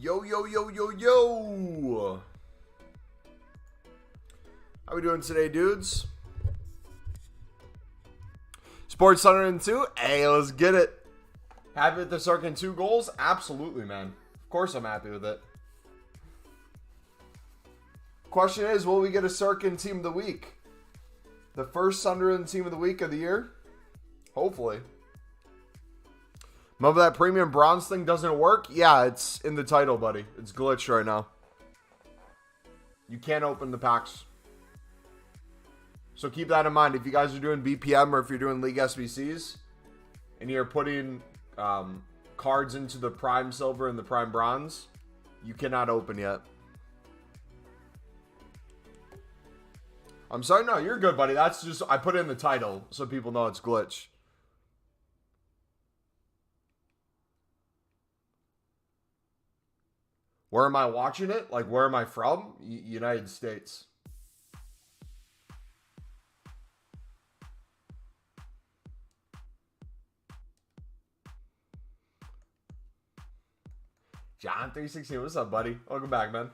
Yo, yo, yo, yo, yo. How we doing today, dudes? Sports 102. Hey, let's get it. Happy with the circling 2 goals? Absolutely, man. Of course I'm happy with it. Question is, will we get a circling team of the week? The first Sunderland team of the week of the year? Hopefully. Remember that premium bronze thing doesn't work? Yeah, it's in the title, buddy. It's glitched right now. You can't open the packs. So keep that in mind. If you guys are doing BPM or if you're doing League SBCs and you're putting cards into the Prime Silver and the Prime Bronze, you cannot open yet. I'm sorry. No, you're good, buddy. That's just, I put it in the title so people know it's glitch. Where am I watching it? Like, where am I from? United States. John316, what's up, buddy? Welcome back, man.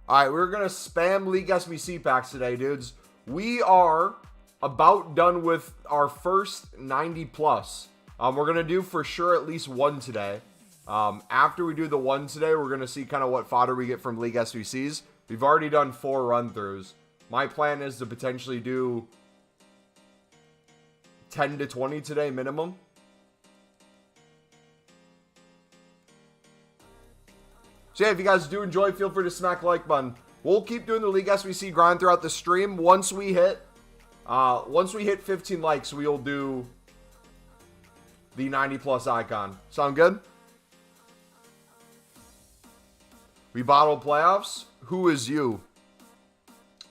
Alright, we're going to spam League SBC packs today, dudes. We are about done with our first 90 plus. We're going to do for sure at least one today. After we do the one today, we're going to see kind of what fodder we get from League SBCs. We've already done 4 run-throughs. My plan is to potentially do 10 to 20 today minimum. So yeah, if you guys do enjoy, feel free to smack the like button. We'll keep doing the League SBC grind throughout the stream. Once we hit 15 likes, we'll do the 90 plus icon. Sound good? We bottle playoffs. Who is you?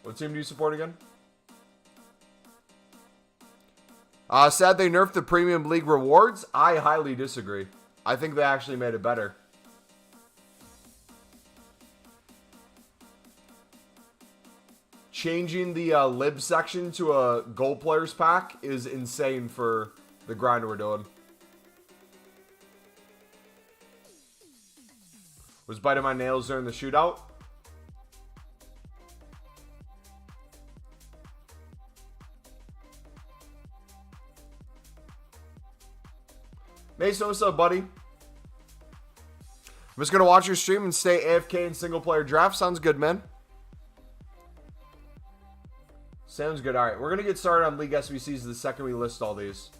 What team do you support again? Sad they nerfed the Premium League rewards. I highly disagree. I think they actually made it better. Changing the lib section to a goal players pack is insane for the grind we're doing. Was biting my nails during the shootout. Mason, what's up, buddy? I'm just going to watch your stream and stay AFK in single player draft. Sounds good, man. Sounds good. All right, we're going to get started on League SBCs the second we list all these.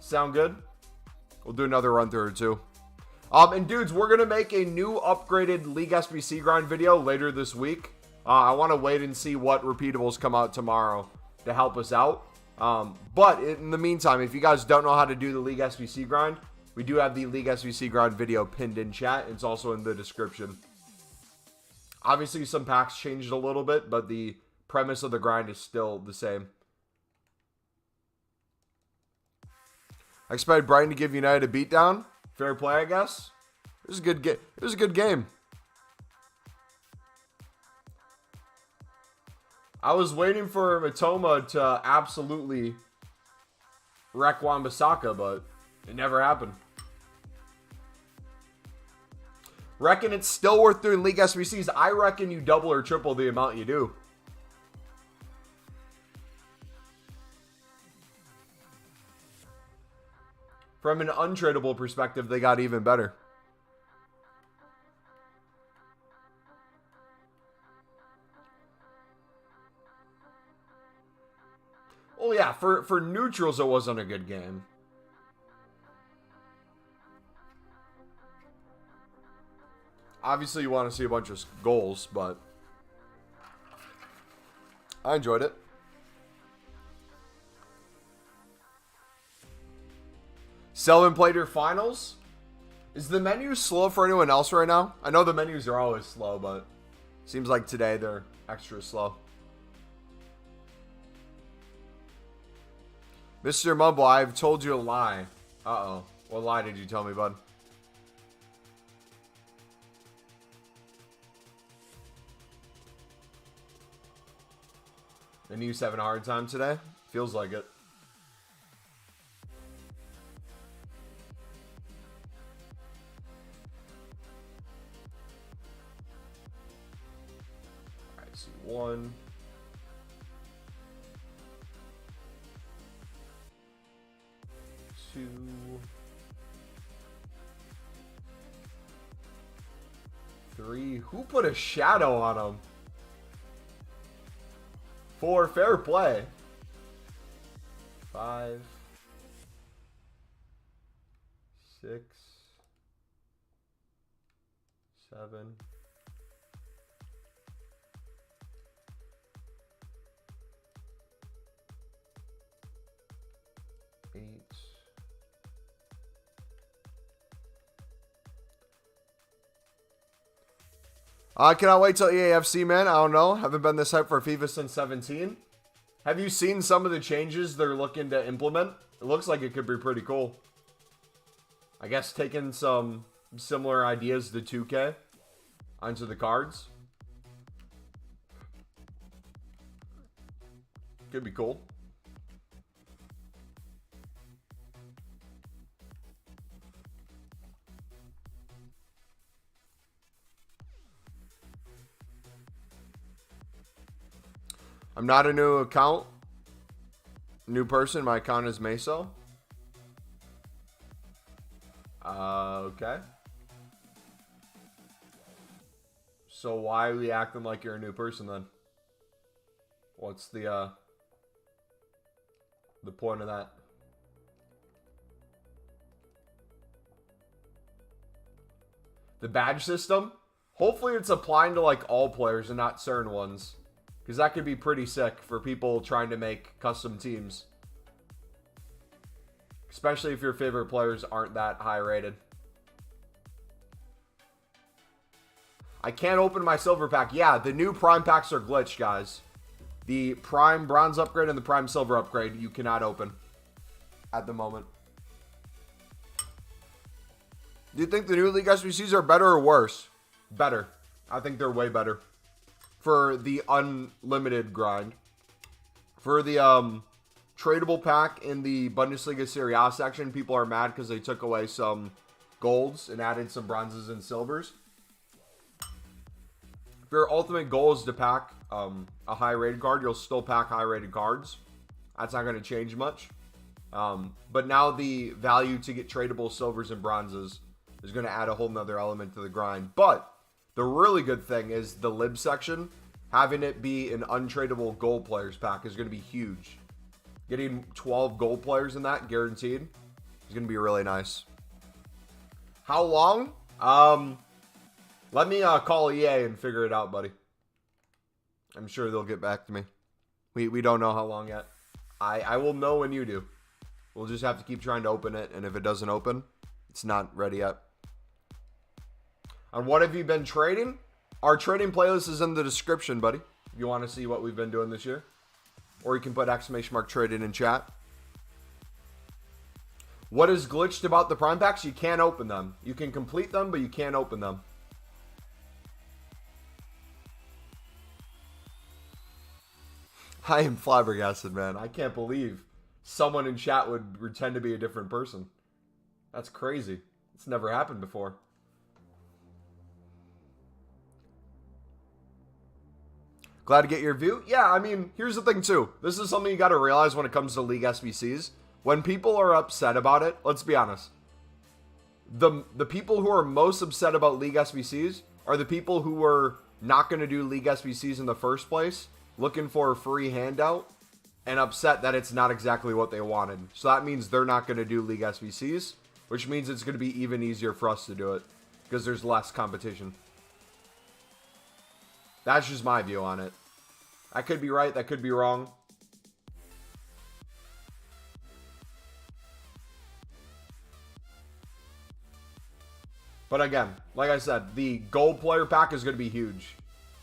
Sound good? We'll do another run through or two. And dudes, we're going to make a new upgraded League SBC grind video later this week. I want to wait and see what repeatables come out tomorrow to help us out. But in the meantime, if you guys don't know how to do the League SBC grind, we do have the League SBC grind video pinned in chat. It's also in the description. Obviously, some packs changed a little bit, but the premise of the grind is still the same. I expected Brighton to give United a beatdown. Fair play, I guess. It was a good game. It was a good game. I was waiting for Matoma to absolutely wreck Wan-Bissaka, but it never happened. Reckon it's still worth doing League SBCs. I reckon you double or triple the amount you do. From an untradeable perspective, they got even better. Well, yeah, for neutrals, it wasn't a good game. Obviously, you want to see a bunch of goals, but I enjoyed it. Selwyn played your finals. Is the menu slow for anyone else right now? I know the menus are always slow, but seems like today they're extra slow. Mr. Mumbo, I've told you a lie. Uh-oh. What lie did you tell me, bud? And you having a hard time today? Feels like it. 1, 2, 3. Who put a shadow on him? 4. Fair play. 5, 6, 7. 8. I cannot wait till EAFC, man. I don't know. Haven't been this hyped for FIFA since 17. Have you seen some of the changes they're looking to implement? It looks like it could be pretty cool. I guess taking some similar ideas to 2K onto the cards. Could be cool. I'm not a new account. New person. My account is Meso. Okay. So why are we acting like you're a new person then? What's the point of that? The badge system? Hopefully it's applying to like all players and not certain ones. Because that could be pretty sick for people trying to make custom teams. Especially if your favorite players aren't that high rated. I can't open my silver pack. Yeah, the new prime packs are glitched, guys. The prime bronze upgrade and the prime silver upgrade you cannot open at the moment. Do you think the new League SBCs are better or worse? Better. I think they're way better. For the unlimited grind. For the tradable pack in the Bundesliga Serie A section, people are mad because they took away some golds and added some bronzes and silvers. If your ultimate goal is to pack a high rated card, you'll still pack high rated cards. That's not going to change much. But now the value to get tradable silvers and bronzes is going to add a whole nother element to the grind. But the really good thing is the lib section, having it be an untradeable gold players pack is going to be huge. Getting 12 gold players in that guaranteed is going to be really nice. How long? Let me call EA and figure it out, buddy. I'm sure they'll get back to me. We don't know how long yet. I will know when you do. We'll just have to keep trying to open it, and if it doesn't open, it's not ready yet. On what have you been trading? Our trading playlist is in the description, buddy. If you want to see what we've been doing this year. Or you can put !trading in chat. What is glitched about the prime packs? You can't open them. You can complete them, but you can't open them. I am flabbergasted, man. I can't believe someone in chat would pretend to be a different person. That's crazy. It's never happened before. Glad to get your view. Yeah, I mean, here's the thing too. This is something you got to realize when it comes to League SBCs. When people are upset about it, let's be honest. The people who are most upset about League SBCs are the people who were not going to do League SBCs in the first place, looking for a free handout, and upset that it's not exactly what they wanted. So that means they're not going to do League SBCs, which means it's going to be even easier for us to do it because there's less competition. That's just my view on it. I could be right. That could be wrong. But again, like I said, the gold player pack is going to be huge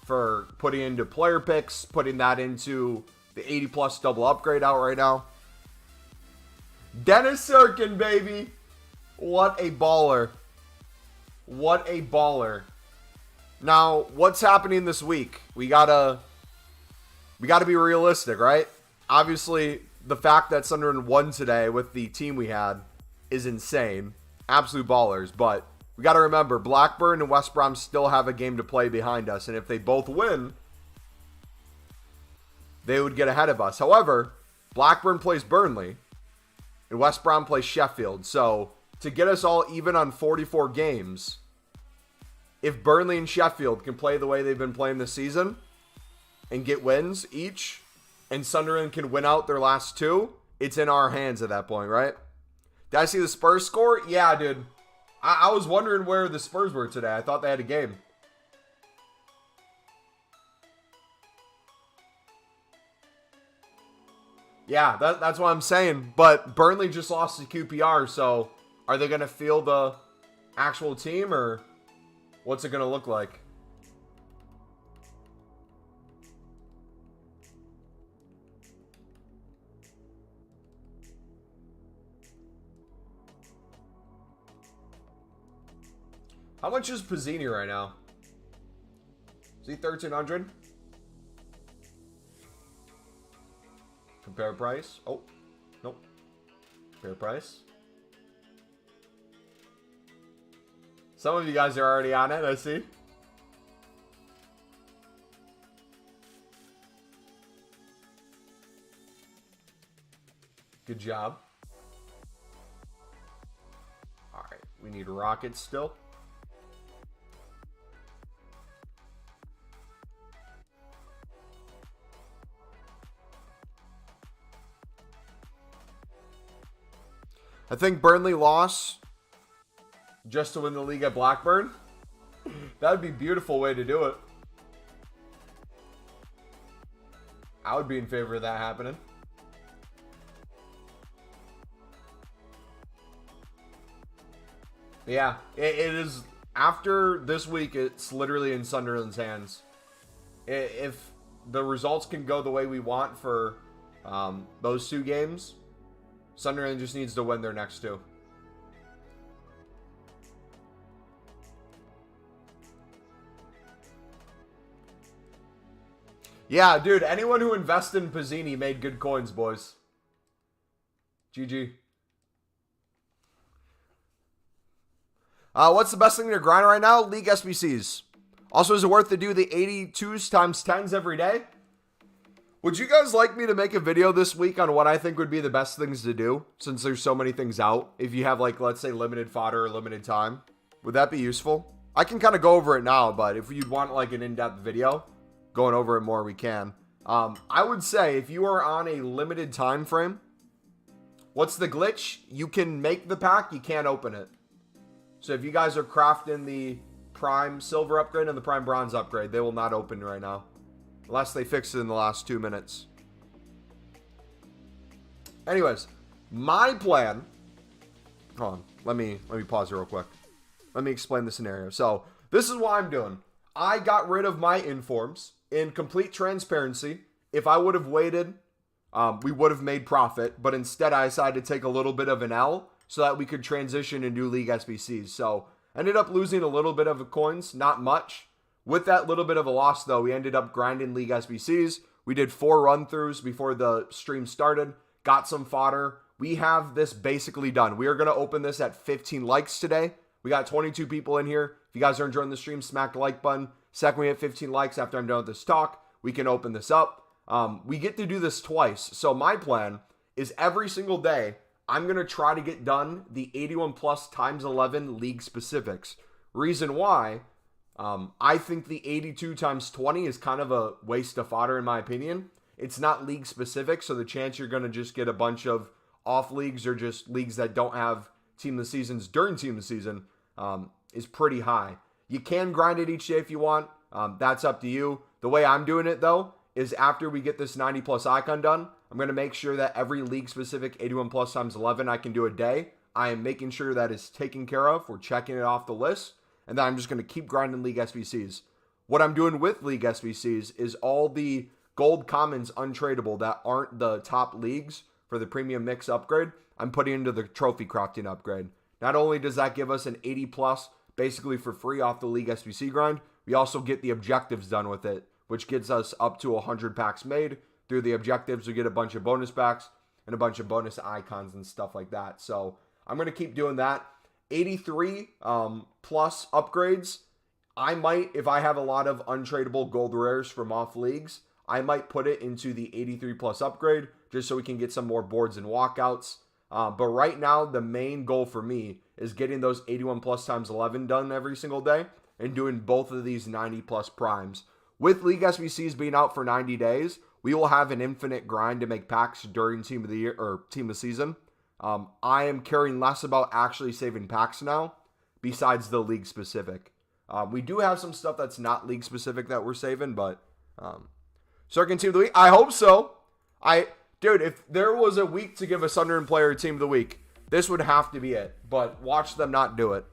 for putting into player picks, putting that into the 80+ double upgrade out right now. Dennis Sirkin, baby. What a baller. What a baller. Now, what's happening this week? We gotta be realistic, right? Obviously, the fact that Sunderland won today with the team we had is insane. Absolute ballers. But we got to remember, Blackburn and West Brom still have a game to play behind us. And if they both win, they would get ahead of us. However, Blackburn plays Burnley, and West Brom plays Sheffield. So to get us all even on 44 games, if Burnley and Sheffield can play the way they've been playing this season and get wins each, and Sunderland can win out their last two, it's in our hands at that point, right? Did I see the Spurs score? Yeah, dude. I was wondering where the Spurs were today. I thought they had a game. Yeah, that's what I'm saying. But Burnley just lost to QPR, so are they going to field the actual team, or what's it going to look like? How much is Pizzini right now? Is he 1,300? Compare price. Oh, nope. Compare price. Some of you guys are already on it, I see. Good job. All right, we need rockets still. I think Burnley lost just to win the league at Blackburn. That would be a beautiful way to do it. I would be in favor of that happening. Yeah, it is. After this week, it's literally in Sunderland's hands. If the results can go the way we want for those two games, Sunderland just needs to win their next two. Yeah, dude, anyone who invested in Pizzini made good coins, boys. GG. What's the best thing to grind right now? League SBCs. Also, is it worth to do the 82s times 10s every day? Would you guys like me to make a video this week on what I think would be the best things to do, since there's so many things out? If you have, like, let's say limited fodder or limited time, would that be useful? I can kind of go over it now, but if you'd want like an in-depth video going over it more, we can. I would say if you are on a limited time frame, what's the glitch? You can make the pack, you can't open it. So if you guys are crafting the Prime Silver upgrade and the Prime Bronze upgrade, they will not open right now. Unless they fix it in the last 2 minutes. Anyways, my plan... Hold on. Let me pause real quick. Let me explain the scenario. So, this is what I'm doing. I got rid of my informs. In complete transparency, if I would have waited, we would have made profit. But instead, I decided to take a little bit of an L so that we could transition and do League SBCs. So, ended up losing a little bit of coins. Not much. With that little bit of a loss, though, we ended up grinding League SBCs. We did 4 run-throughs before the stream started. Got some fodder. We have this basically done. We are going to open this at 15 likes today. We got 22 people in here. If you guys are enjoying the stream, smack the like button. Second, we hit 15 likes after I'm done with this talk. We can open this up. We get to do this twice. So my plan is every single day, I'm going to try to get done the 81 plus times 11 league specifics. Reason why... I think the 82 times 20 is kind of a waste of fodder in my opinion. It's not league specific, so the chance you're going to just get a bunch of off leagues or just leagues that don't have team of the seasons during team of the season is pretty high. You can grind it each day if you want. That's up to you. The way I'm doing it though is after we get this 90 plus icon done, I'm going to make sure that every league specific 81 plus times 11 I can do a day. I am making sure that is taken care of. We're checking it off the list. And then I'm just going to keep grinding League SBCs. What I'm doing with League SBCs is all the gold commons untradeable that aren't the top leagues for the premium mix upgrade, I'm putting into the trophy crafting upgrade. Not only does that give us an 80 plus basically for free off the League SBC grind, we also get the objectives done with it, which gets us up to 100 packs made. Through the objectives, we get a bunch of bonus packs and a bunch of bonus icons and stuff like that. So I'm going to keep doing that. 83 plus upgrades. I might, if I have a lot of untradeable gold rares from off leagues, I might put it into the 83 plus upgrade just so we can get some more boards and walkouts. But right now, the main goal for me is getting those 81 plus times 11 done every single day and doing both of these 90 plus primes. With League SBCs being out for 90 days, we will have an infinite grind to make packs during Team of the Year or Team of Season. I am caring less about actually saving packs now, besides the league specific. We do have some stuff that's not league specific that we're saving, but Circuit Team of the Week, I hope so. Dude, if there was a week to give a Sunderland player Team of the Week, this would have to be it. But watch them not do it.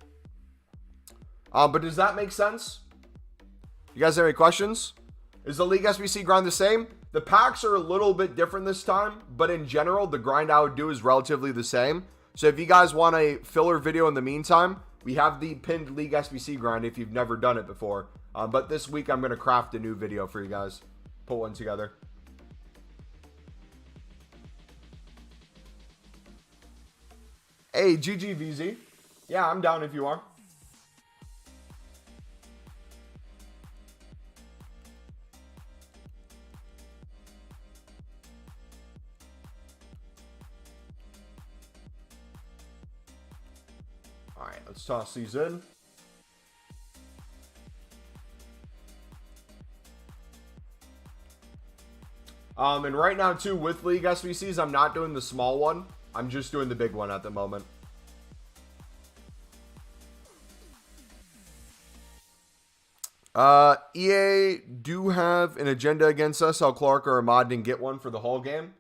But does that make sense? You guys have any questions? Is the League SBC grind the same? The packs are a little bit different this time, but in general, the grind I would do is relatively the same. So if you guys want a filler video in the meantime, we have the pinned League SBC grind if you've never done it before. But this week, I'm going to craft a new video for you guys. Put one together. Hey, GGVZ. Yeah, I'm down if you are. All right, let's toss these in. And right now, too, with League SBCs, I'm not doing the small one. I'm just doing the big one at the moment. EA do have an agenda against us. How Clark or Ahmad didn't get one for the whole game.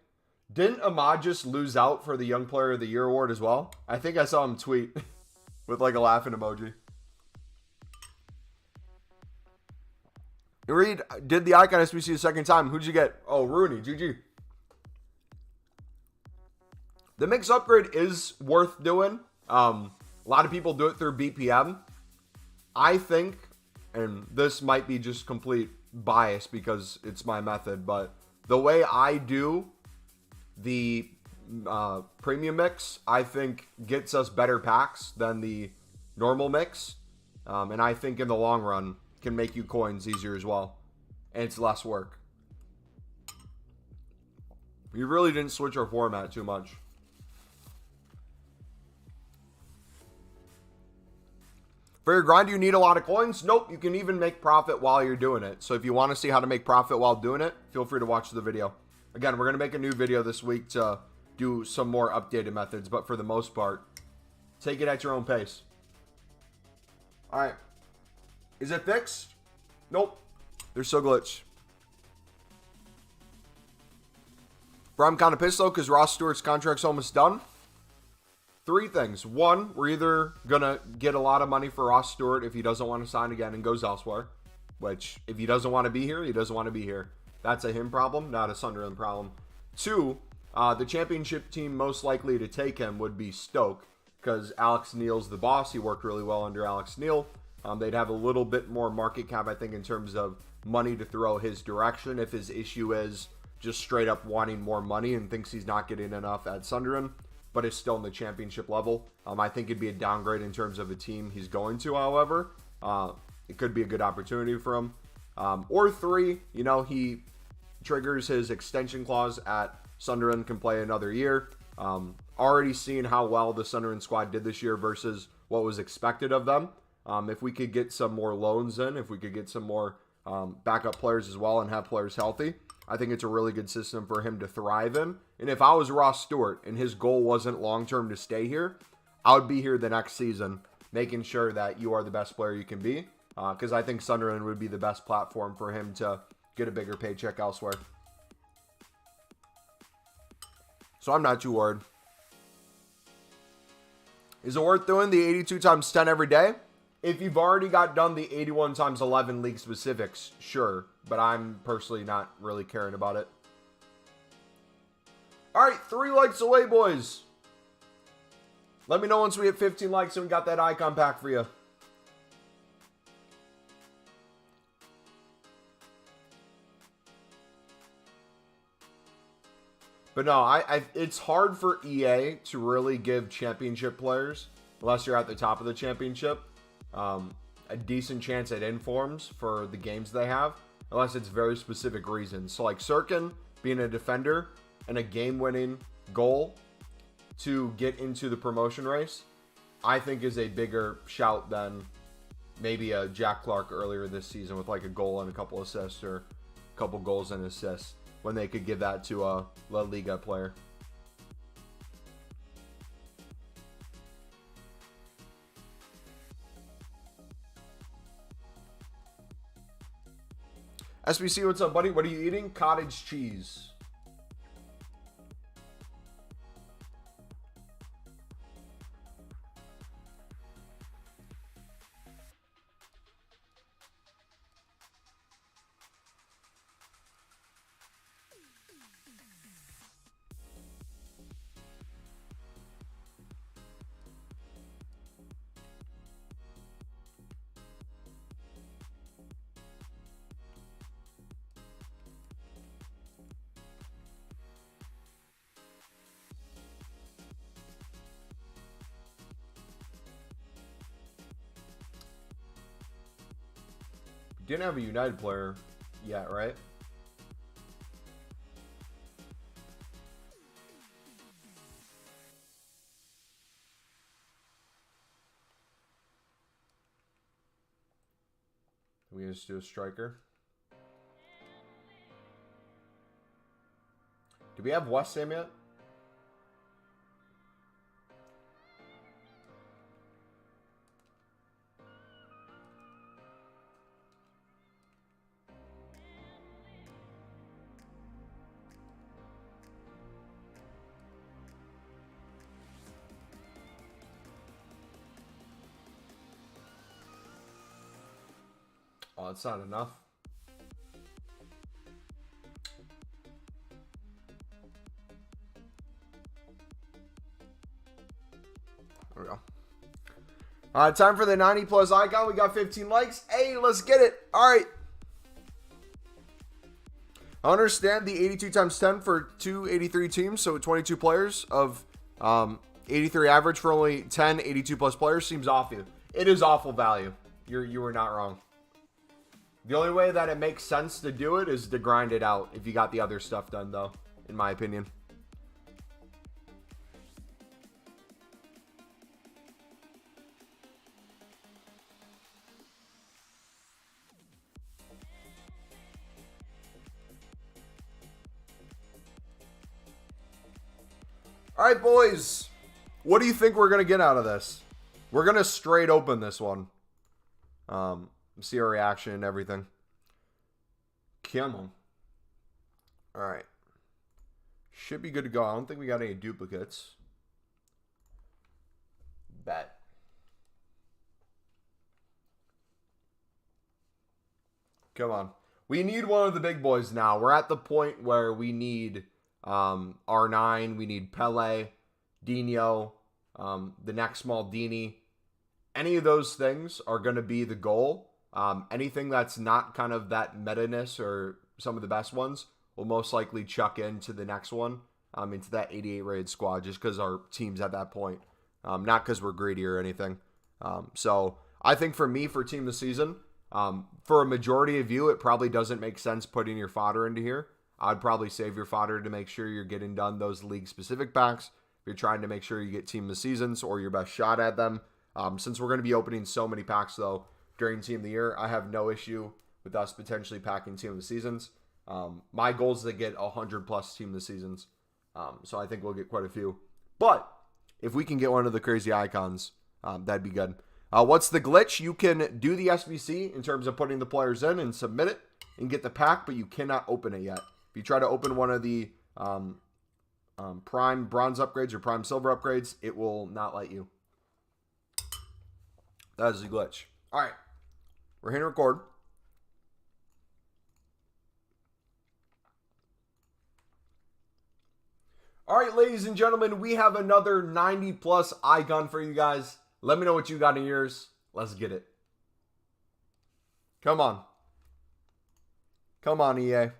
Didn't Ahmad just lose out for the Young Player of the Year award as well? I think I saw him tweet with like a laughing emoji. Reed did the Icon SBC the second time. Who'd you get? Oh, Rooney. GG. The mix upgrade is worth doing. A lot of people do it through BPM. I think, and this might be just complete bias because it's my method, but the way I do the premium mix, I think gets us better packs than the normal mix. And I think in the long run can make you coins easier as well. And it's less work. We really didn't switch our format too much. For your grind, do you need a lot of coins? Nope, you can even make profit while you're doing it. So if you want to see how to make profit while doing it, feel free to watch the video. Again, we're going to make a new video this week to do some more updated methods. But for the most part, take it at your own pace. All right. Is it fixed? Nope. There's still glitch. Bro, I'm kind of pissed though because Ross Stewart's contract's almost done. Three things. One, we're either going to get a lot of money for Ross Stewart if he doesn't want to sign again and goes elsewhere. Which, if he doesn't want to be here, he doesn't want to be here. That's a him problem, not a Sunderland problem. Two, the championship team most likely to take him would be Stoke. Because Alex Neil's the boss. He worked really well under Alex Neil. They'd have a little bit more market cap, I think, in terms of money to throw his direction. If his issue is just straight up wanting more money and thinks he's not getting enough at Sunderland, but is still in the championship level. I think it'd be a downgrade in terms of a team he's going to, however. It could be a good opportunity for him. Or three, you know, he triggers his extension clause at Sunderland, can play another year. Already seeing how well the Sunderland squad did this year versus what was expected of them. If we could get some more loans in, if we could get some more backup players as well and have players healthy, I think it's a really good system for him to thrive in. And if I was Ross Stewart and his goal wasn't long-term to stay here, I would be here the next season making sure that you are the best player you can be. Because I think Sunderland would be the best platform for him to get a bigger paycheck elsewhere. So I'm not too worried. Is it worth doing the 82 times 10 every day? If you've already got done the 81 times 11 league specifics, sure. But I'm personally not really caring about it. Alright, 3 likes away, boys. Let me know once we hit 15 likes and we got that icon pack for you. But no, it's hard for EA to really give championship players, unless you're at the top of the championship, a decent chance at informs for the games they have. unless it's very specific reasons. So like Sirkin being a defender and a game-winning goal to get into the promotion race, I think is a bigger shout than maybe a Jack Clark earlier this season with like a goal and a couple assists or a couple goals and assists when they could give that to a La Liga player. SBC, what's up, buddy? What are you eating? Cottage cheese. Didn't have a United player yet, right? We just do a striker. Do we have West Ham yet? Oh, it's not enough. There we go. All right, time for the 90 plus icon. We got 15 likes. Hey, let's get it. All right. I understand the 82 times 10 for 283 teams, so 22 players of 83 average for only 10 82 plus players seems awful. It is awful value. You were not wrong. The only way that it makes sense to do it is to grind it out if you got the other stuff done, though, in my opinion. All right, boys. What do you think we're going to get out of this? We're going to straight open this one. See our reaction and everything. Come on. All right. Should be good to go. I don't think we got any duplicates. Bet. Come on. We need one of the big boys now. We're at the point where we need R9. We need Pele, Dino, the next Maldini. Any of those things are going to be the goal. Anything that's not kind of that meta-ness or some of the best ones will most likely chuck into the next one, into that 88 rated squad, just because our team's at that point. Not because we're greedy or anything. So I think for me, for team of the season, for a majority of you, it probably doesn't make sense putting your fodder into here. I'd probably save your fodder to make sure you're getting done those league-specific packs. If you're trying to make sure you get team of the seasons or your best shot at them. Since we're going to be opening so many packs, though, during Team of the Year, I have no issue with us potentially packing Team of the Seasons. My goal is to get 100 plus Team of the Seasons. So I think we'll get quite a few. But if we can get one of the crazy icons, that'd be good. What's the glitch? You can do the SBC in terms of putting the players in and submit it and get the pack, but you cannot open it yet. If you try to open one of the Prime Bronze upgrades or Prime Silver upgrades, it will not let you. That is a glitch. All right. We're hitting record. All right, ladies and gentlemen, we have another 90 plus icon for you guys. Let me know what you got in yours. Let's get it. Come on. Come on, EA.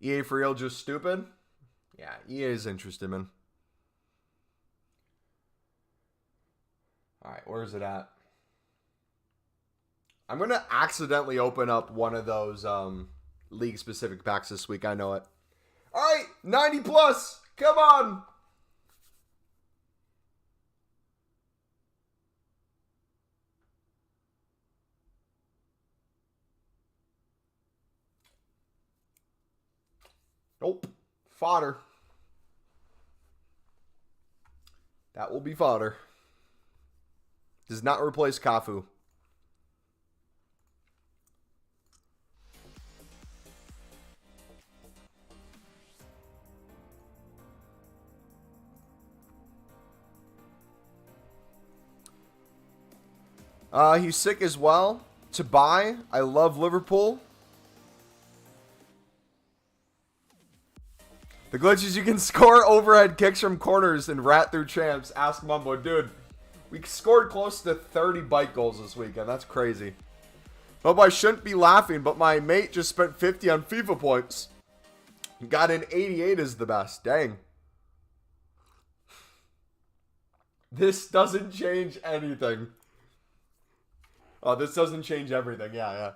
EA for real, just stupid? Yeah, EA is interested, man. All right, where is it at? I'm going to accidentally open up one of those league-specific packs this week. I know it. All right, 90 plus. Come on. Nope. Fodder. That will be fodder. Does not replace Cafu. He's sick as well. To buy. I love Liverpool. The glitch is you can score overhead kicks from corners and rat through champs. Ask Mumbo. Dude, we scored close to 30 bite goals this weekend. That's crazy. Mumbo, I shouldn't be laughing, but my mate just spent 50 on FIFA points. Got an 88 is the best. Dang. This doesn't change anything. Oh, this doesn't change everything. Yeah.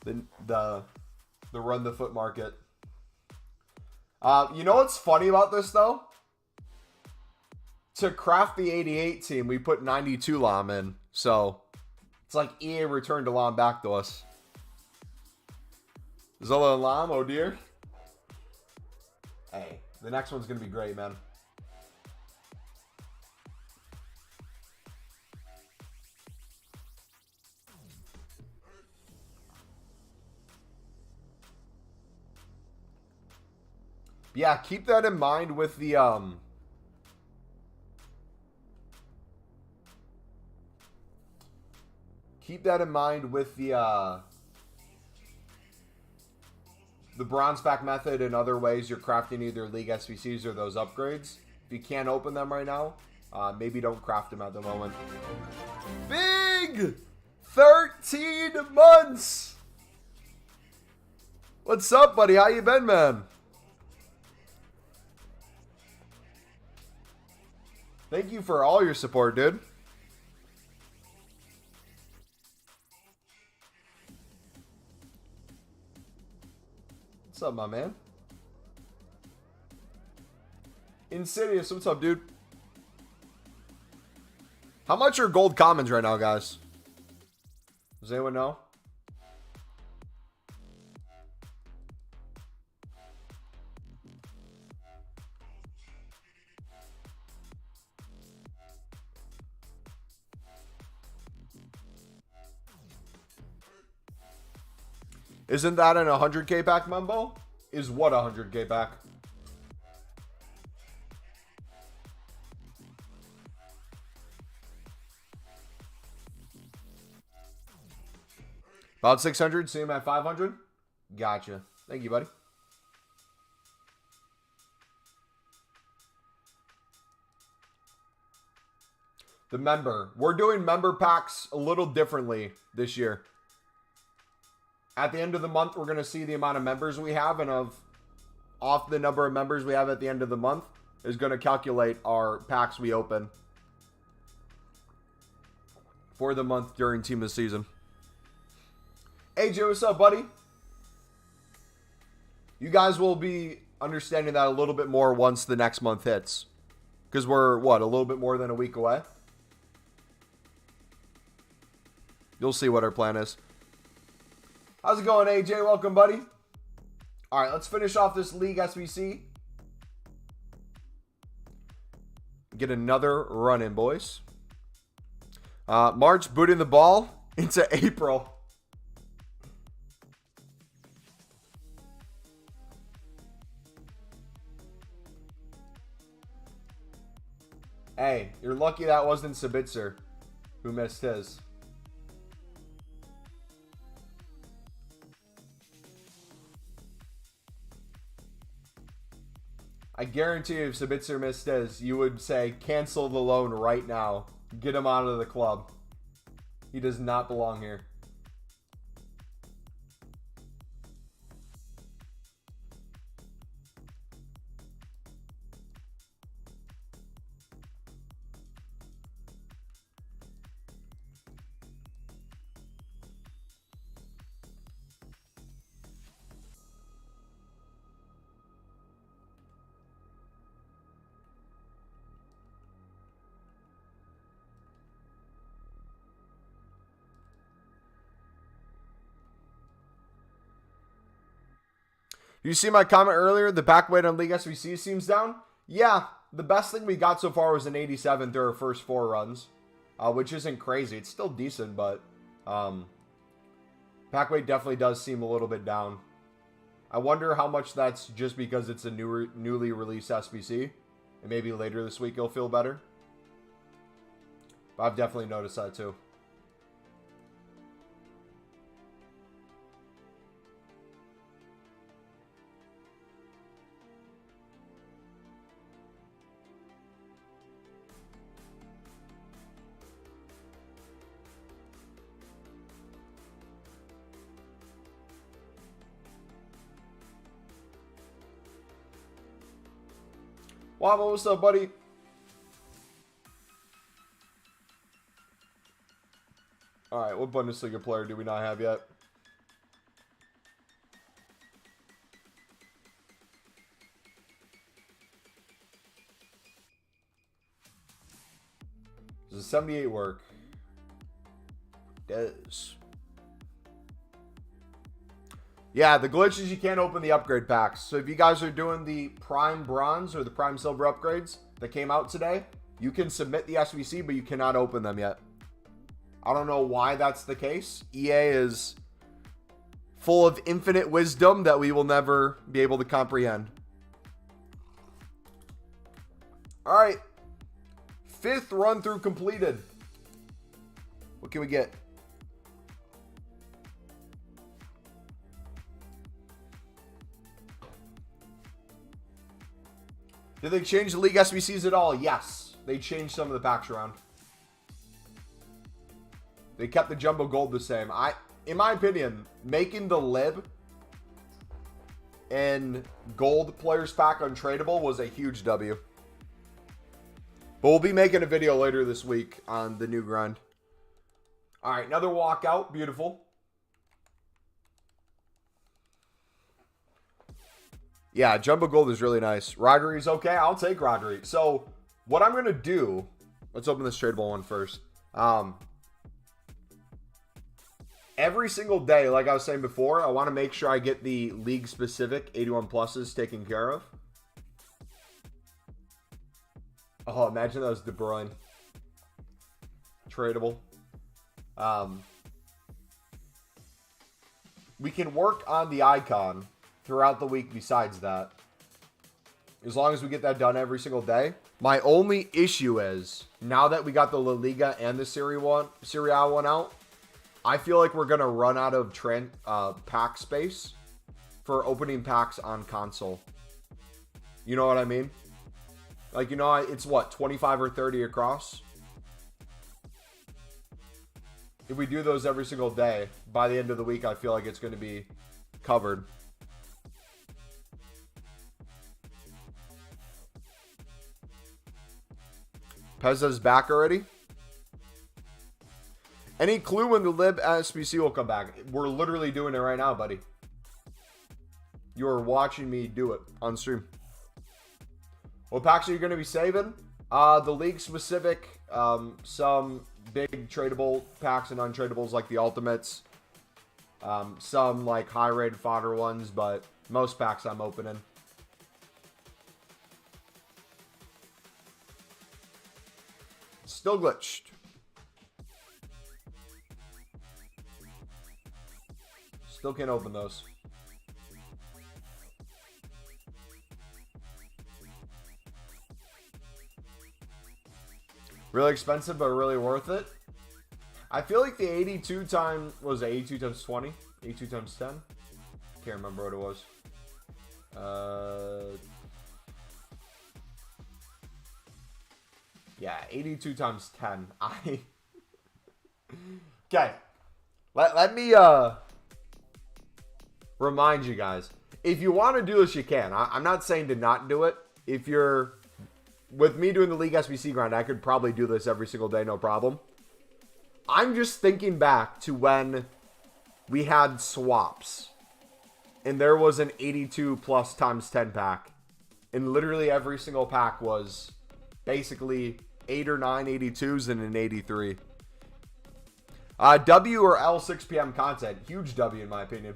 The run the foot market. You know what's funny about this, though? To craft the 88 team, we put 92 Lam in. So, it's like EA returned a Lam back to us. Zola and Lam, oh dear. Hey, the next one's going to be great, man. Yeah, keep that in mind with the bronze pack method and other ways you're crafting either League SBCs or those upgrades. If you can't open them right now, maybe don't craft them at the moment. Big 13 months. What's up, buddy? How you been, man? Thank you for all your support, dude. What's up, my man? Insidious, what's up, dude? How much are gold commons right now, guys? Does anyone know? Isn't that an 100k pack, Mumbo? Is what 100k pack? About 600, see him at 500? Gotcha. Thank you, buddy. The member. We're doing member packs a little differently this year. At the end of the month, we're going to see the amount of members we have, and off the number of members we have at the end of the month is going to calculate our packs we open for the month during Team of the Season. AJ, what's up, buddy? You guys will be understanding that a little bit more once the next month hits. Because we're, what, a little bit more than a week away? You'll see what our plan is. How's it going, AJ? Welcome, buddy. All right, let's finish off this League SBC. Get another run in, boys. March booting the ball into April. Hey, you're lucky that wasn't Sabitzer who missed his. I guarantee you if Sabitzer missed his, you would say, cancel the loan right now. Get him out of the club. He does not belong here. You see my comment earlier? The back weight on League SBC seems down? Yeah, the best thing we got so far was an 87 through our first 4 runs, which isn't crazy. It's still decent, but back weight definitely does seem a little bit down. I wonder how much that's just because it's a newly released SBC, and maybe later this week it'll feel better. But I've definitely noticed that too. Wabo, what's up, buddy? Alright, what Bundesliga player do we not have yet? Does a 78 work? It does. Yeah, the glitch is you can't open the upgrade packs. So if you guys are doing the Prime Bronze or the Prime Silver upgrades that came out today, you can submit the SBC, but you cannot open them yet. I don't know why that's the case. EA is full of infinite wisdom that we will never be able to comprehend. All right. 5th run through completed. What can we get? Did they change the League SBCs at all? Yes. They changed some of the packs around. They kept the Jumbo Gold the same. In my opinion, making the Lib and Gold Players Pack untradeable was a huge W. But we'll be making a video later this week on the new grind. All right, another walkout. Beautiful. Yeah, Jumbo Gold is really nice. Rodri's okay. I'll take Rodri. So, what I'm going to do... Let's open this tradable one first. Every single day, like I was saying before, I want to make sure I get the league-specific 81 pluses taken care of. Oh, imagine that was De Bruyne. Tradable. We can work on the icon throughout the week besides that. As long as we get that done every single day. My only issue is, now that we got the La Liga and the Serie A one out, I feel like we're going to run out of pack space for opening packs on console. You know what I mean? Like, you know, it's what, 25 or 30 across? If we do those every single day, by the end of the week, I feel like it's going to be covered. Pezza's back already. Any clue when the Lib SBC will come back? We're literally doing it right now, buddy. You are watching me do it on stream. What packs are you going to be saving? The league specific, some big tradable packs and untradables like the Ultimates. Some like high rated fodder ones, but most packs I'm opening. Still glitched. Still can't open those. Really expensive, but really worth it. I feel like the 82 times, was it 82 times 20? 82 times 10? Can't remember what it was. Yeah, 82 times 10. Okay. Let me remind you guys. If you want to do this, you can. I'm not saying to not do it. If you're with me doing the League SBC grind, I could probably do this every single day, no problem. I'm just thinking back to when we had swaps. And there was an 82 plus times 10 pack. And literally every single pack was basically 8 or 9 82s and an 83. W or L 6 p.m. content. Huge W in my opinion.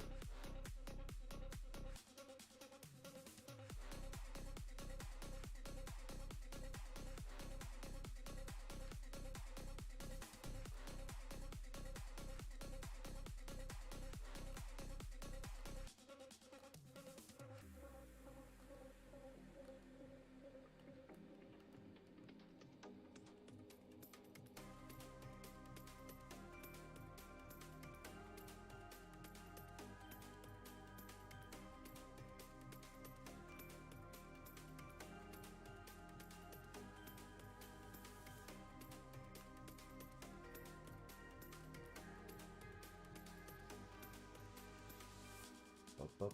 Alright,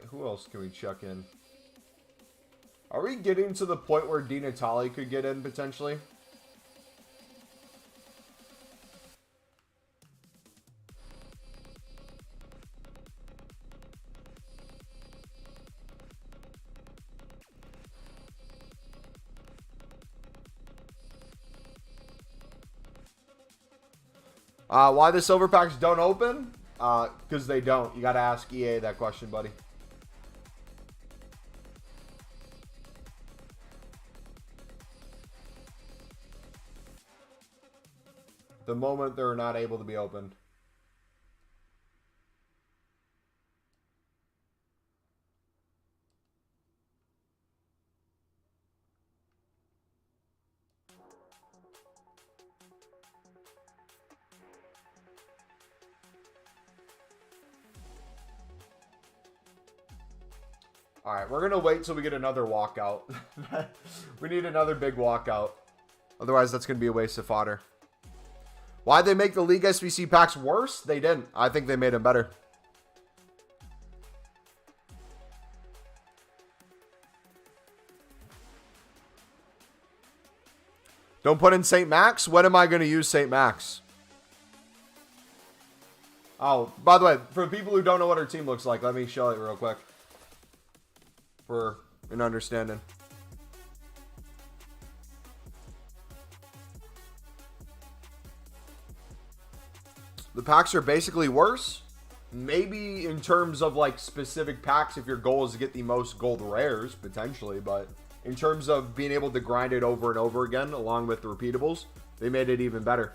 who else can we check in? Are we getting to the point where Di Natale could get in, potentially? Why the silver packs don't open? Because they don't. You gotta ask EA that question, buddy. The moment they're not able to be opened. Alright, we're going to wait till we get another walkout. We need another big walkout. Otherwise, that's going to be a waste of fodder. Why'd they make the League SBC packs worse? They didn't. I think they made them better. Don't put in St. Max? When am I going to use St. Max? Oh, by the way, for people who don't know what our team looks like, let me show it real quick. For an understanding. The packs are basically worse. Maybe in terms of like specific packs, if your goal is to get the most gold rares, potentially. But in terms of being able to grind it over and over again, along with the repeatables, they made it even better.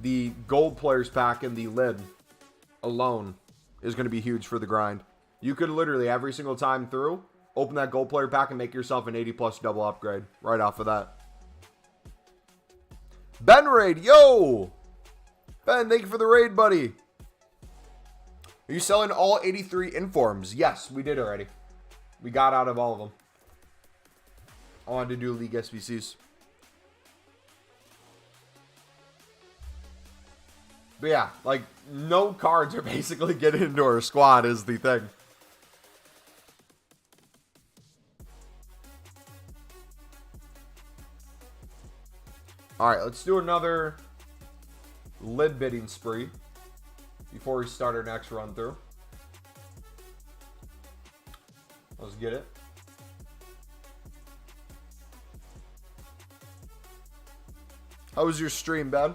The gold players pack in the lid alone is going to be huge for the grind. You could literally, every single time through, open that gold player pack and make yourself an 80+ double upgrade right off of that. Ben Raid, yo! Ben, thank you for the raid, buddy. Are you selling all 83 informs? Yes, we did already. We got out of all of them. I wanted to do League SBCs. But yeah, like, no cards are basically getting into our squad is the thing. Alright, let's do another lid bidding spree before we start our next run through. Let's get it. How was your stream, Ben?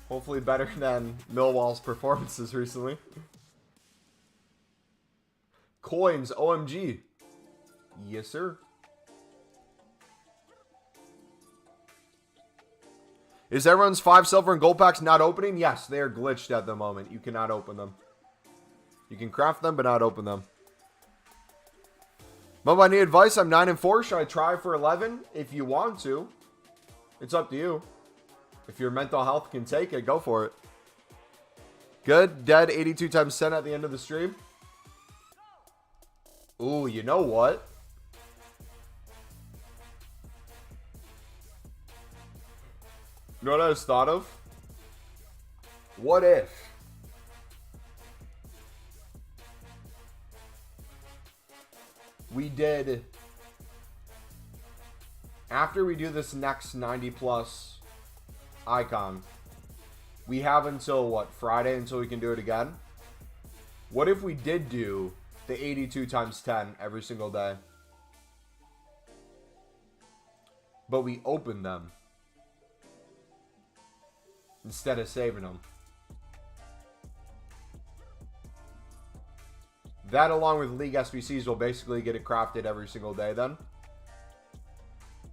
Hopefully better than Millwall's performances recently. Coins, OMG. Yes, sir. Is everyone's 5 silver and gold packs not opening? Yes, they are glitched at the moment. You cannot open them. You can craft them, but not open them. Mum, I need advice. I'm 9-4. Should I try for 11? If you want to. It's up to you. If your mental health can take it, go for it. Good. Dead 82 times 10 at the end of the stream. Ooh, you know what? You know what I just thought of? What if we did, after we do this next 90+ icon, we have until what, Friday until we can do it again? What if we did do the 82 times 10 every single day, but we opened them instead of saving them? That, along with League SBCs, will basically get it crafted every single day then.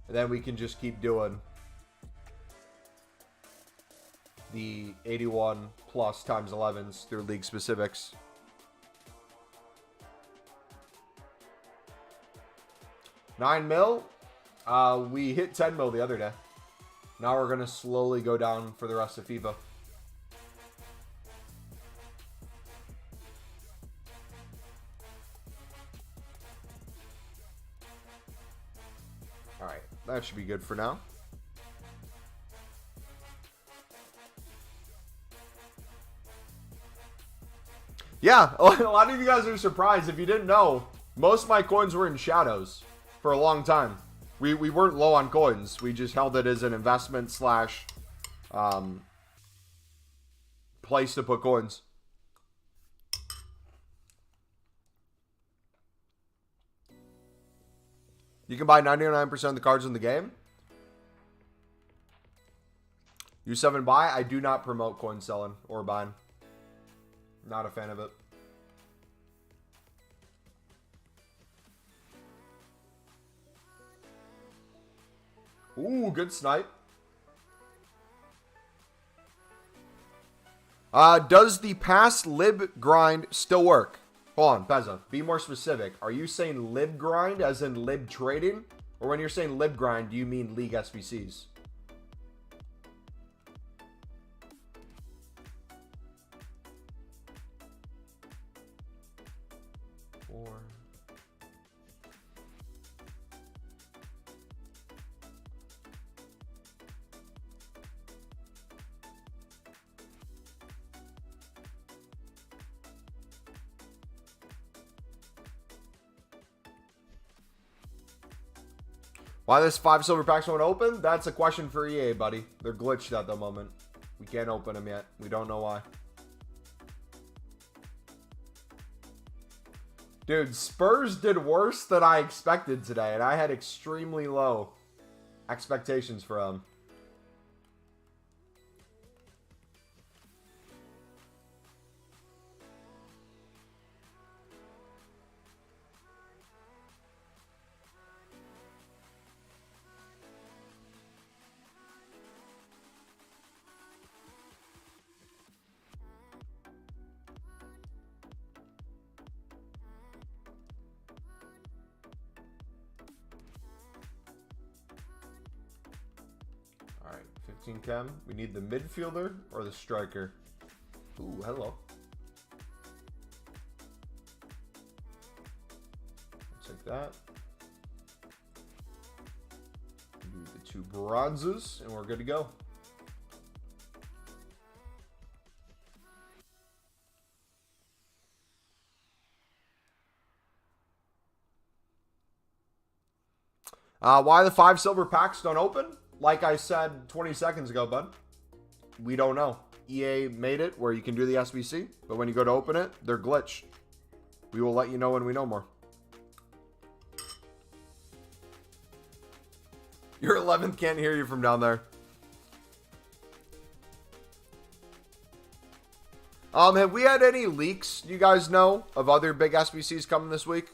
And then we can just keep doing the 81+ times 11s through League specifics. $9 mil. We hit 10 mil the other day. Now we're going to slowly go down for the rest of FIFA. Alright, that should be good for now. Yeah, a lot of you guys are surprised. If you didn't know, most of my coins were in shadows for a long time. We weren't low on coins. We just held it as an investment slash place to put coins. You can buy 99% of the cards in the game. U7 buy. I do not promote coin selling or buying. Not a fan of it. Ooh, good snipe. Does the past lib grind still work? Hold on, Pezza. Be more specific. Are you saying lib grind as in lib trading? Or when you're saying lib grind, do you mean league SBCs? Why this 5 silver packs won't open? That's a question for EA, buddy. They're glitched at the moment. We can't open them yet. We don't know why. Dude, Spurs did worse than I expected today, and I had extremely low expectations for them. Alright, 15 chem. We need the midfielder or the striker. Ooh, hello. Take that. Do the 2 bronzes, and we're good to go. Why the 5 silver packs don't open? Like I said 20 seconds ago, bud. We don't know. EA made it where you can do the SBC, but when you go to open it, they're glitched. We will let you know when we know more. Your 11th can't hear you from down there. Have we had any leaks, you guys know, of other big SBCs coming this week?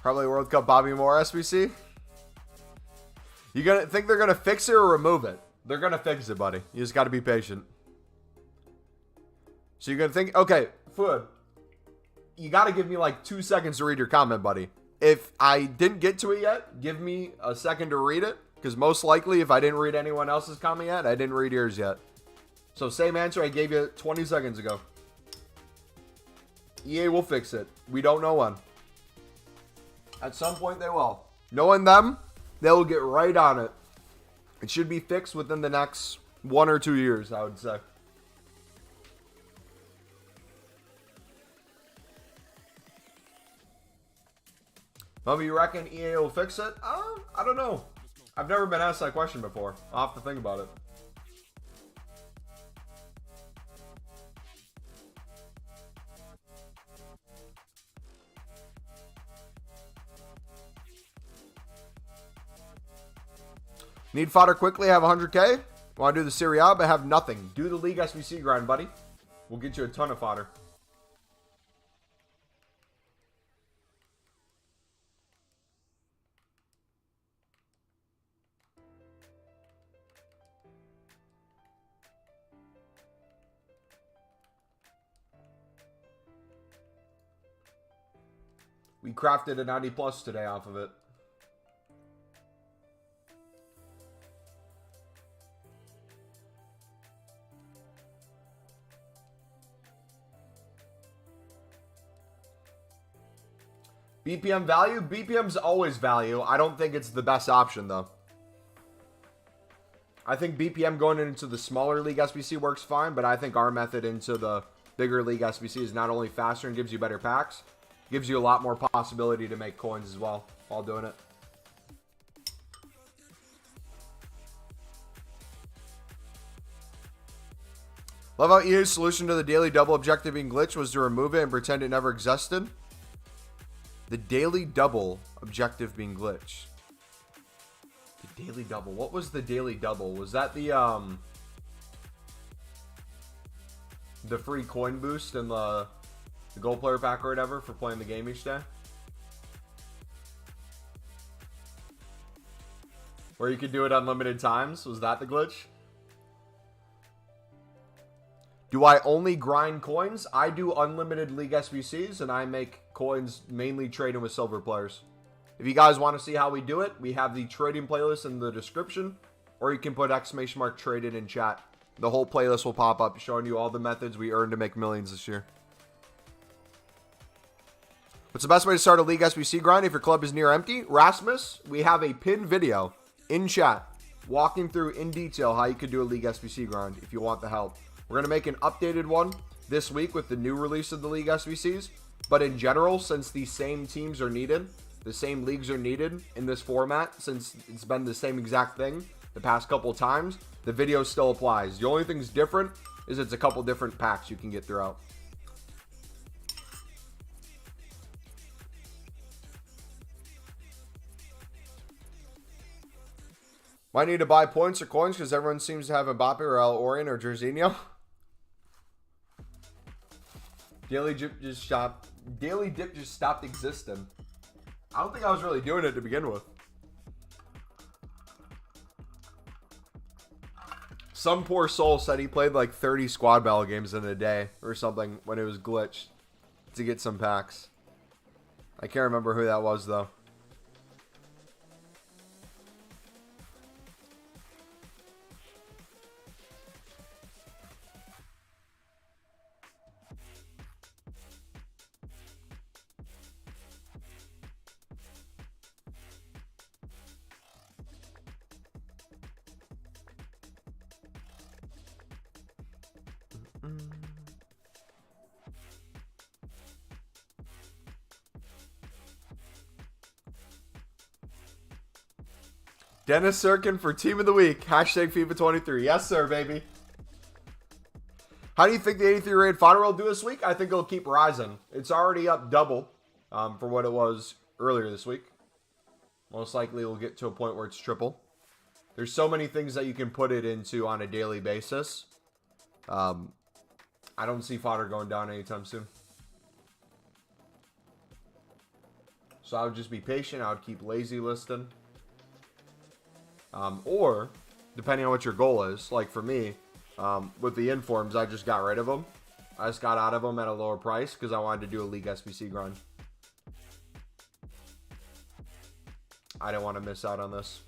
Probably World Cup Bobby Moore SBC. You gonna think they're gonna fix it or remove it? They're gonna fix it, buddy. You just gotta be patient. So you're gonna think, okay, Food, you gotta give me like 2 seconds to read your comment, buddy. If I didn't get to it yet, give me a second to read it, because most likely if I didn't read anyone else's comment yet, I didn't read yours yet. So same answer I gave you 20 seconds ago. EA will fix it. We don't know when. At some point they will. Knowing them, they will get right on it. It should be fixed within the next 1 or 2 years, I would say. Mumbo, you reckon EA will fix it? I don't know. I've never been asked that question before. I'll have to think about it. Need fodder quickly, have 100k. Want to do the Serie A, but have nothing. Do the League SBC grind, buddy. We'll get you a ton of fodder. We crafted a 90 plus today off of it. BPM value? BPM's always value. I don't think it's the best option, though. I think BPM going into the smaller league SBC works fine, but I think our method into the bigger league SBC is not only faster and gives you better packs, gives you a lot more possibility to make coins as well while doing it. Love how EA's solution to the daily double objective being glitched was to remove it and pretend it never existed. The daily double objective being glitched. The daily double. What was the daily double? Was that the free coin boost in the gold player pack or whatever for playing the game each day? Where you could do it unlimited times? Was that the glitch? Do I only grind coins? I do unlimited league SBCs and I make coins mainly trading with silver players. If you guys want to see how we do it, we have the trading playlist in the description, or you can put ! traded in chat. The whole playlist will pop up showing you all the methods we earned to make millions this year. What's the best way to start a league SBC grind if your club is near empty? Rasmus, we have a pinned video in chat walking through in detail how you could do a league SBC grind if you want the help. We're going to make an updated one this week with the new release of the league SBCs. But in general, since the same teams are needed, the same leagues are needed in this format, since it's been the same exact thing the past couple of times, the video still applies. The only thing's different is it's a couple different packs you can get throughout. Might need to buy points or coins because everyone seems to have Mbappe or El Orion or Jorginho. Daily Dip just stopped existing. I don't think I was really doing it to begin with. Some poor soul said he played like 30 squad battle games in a day or something when it was glitched to get some packs. I can't remember who that was though. Dennis Sirkin for Team of the Week. Hashtag FIFA 23. Yes, sir, baby. How do you think the 83 rated fodder will do this week? I think it'll keep rising. It's already up double for what it was earlier this week. Most likely it'll get to a point where it's triple. There's so many things that you can put it into on a daily basis. I don't see fodder going down anytime soon. So I would just be patient. I would keep lazy listing. Or, depending on what your goal is, like for me, with the informs, I just got rid of them. I just got out of them at a lower price because I wanted to do a league SBC grind. I didn't want to miss out on this.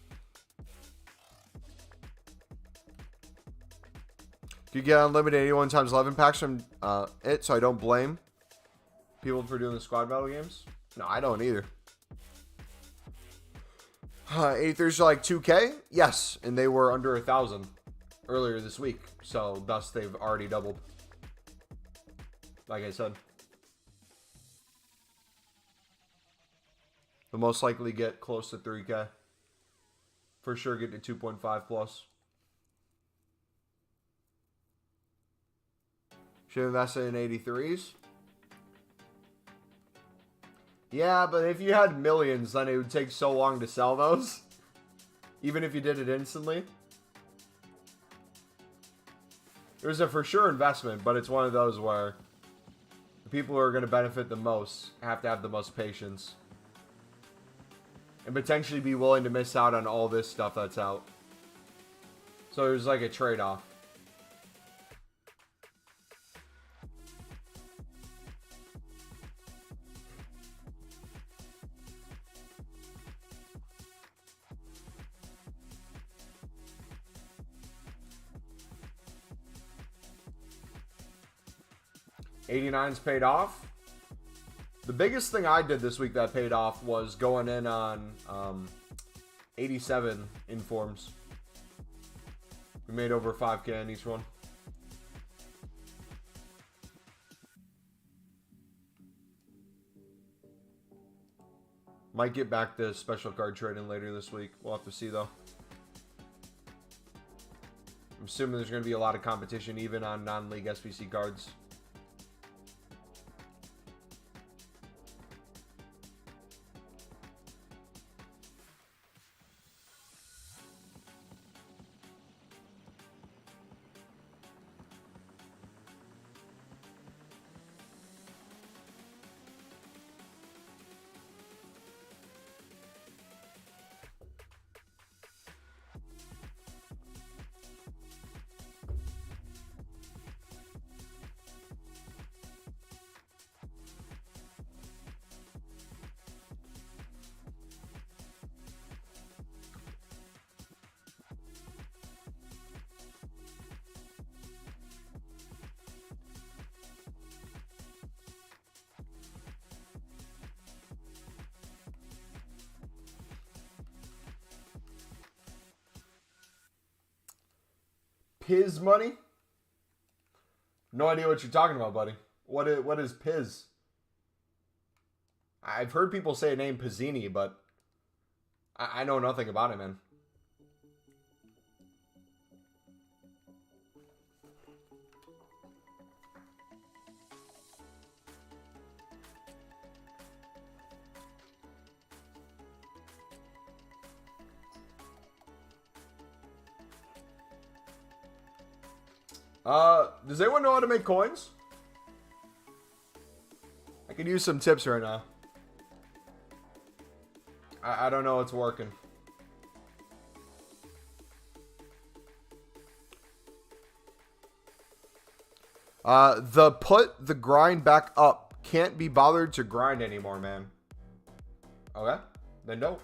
You get unlimited 81 times 11 packs from it, so I don't blame people for doing the squad battle games. No, I don't either. 83s are like 2K? Yes, and they were under 1,000 earlier this week, so thus they've already doubled. Like I said. They'll most likely get close to 3K. For sure get to 2.5 plus. Should invest in 83s. Yeah, but if you had millions, then it would take so long to sell those. Even if you did it instantly. It was a for sure investment, but it's one of those where the people who are going to benefit the most have to have the most patience. And potentially be willing to miss out on all this stuff that's out. So there's like a trade-off. 89's paid off. The biggest thing I did this week that paid off was going in on 87 informs. We made over 5K on each one. Might get back to special card trading later this week. We'll have to see, though. I'm assuming there's going to be a lot of competition even on non-league SBC cards. Piz money? No idea what you're talking about, buddy. What is Piz? I've heard people say a name Pizzini, but I know nothing about it, man. Does anyone know how to make coins? I could use some tips right now. I don't know what's working. Put the grind back up. Can't be bothered to grind anymore, man. Okay, then don't.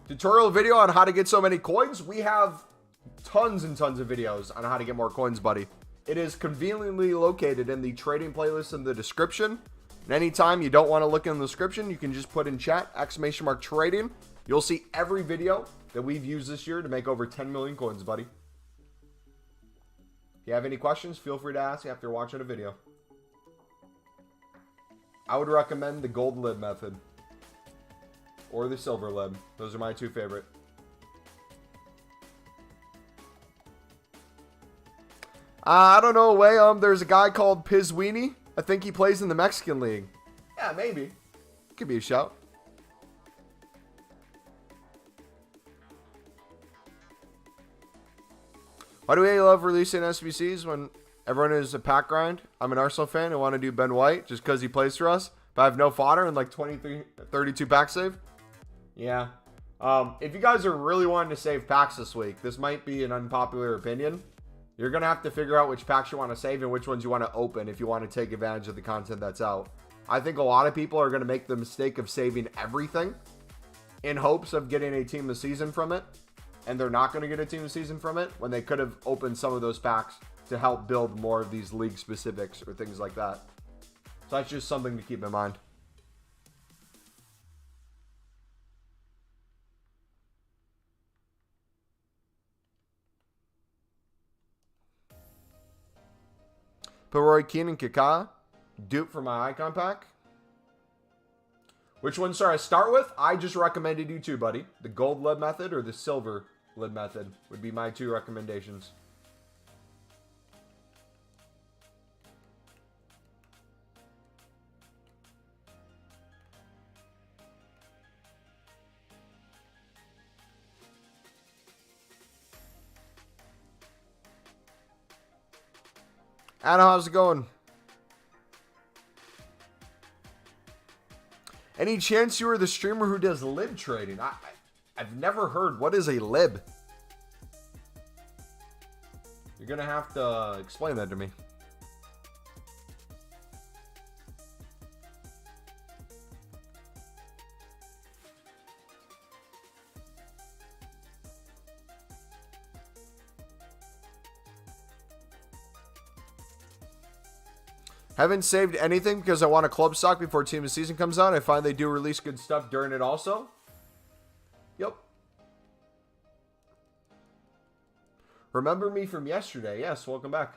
Tutorial video on how to get so many coins. We have tons and tons of videos on how to get more coins, buddy. It is conveniently located in the trading playlist in the description. And anytime you don't want to look in the description, you can just put in chat, !trading. You'll see every video that we've used this year to make over 10 million coins, buddy. If you have any questions, feel free to ask after watching a video. I would recommend the gold lib method. Or the silver lib. Those are my two favorite. I don't know, way. There's a guy called Pizweenie. I think he plays in the Mexican League. Yeah, maybe. Could be a shout. Why do we love releasing SBCs when everyone is a pack grind? I'm an Arsenal fan and want to do Ben White just because he plays for us, but I have no fodder and like 32 pack save. Yeah. If you guys are really wanting to save packs this week, this might be an unpopular opinion. You're going to have to figure out which packs you want to save and which ones you want to open if you want to take advantage of the content that's out. I think a lot of people are going to make the mistake of saving everything in hopes of getting a team of the season from it. And they're not going to get a team of the season from it when they could have opened some of those packs to help build more of these league specifics or things like that. So that's just something to keep in mind. Put Roy Keane and Kaká. Dupe for my icon pack. Which one should I start with? I just recommended you two, buddy. The gold lib method or the silver lib method would be my two recommendations. Adam, how's it going? Any chance you are the streamer who does lib trading? I've never heard. What is a lib? You're going to have to explain that to me. Haven't saved anything because I want a club stock before Team of the Season comes out. I find they do release good stuff during it also. Yep. Remember me from yesterday. Yes, welcome back.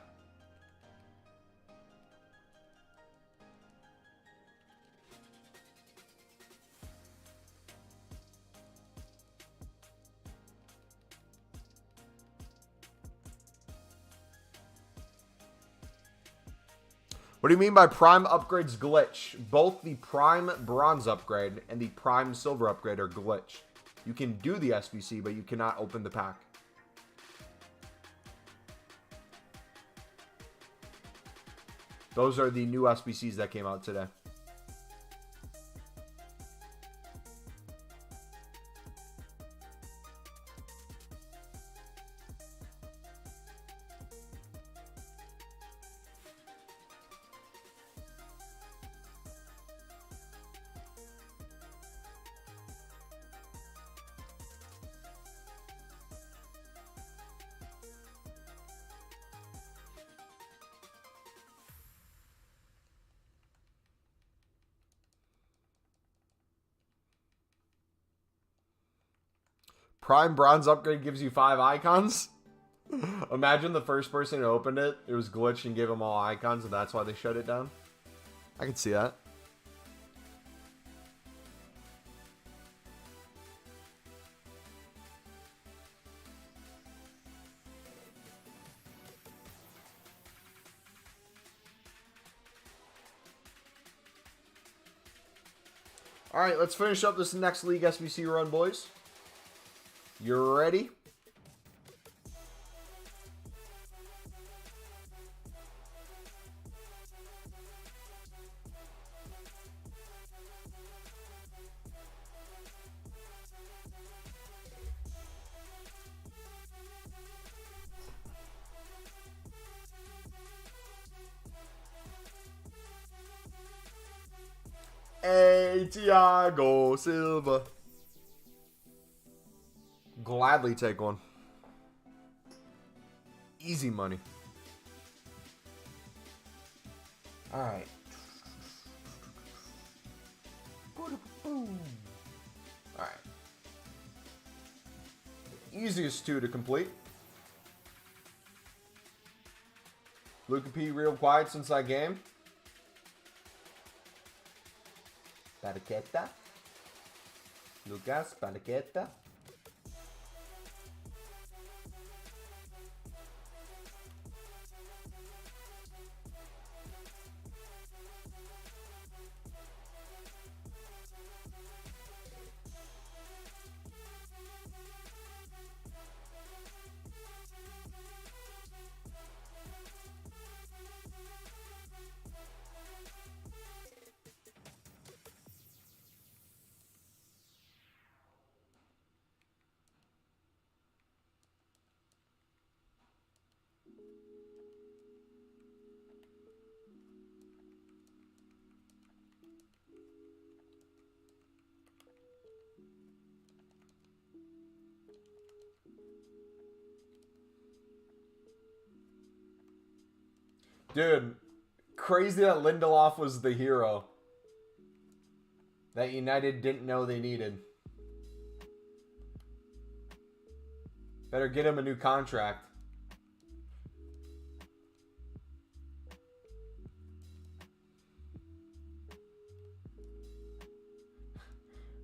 What do you mean by Prime upgrades glitch? Both the Prime Bronze upgrade and the Prime Silver upgrade are glitch. You can do the SBC, but you cannot open the pack. Those are the new SBCs that came out today. Prime Bronze upgrade gives you 5 icons. Imagine the first person who opened it, it was glitched and gave them all icons, and that's why they shut it down. I can see that. All right, let's finish up this next League SBC run, boys. You ready? Hey, Thiago Silva. Gladly take one. Easy money. All right. All right. Easiest 2 to complete. Luka P real quiet since that game. Paqueta. Lucas Paqueta. Dude, crazy that Lindelof was the hero that United didn't know they needed. Better get him a new contract.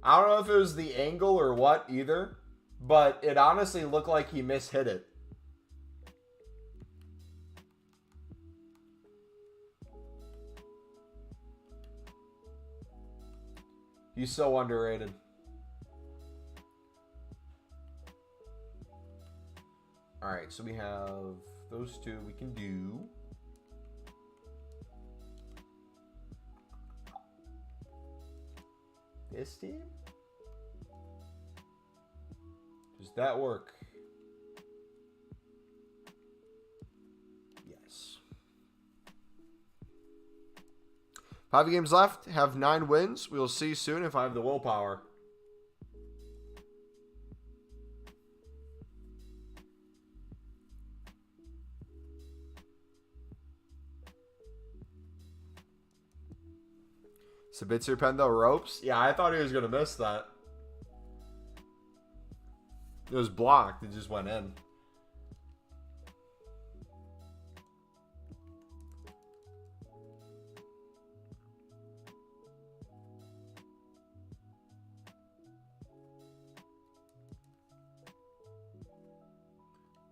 I don't know if it was the angle or what either, but it honestly looked like he mishit it. He's so underrated. All right, so we have those 2 we can do. This team? Does that work? Yes. 5 games left. Have 9 wins. We will see soon if I have the willpower. Sabitzer Pendo ropes? Yeah, I thought he was going to miss that. It was blocked. It just went in.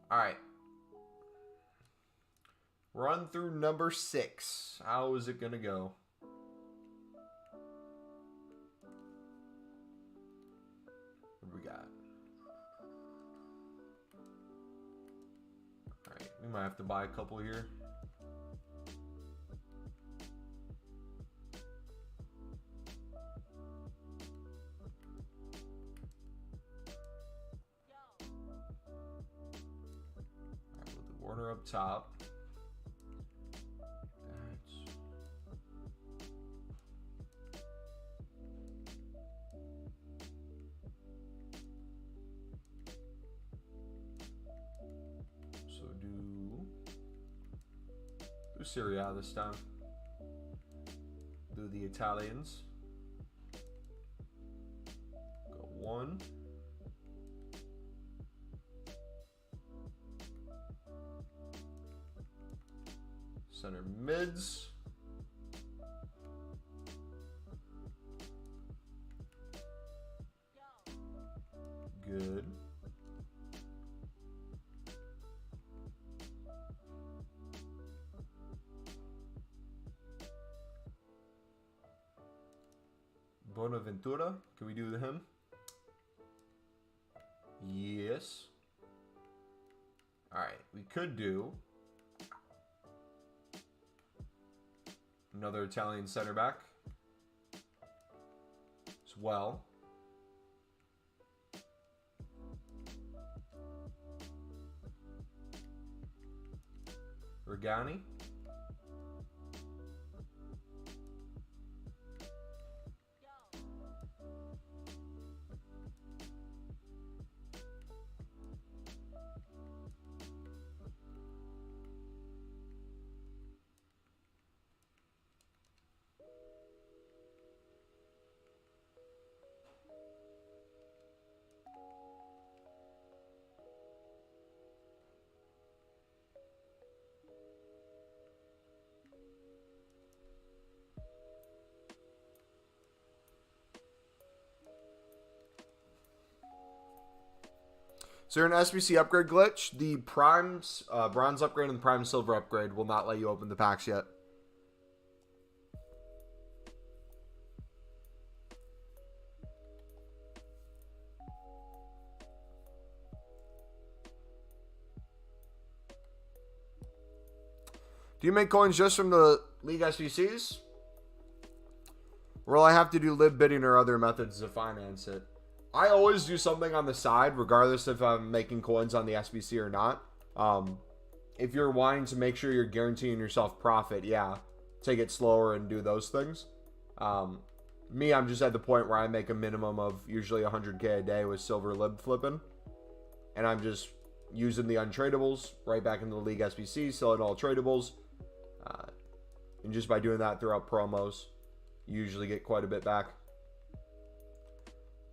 All right. Run through number 6. How is it going to go? What do we got? All right. We might have to buy a couple here. Warner up top. So do Serie A this time. Do the Italians. Go 1. Center mids. Good. Bonaventura, can we do him? Yes. All right, we could do another Italian center back as well. Regani. So you're an SBC upgrade glitch. The Prime's bronze upgrade and the Prime silver upgrade will not let you open the packs yet. Do you make coins just from the League SBCs? Or will I have to do lib bidding or other methods to finance it? I always do something on the side, regardless if I'm making coins on the SBC or not. If you're wanting to make sure you're guaranteeing yourself profit, yeah, take it slower and do those things. Me, I'm just at the point where I make a minimum of usually 100K a day with silver lib flipping. And I'm just using the untradables right back into the League SBC, selling all tradables. And just by doing that throughout promos, you usually get quite a bit back.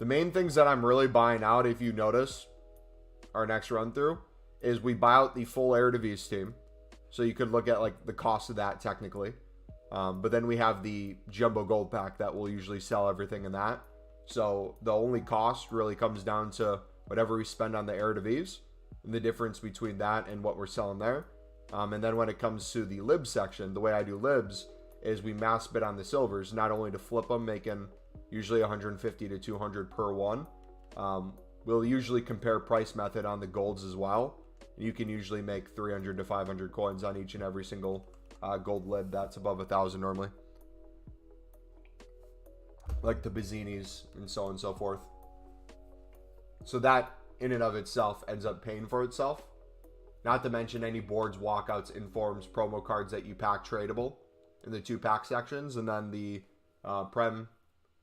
The main things that I'm really buying out, if you notice, our next run through, is we buy out the full Eredivisie team. So you could look at like the cost of that technically. But then we have the Jumbo Gold Pack that will usually sell everything in that. So the only cost really comes down to whatever we spend on the Eredivisie and the difference between that and what we're selling there. And then when it comes to the lib section, the way I do libs is we mass bid on the silvers, not only to flip them, making usually 150 to 200 per one. We'll usually compare price method on the golds as well. You can usually make 300 to 500 coins on each and every single gold lib that's above 1,000 normally. Like the Bazzinis and so on and so forth. So that in and of itself ends up paying for itself. Not to mention any boards, walkouts, informs, promo cards that you pack tradable in the 2 pack sections. And then the Prem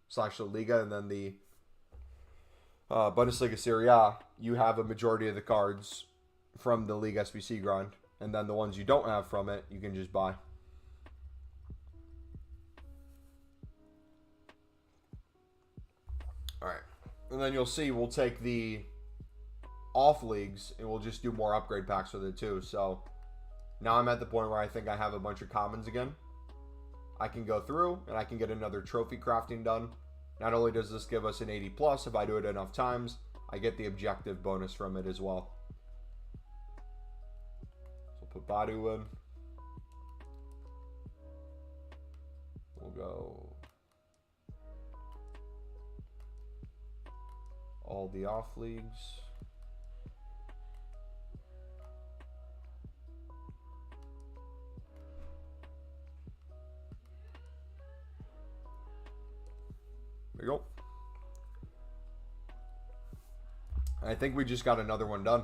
/ La Liga, and then the Bundesliga Serie A, you have a majority of the cards from the League SBC grind, and then the ones you don't have from it, you can just buy. All right. And then you'll see we'll take the off leagues and we'll just do more upgrade packs with it too. So now I'm at the point where I think I have a bunch of commons again. I can go through and I can get another trophy crafting done. Not only does this give us an 80 plus, if I do it enough times, I get the objective bonus from it as well. So put Badu in. We'll go all the off leagues. There you go. I think we just got another one done.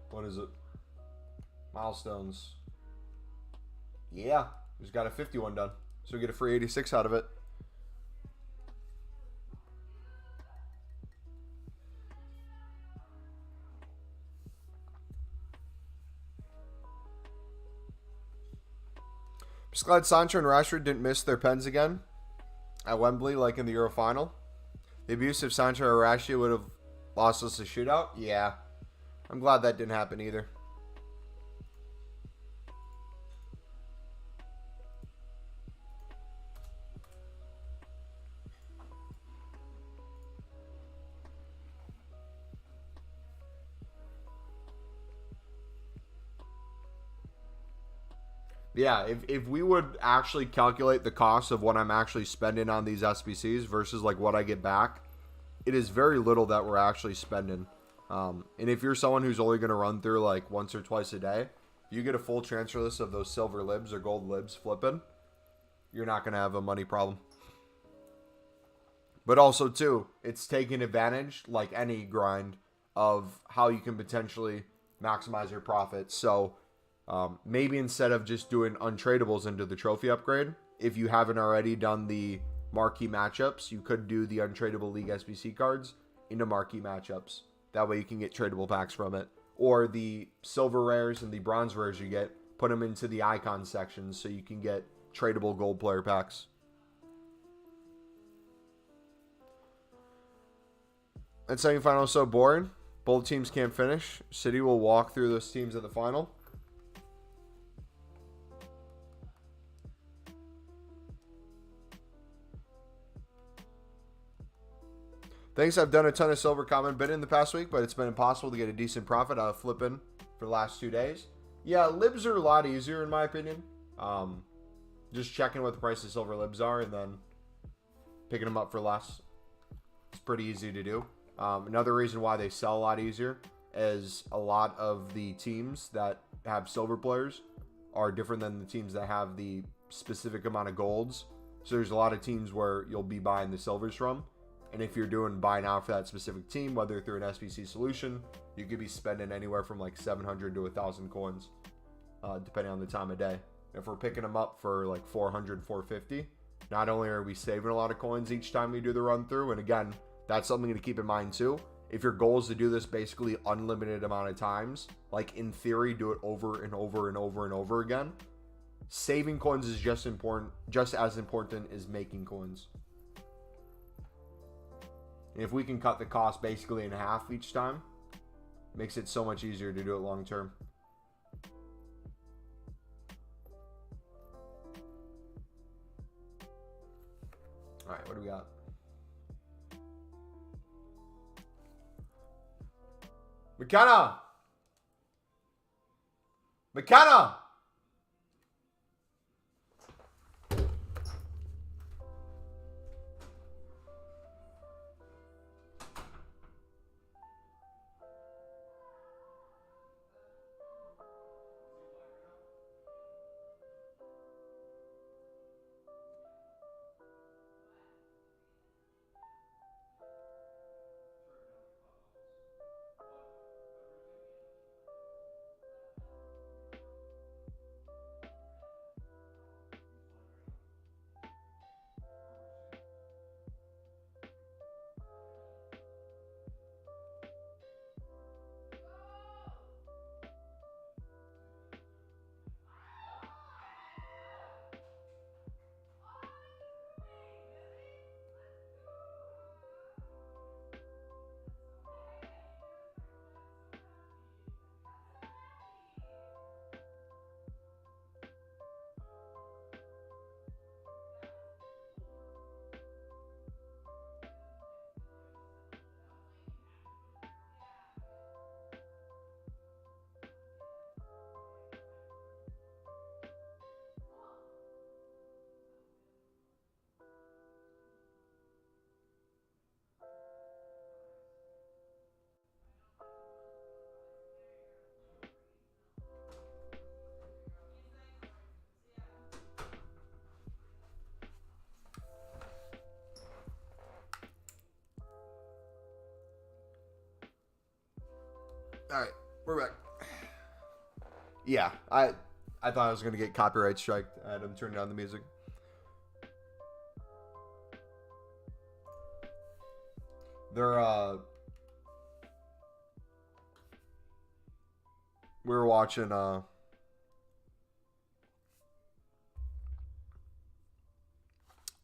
What is it? Milestones. Yeah, we just got a 51 done. So we get a free 86 out of it. Just glad Sancho and Rashford didn't miss their pens again at Wembley like in the Euro final. The abuse of Sancho or Rashford would have lost us a shootout. Yeah, I'm glad that didn't happen either. Yeah, if we would actually calculate the cost of what I'm actually spending on these SBCs versus like what I get back, it is very little that we're actually spending. And if you're someone who's only going to run through like once or twice a day, if you get a full transfer list of those silver libs or gold libs flipping, you're not going to have a money problem. But also too, it's taking advantage, like any grind, of how you can potentially maximize your profits. So maybe instead of just doing untradables into the trophy upgrade, if you haven't already done the marquee matchups, you could do the untradable league SBC cards into marquee matchups. That way you can get tradable packs from it. Or the silver rares and the bronze rares you get, put them into the icon sections so you can get tradable gold player packs. That semifinal is so boring. Both teams can't finish. City will walk through those teams at the final. Thanks, I've done a ton of silver common bid in the past week, but it's been impossible to get a decent profit out of flipping for the last 2 days. Yeah, libs are a lot easier in my opinion. Just checking what the price of silver libs are and then picking them up for less. It's pretty easy to do. Another reason why they sell a lot easier is a lot of the teams that have silver players are different than the teams that have the specific amount of golds. So there's a lot of teams where you'll be buying the silvers from. And if you're doing buy now for that specific team, whether through an SBC solution, you could be spending anywhere from like 700 to 1,000 coins, depending on the time of day. If we're picking them up for like 400, 450, not only are we saving a lot of coins each time we do the run through, and again, that's something to keep in mind too. If your goal is to do this basically unlimited amount of times, like in theory, do it over and over and over and over again, saving coins is just as important as making coins. If we can cut the cost basically in half each time, makes it so much easier to do it long term. All right, what do we got? McKenna! McKenna! All right, we're back. Yeah, I thought I was gonna get copyright striked. I had him turn down the music. They're we were watching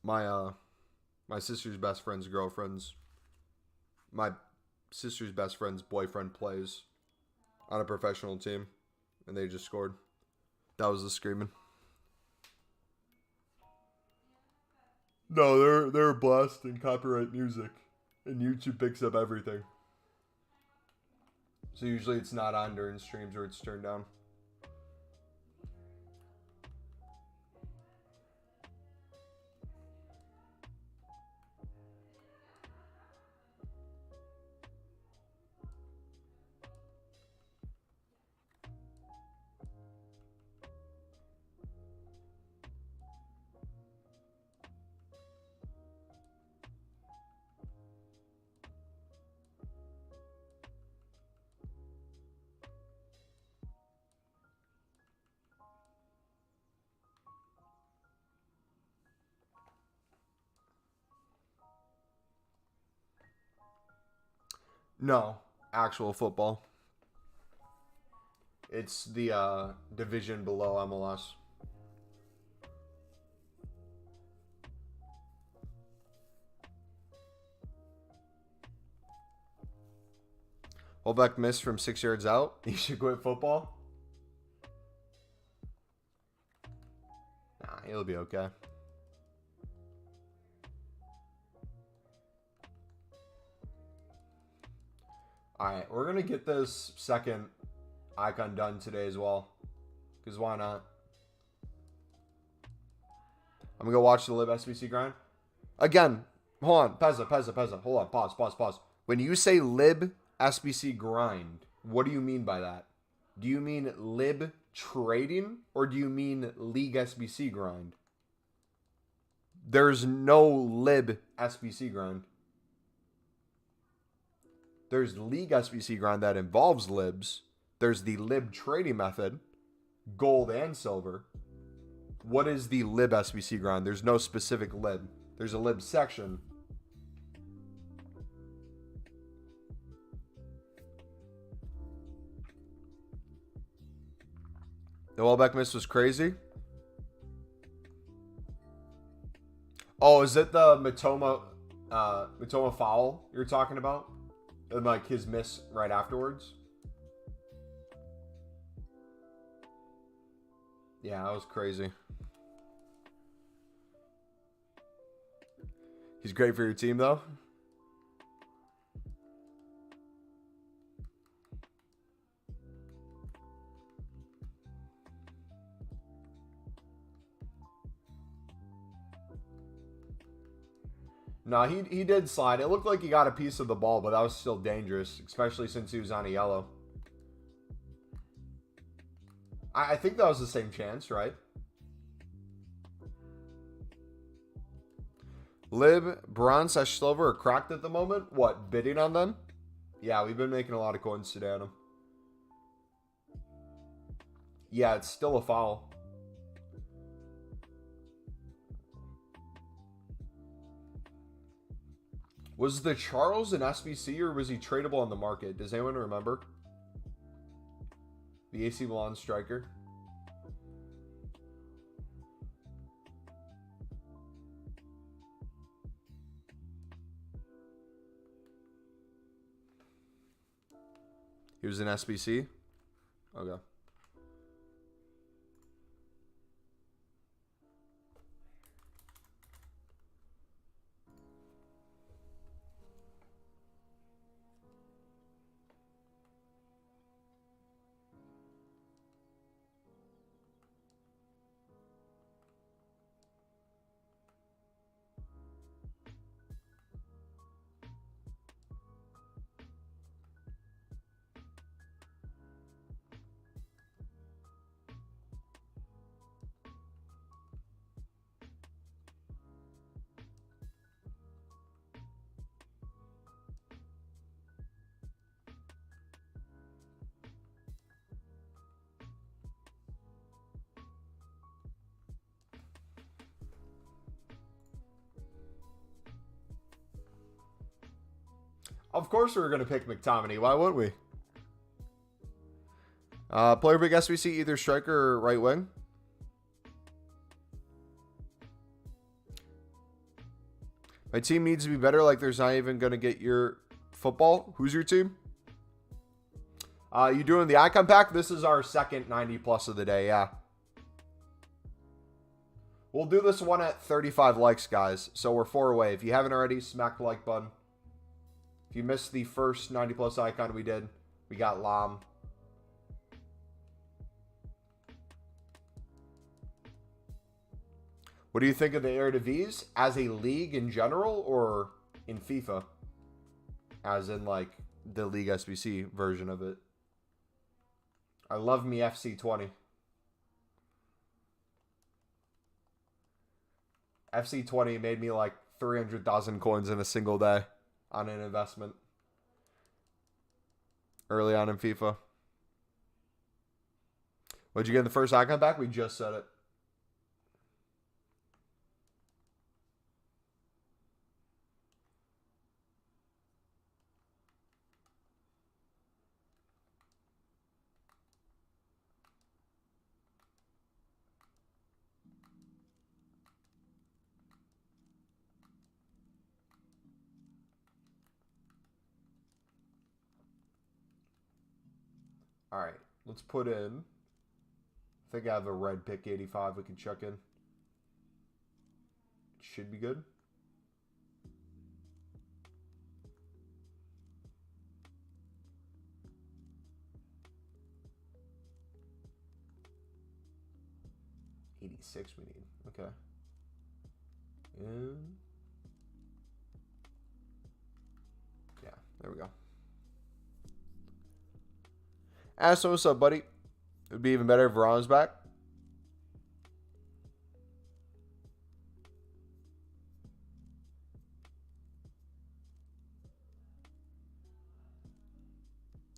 my sister's best friend's girlfriend's my sister's best friend's boyfriend plays on a professional team, and they just scored. That was the screaming. No, they're blasting copyright music, and YouTube picks up everything. So usually it's not on during streams or it's turned down. No, actual football. It's the division below MLS. Holbeck missed from 6 yards out. He should quit football. Nah, he'll be okay. Alright, we're going to get this second icon done today as well. Because why not? I'm going to go watch the Lib SBC grind. Again, hold on. Pezza. Hold on. Pause. When you say Lib SBC grind, what do you mean by that? Do you mean Lib trading or do you mean League SBC grind? There's no Lib SBC grind. There's League SBC grind that involves libs. There's the lib trading method, gold and silver. What is the lib SBC grind? There's no specific lib. There's a lib section. The Welbeck miss was crazy. Oh, is it the Matoma foul you're talking about? And like his miss right afterwards? Yeah, that was crazy. He's great for your team, though. No, he did slide. It looked like he got a piece of the ball, but that was still dangerous, especially since he was on a yellow. I think that was the same chance, right? Lib, bronze, silver are cracked at the moment. What, bidding on them? Yeah, we've been making a lot of coins today on them. Yeah, it's still a foul. Was the Charles an SBC or was he tradable on the market? Does anyone remember? The AC Milan striker. He was an SBC? Okay. Of course we were going to pick McTominay. Why wouldn't we? Player big SBC, either striker or right wing. My team needs to be better. Like, there's not even going to get your football. Who's your team? You doing the icon pack? This is our second 90 plus of the day, yeah. We'll do this one at 35 likes, guys. So we're 4 away. If you haven't already, smack the like button. If you missed the first 90 plus icon we did, we got Lam. What do you think of the Eredivisie as a league in general or in FIFA? As in, like, the League SBC version of it. I love me FC20. FC20 made me like 300,000 coins in a single day on an investment early on in FIFA. What'd you get in the first icon pack? We just said it. All right, let's put in. I think I have a red pick 85 we can chuck in. Should be good. $86 we need. Okay. And yeah, there we go. So what's up, buddy? It would be even better if Ron's back.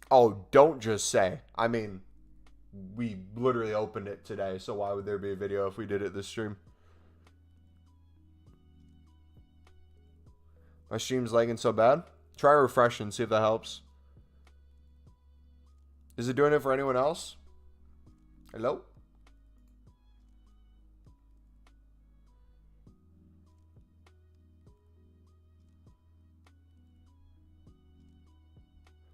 Oh, don't just say. I mean, we literally opened it today, so why would there be a video if we did it this stream? My stream's lagging so bad. Try refreshing, see if that helps. Is it doing it for anyone else? Hello?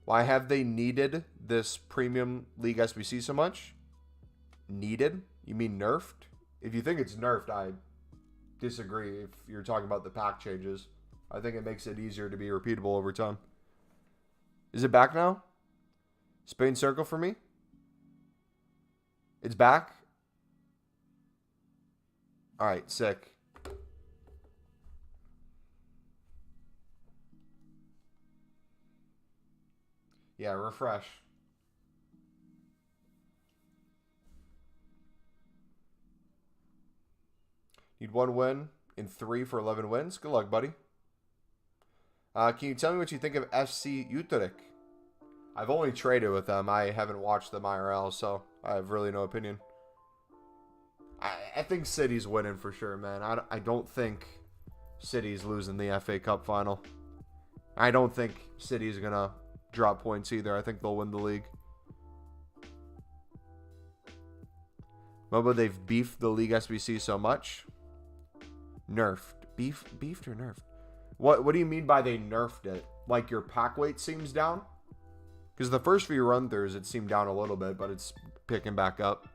Why have they needed this premium League SBC so much? Needed? You mean nerfed? If you think it's nerfed, I disagree. If you're talking about the pack changes, I think it makes it easier to be repeatable over time. Is it back now? Spain circle for me? It's back? Alright, sick. Yeah, refresh. Need 1 win in 3 for 11 wins. Good luck, buddy. Can you tell me what you think of FC Utrecht? I've only traded with them. I haven't watched them IRL, so I have really no opinion. I think City's winning for sure, man. I don't think City's losing the FA Cup final. I don't think City's going to drop points either. I think they'll win the league. Mumbo, they've beefed the League SBC so much. Nerfed. Beefed or nerfed? What do you mean by they nerfed it? Like your pack weight seems down? Because the first few run-throughs, it seemed down a little bit, but it's picking back up.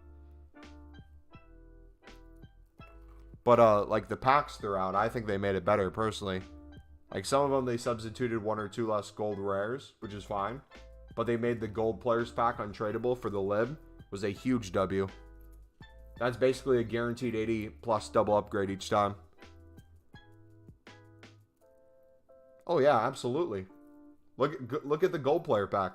But, like, the packs throughout, I think they made it better, personally. Like, some of them, they substituted 1 or 2 less gold rares, which is fine. But they made the gold players pack untradeable for the lib. Was a huge W. That's basically a guaranteed 80 plus double upgrade each time. Oh, yeah, absolutely. Look at the gold player pack.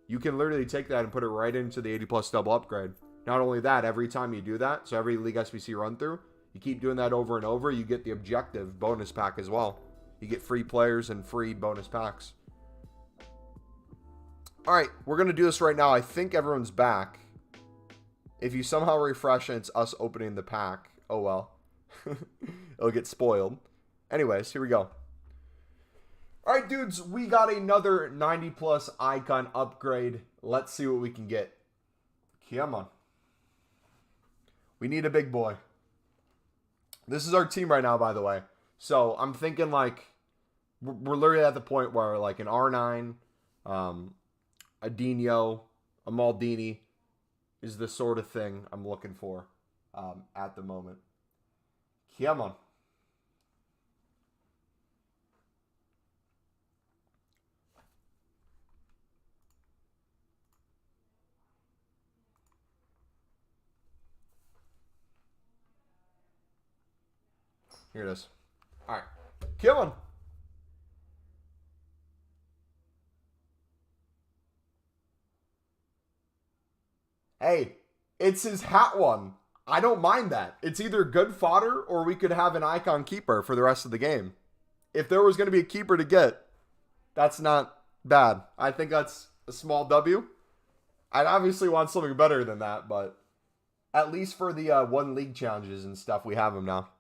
You can literally take that and put it right into the 80 plus double upgrade. Not only that, every time you do that, so every League SBC run through, you keep doing that over and over, you get the objective bonus pack as well. You get free players and free bonus packs. Alright, we're going to do this right now. I think everyone's back. If you somehow refresh and it's us opening the pack, oh well. It'll get spoiled. Anyways, here we go. All right, dudes, we got another 90+ icon upgrade. Let's see what we can get. Come on. We need a big boy. This is our team right now, by the way. So I'm thinking like we're literally at the point where like an R9, a Dino, a Maldini is the sort of thing I'm looking for at the moment. Come on. Here it is. All right. Come on. Hey, it's his hat one. I don't mind that. It's either good fodder or we could have an icon keeper for the rest of the game. If there was going to be a keeper to get, that's not bad. I think that's a small W. I'd obviously want something better than that, but at least for the one league challenges and stuff, we have him now.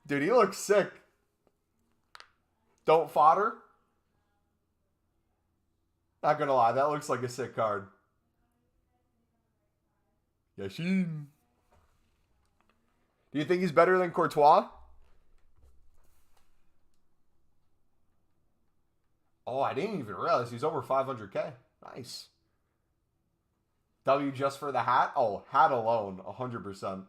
Dude, he looks sick. Don't fodder. Not gonna lie, that looks like a sick card. Yashin. Do you think he's better than Courtois? Oh, I didn't even realize he's over 500K. Nice. W just for the hat? Oh, hat alone, 100%.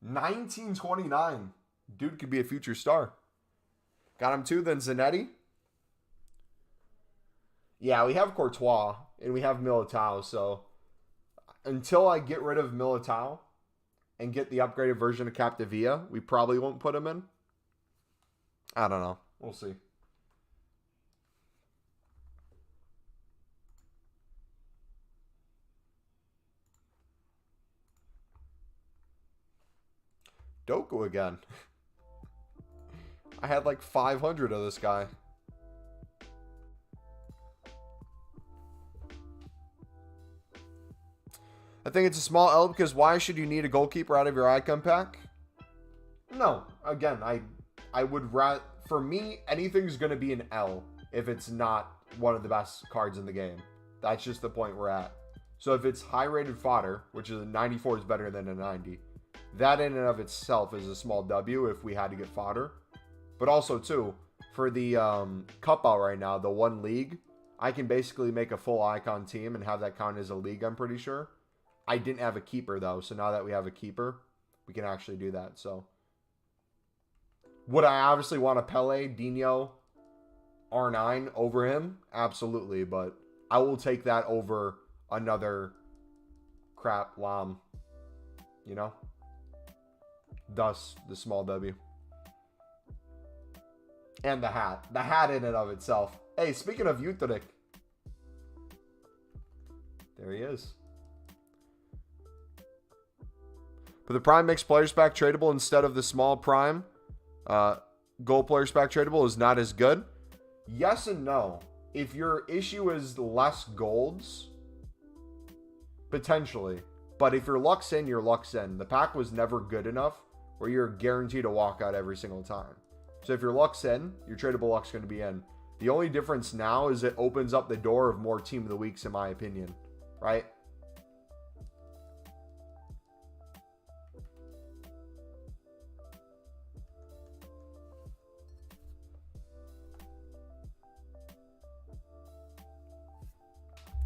1929. Dude could be a future star. Got him too, then Zanetti. Yeah, we have Courtois, and we have Militao, so until I get rid of Militao and get the upgraded version of Capdevia, we probably won't put him in. I don't know. We'll see. Doku again. I had like 500 of this guy. I think it's a small L because why should you need a goalkeeper out of your icon pack? No. Again, I would rather... For me, anything's going to be an L if it's not one of the best cards in the game. That's just the point we're at. So if it's high-rated fodder, which is a 94 is better than a 90, that in and of itself is a small W if we had to get fodder. But also, too, for the cup out right now, the one league, I can basically make a full icon team and have that count as a league, I'm pretty sure. I didn't have a keeper, though, so now that we have a keeper, we can actually do that. So, would I obviously want a Pele, Dino, R9 over him? Absolutely, but I will take that over another crap Lam, you know? Thus, the small W. And the hat. The hat in and of itself. Hey, speaking of Uteric. There he is. But the prime makes players pack tradable instead of the small prime. Gold players pack tradable is not as good. Yes and no. If your issue is less golds, potentially. But if your luck's in, your luck's in. The pack was never good enough where you're guaranteed to walk out every single time. So if your luck's in, your tradable luck's going to be in. The only difference now is it opens up the door of more team of the weeks, in my opinion. Right?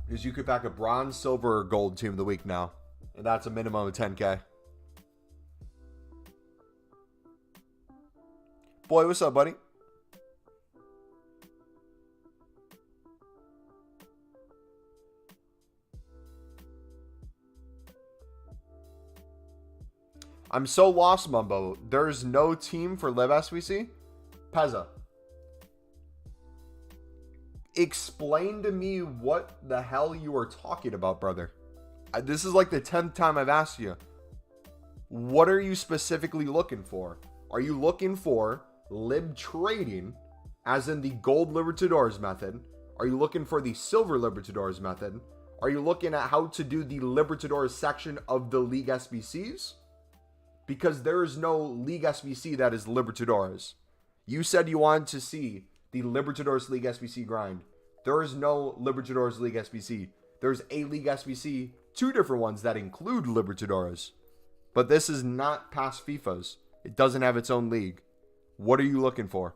Because you could pack a bronze, silver, or gold team of the week now. And that's a minimum of 10K. Boy, what's up, buddy? I'm so lost, Mumbo. There's no team for Live SBC? Pezza. Explain to me what the hell you are talking about, brother. This is like the 10th time I've asked you. What are you specifically looking for? Are you looking for lib trading, as in the gold Libertadores method? Are you looking for the silver Libertadores method? Are you looking at how to do the Libertadores section of the League SBCs? Because there is no League SBC that is Libertadores. You said you wanted to see the Libertadores League SBC grind. There is no Libertadores League SBC. There's a League SBC, 2 different ones that include Libertadores. But this is not past FIFA's. It doesn't have its own league. What are you looking for?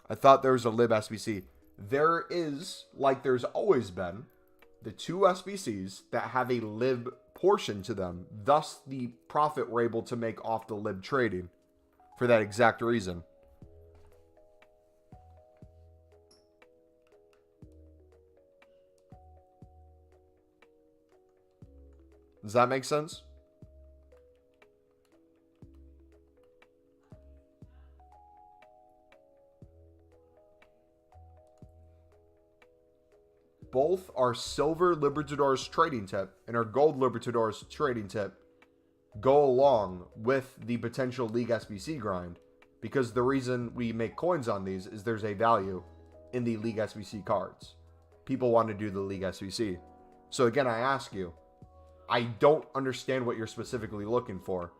I thought there was a Lib SBC. There is, like there's always been, the 2 SBCs that have a Lib portion to them. Thus, the profit we're able to make off the Lib trading. For that exact reason. Does that make sense? Both our Silver Libertadores trading tip and our Gold Libertadores trading tip go along with the potential League SBC grind, because the reason we make coins on these is there's a value in the League SBC cards. People want to do the League SBC. So again, I ask you, I don't understand what you're specifically looking for.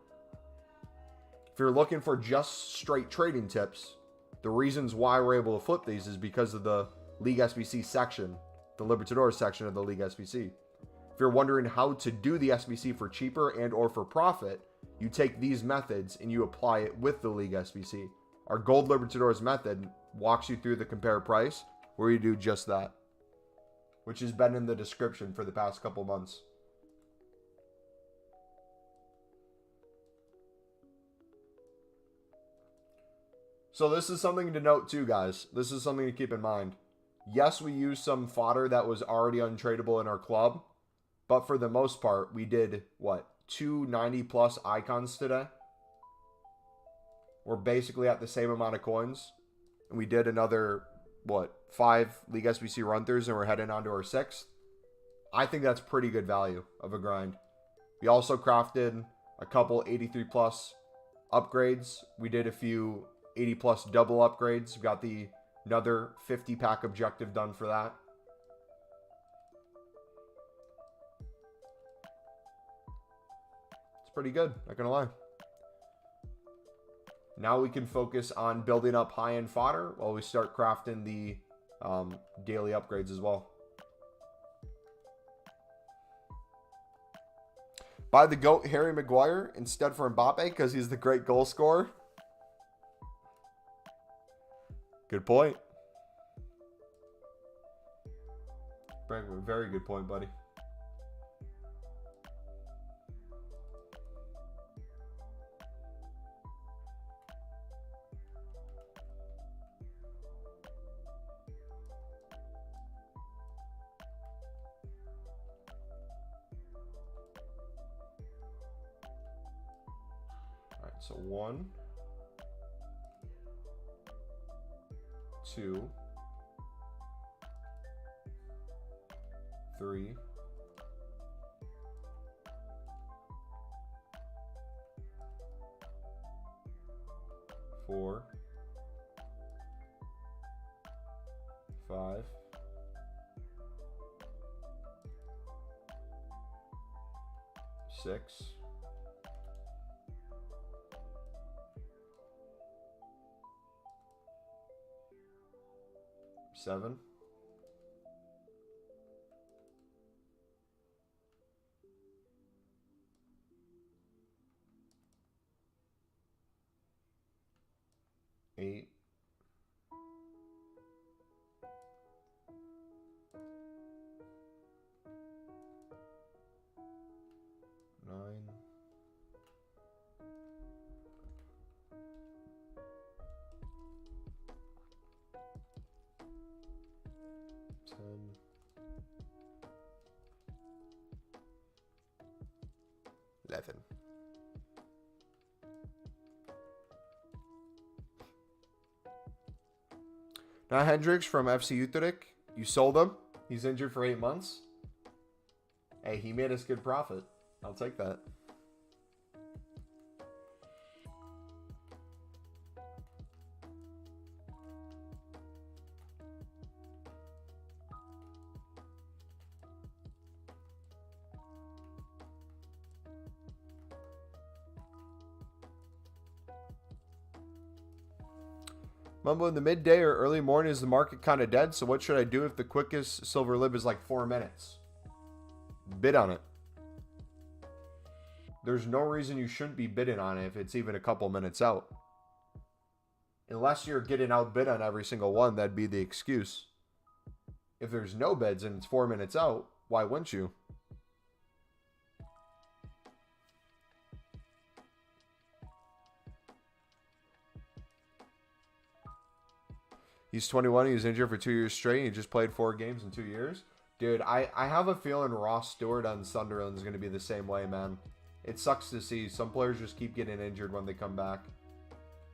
If you're looking for just straight trading tips, the reasons why we're able to flip these is because of the League SBC section, the Libertadores section of the League SBC. If you're wondering how to do the SBC for cheaper and or for profit, you take these methods and you apply it with the League SBC. Our Gold Libertadores method walks you through the compare price, where you do just that, which has been in the description for the past couple months. So this is something to note too, guys. This is something to keep in mind. Yes, we used some fodder that was already untradeable in our club, but for the most part, we did, what, 290 plus icons today? We're basically at the same amount of coins. And we did another, what, 5 League SBC run-throughs, and we're heading on to our 6th. I think that's pretty good value of a grind. We also crafted a couple 83 plus upgrades. We did a few 80 plus double upgrades. We got another 50 pack objective done for that. It's pretty good, not gonna lie. Now we can focus on building up high-end fodder while we start crafting the daily upgrades as well. Buy the GOAT Harry Maguire instead for Mbappe because he's the great goal scorer. Good point. Very good point, buddy. All right, so 1, 2, 3, 4, 5, 6, 7, 8, 9, 10, 11. Now Hendricks from FC Utrecht, you sold him. He's injured for 8 months. Hey, he made us good profit. I'll take that. Mumbo, in the midday or early morning is the market kind of dead, so what should I do if the quickest silver lib is like 4 minutes? Bid on it. There's no reason you shouldn't be bidding on it if it's even a couple minutes out. Unless you're getting outbid on every single one, that'd be the excuse. If there's no bids and it's 4 minutes out, why wouldn't you? He's 21. He was injured for 2 years straight. He just played 4 games in 2 years. Dude, I have a feeling Ross Stewart on Sunderland is going to be the same way, man. It sucks to see. Some players just keep getting injured when they come back.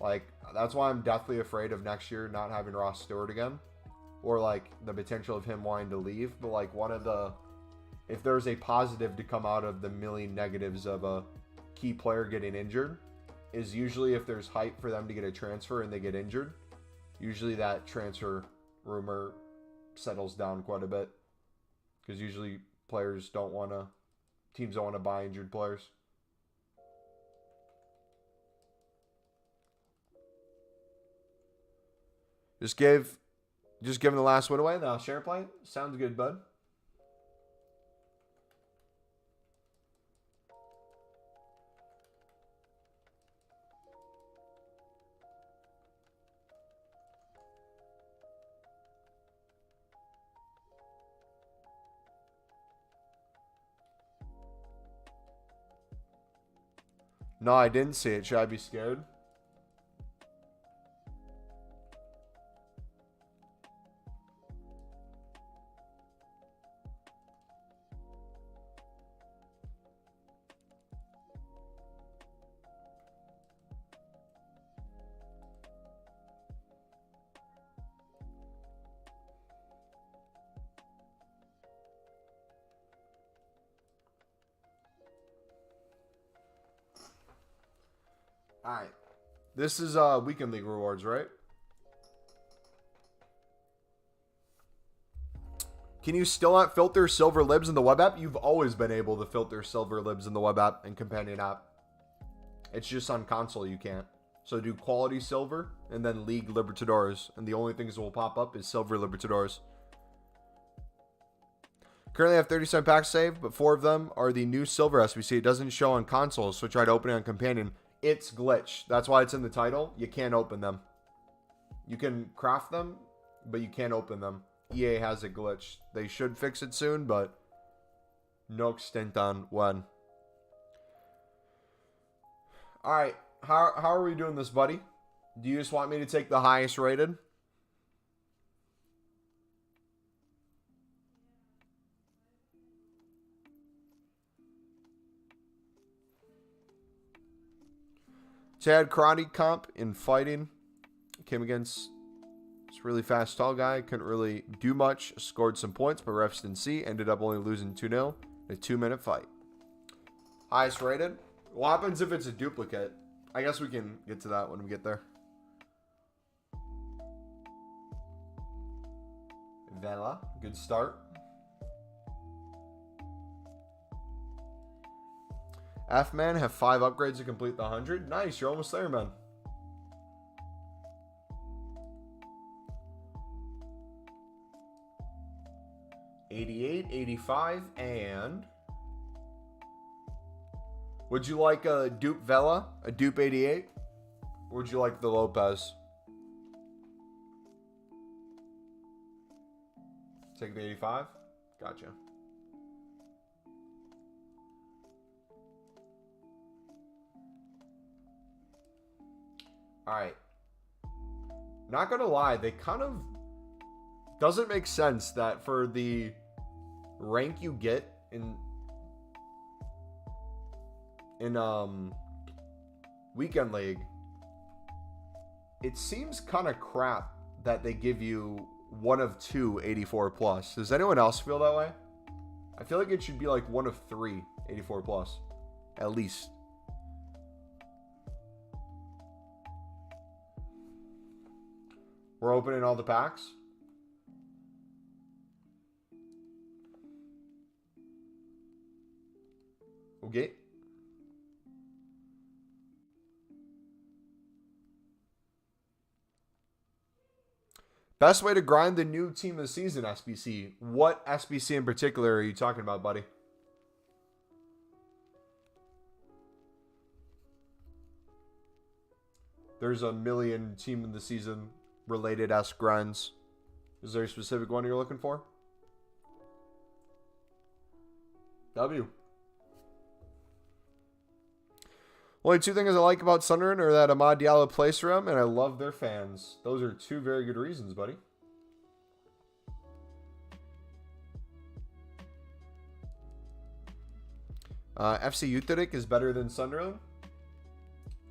Like, that's why I'm deathly afraid of next year not having Ross Stewart again. Or, like, the potential of him wanting to leave. But, like, one of the... If there's a positive to come out of the million negatives of a key player getting injured, is usually if there's hype for them to get a transfer and they get injured. Usually that transfer rumor settles down quite a bit. Because usually players don't want to... Teams don't want to buy injured players. Just give him the last one away, then I'll share play. Sounds good, bud. No, I didn't see it. Should I be scared? Alright. This is Weekend League rewards, right? Can you still not filter silver libs in the web app? You've always been able to filter silver libs in the web app and companion app. It's just on console you can't. So do quality silver and then League Libertadores. And the only things that will pop up is silver Libertadores. Currently I have 37 packs saved, but 4 of them are the new silver SBC. It doesn't show on console, so try to open it on companion. It's glitched. That's why it's in the title. You can't open them. You can craft them, but you can't open them. EA has it glitched. They should fix it soon, but no extent on when. Alright. How are we doing this, buddy? Do you just want me to take the highest rated? Chad karate comp in fighting. Came against this really fast tall guy. Couldn't really do much. Scored some points, but refs didn't see. Ended up only losing 2-0 in a 2-minute fight. Highest rated. What happens if it's a duplicate? I guess we can get to that when we get there. Vela. Good start. F-Man have 5 upgrades to complete the 100. Nice, you're almost there, man. $88, $85, and... Would you like a dupe Vela? A dupe 88? Or would you like the Lopez? Take the 85? Gotcha. Alright. Not gonna lie, they kind of... Doesn't make sense that for the rank you get in Weekend League, it seems kind of crap that they give you one of 2 84 plus. Does anyone else feel that way? I feel like it should be like one of 3 84 plus. At least. We're opening all the packs. Okay. Best way to grind the new team of the season SBC. What SBC in particular are you talking about, buddy? There's a million team of the season related grinds. Is there a specific one you're looking for? W. Only two things I like about Sunderland are that Amad Diallo plays for them, and I love their fans. Those are two very good reasons, buddy. FC Utrecht is better than Sunderland.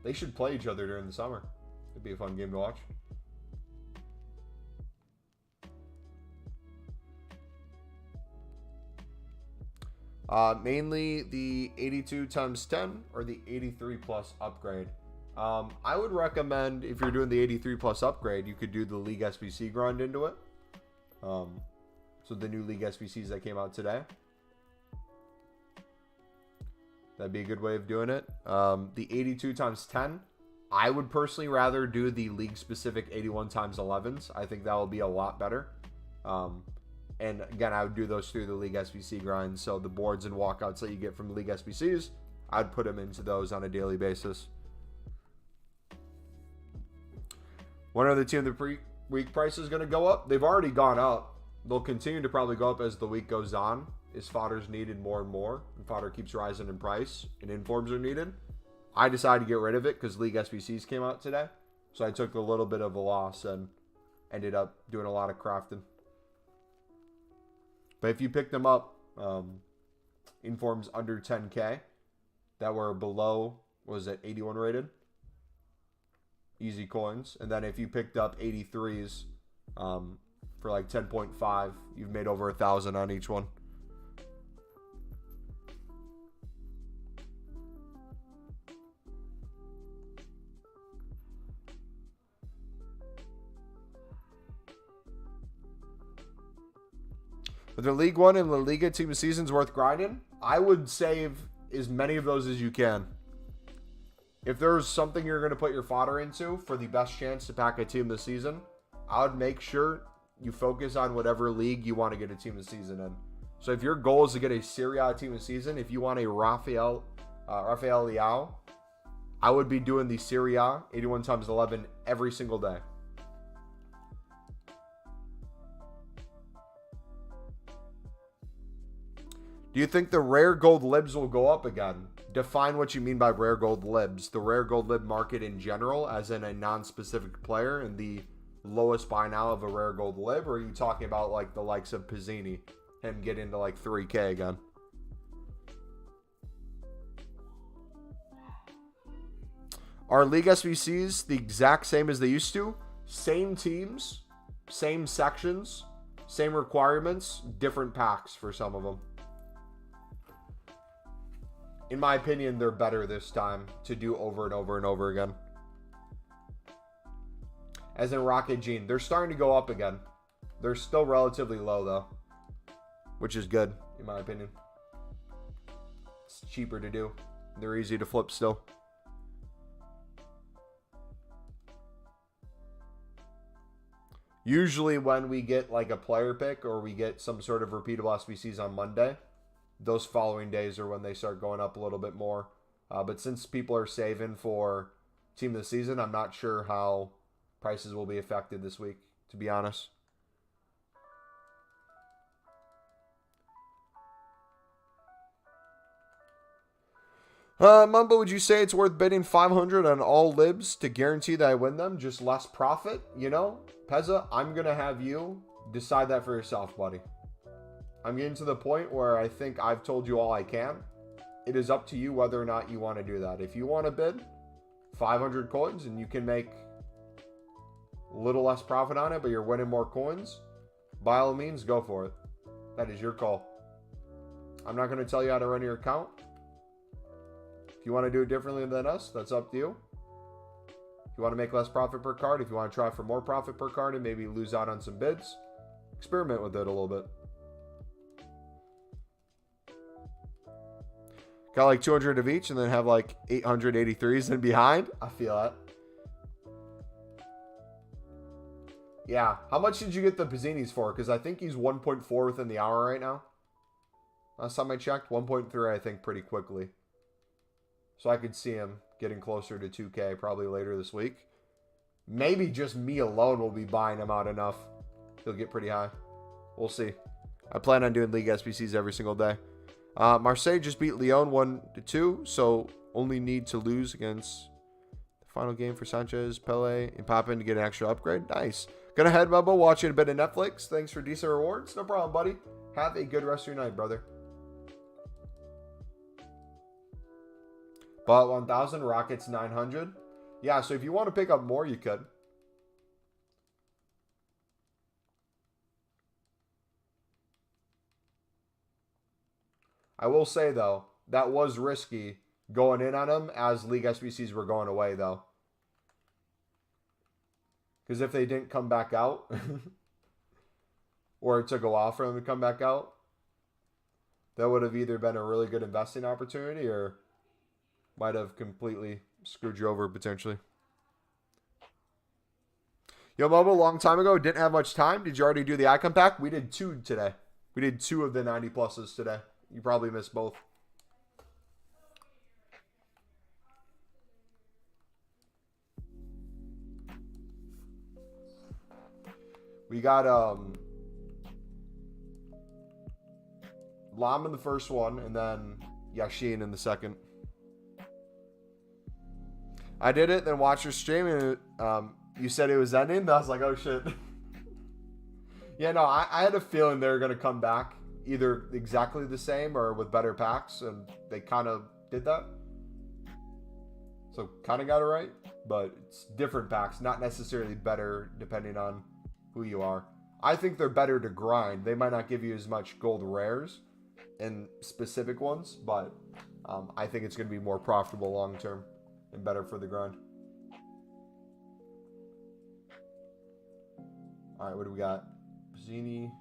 They should play each other during the summer. It'd be a fun game to watch. Mainly the 82 times 10 or the 83 plus upgrade. I would recommend, if you're doing the 83 plus upgrade, you could do the League SBC grind into it. So the new League SBCs that came out today. That'd be a good way of doing it. The 82 times 10, I would personally rather do the league specific 81 times 11s. I think that will be a lot better. And again, I would do those through the League SBC grind. So the boards and walkouts that you get from the League SBCs, I'd put them into those on a daily basis. When are the team of the week prices going to go up? They've already gone up. They'll continue to probably go up as the week goes on. As fodder's needed more and more, and fodder keeps rising in price, and informs are needed. I decided to get rid of it because League SBCs came out today. So I took a little bit of a loss and ended up doing a lot of crafting. But if you pick them up, informs under 10K that were below, what was it, 81 rated? Easy coins. And then if you picked up 83s for like 10.5, you've made over 1,000 on each one. With the League One and La Liga team of seasons worth grinding, I would save as many of those as you can. If there's something you're going to put your fodder into for the best chance to pack a team of the season, I would make sure you focus on whatever league you want to get a team of the season in. So if your goal is to get a Serie A team of the season, if you want a Rafael Leao, I would be doing the Serie A 81 times 11 every single day. Do you think the rare gold libs will go up again? Define what you mean by rare gold libs. The rare gold lib market in general, as in a non-specific player, and the lowest buy now of a rare gold lib? Or are you talking about like the likes of Pizzini, him getting to like 3K again? Are League SBCs the exact same as they used to? Same teams, same sections, same requirements, different packs for some of them. In my opinion, they're better this time to do over and over and over again. As in Rocket Gene, they're starting to go up again. They're still relatively low though, which is good in my opinion. It's cheaper to do. They're easy to flip still. Usually when we get like a player pick or we get some sort of repeatable SBCs on Monday, those following days are when they start going up a little bit more. But since people are saving for team of the season, I'm not sure how prices will be affected this week, to be honest. Mumbo, would you say it's worth bidding 500 on all libs to guarantee that I win them? Just less profit? You know, Pezza, I'm going to have you decide that for yourself, buddy. I'm getting to the point where I think I've told you all I can. It is up to you whether or not you want to do that. If you want to bid 500 coins and you can make a little less profit on it, but you're winning more coins, by all means, go for it. That is your call. I'm not going to tell you how to run your account. If you want to do it differently than us, that's up to you. If you want to make less profit per card, if you want to try for more profit per card and maybe lose out on some bids, experiment with it a little bit. Got like 200 of each and then have like 883s in behind. I feel that. Yeah. How much did you get the Pizzinis for? Because I think he's 1.4 within the hour right now. Last time I checked, 1.3 I think pretty quickly. So I could see him getting closer to 2K probably later this week. Maybe just me alone will be buying him out enough. He'll get pretty high. We'll see. I plan on doing League SBCs every single day. Marseille just beat Lyon 1-2, so only need to lose against the final game for Sanchez, Pele, and Papin to get an extra upgrade. Nice. Gonna head, Mumbo, watching a bit of Netflix. Thanks for decent rewards. No problem, buddy. Have a good rest of your night, brother. But 1,000, Rockets 900. Yeah, so if you want to pick up more, you could. I will say, though, that was risky going in on him as League SBCs were going away, though. Because if they didn't come back out, or it took a while for them to come back out, that would have either been a really good investing opportunity or might have completely screwed you over potentially. Yo, Momo, a long time ago, didn't have much time. Did you already do the icon pack? We did 2 today. We did 2 of the 90 pluses today. You probably missed both. We got Lam in the first one, and then Yashin in the second. I did it, then watched your stream, and you said it was ending. And I was like, oh shit. Yeah, no, I had a feeling they were going to come back either exactly the same or with better packs, and they kind of did that. So kind of got it right, but it's different packs, not necessarily better depending on who you are. I think they're better to grind. They might not give you as much gold rares in specific ones, but I think it's going to be more profitable long term and better for the grind. All right, what do we got? Zini.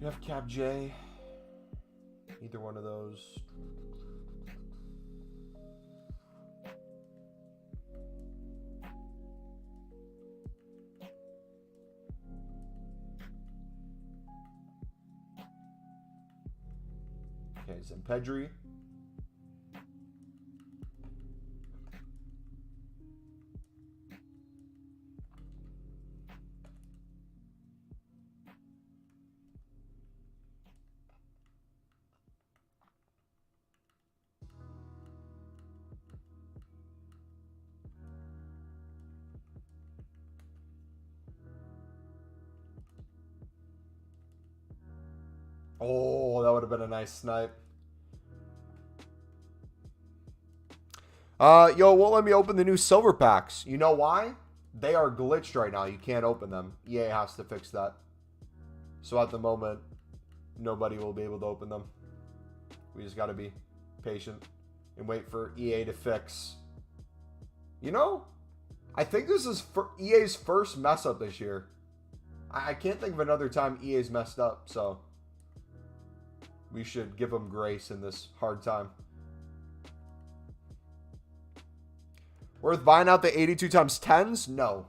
We have Cap J. Either one of those. Okay, Zempedri. Oh, that would have been a nice snipe. Yo, won't let me open the new silver packs. You know why? They are glitched right now. You can't open them. EA has to fix that. So at the moment, nobody will be able to open them. We just got to be patient and wait for EA to fix. You know, I think this is EA's first mess up this year. I can't think of another time EA's messed up, so we should give them grace in this hard time. Worth buying out the 82 times 10s? No.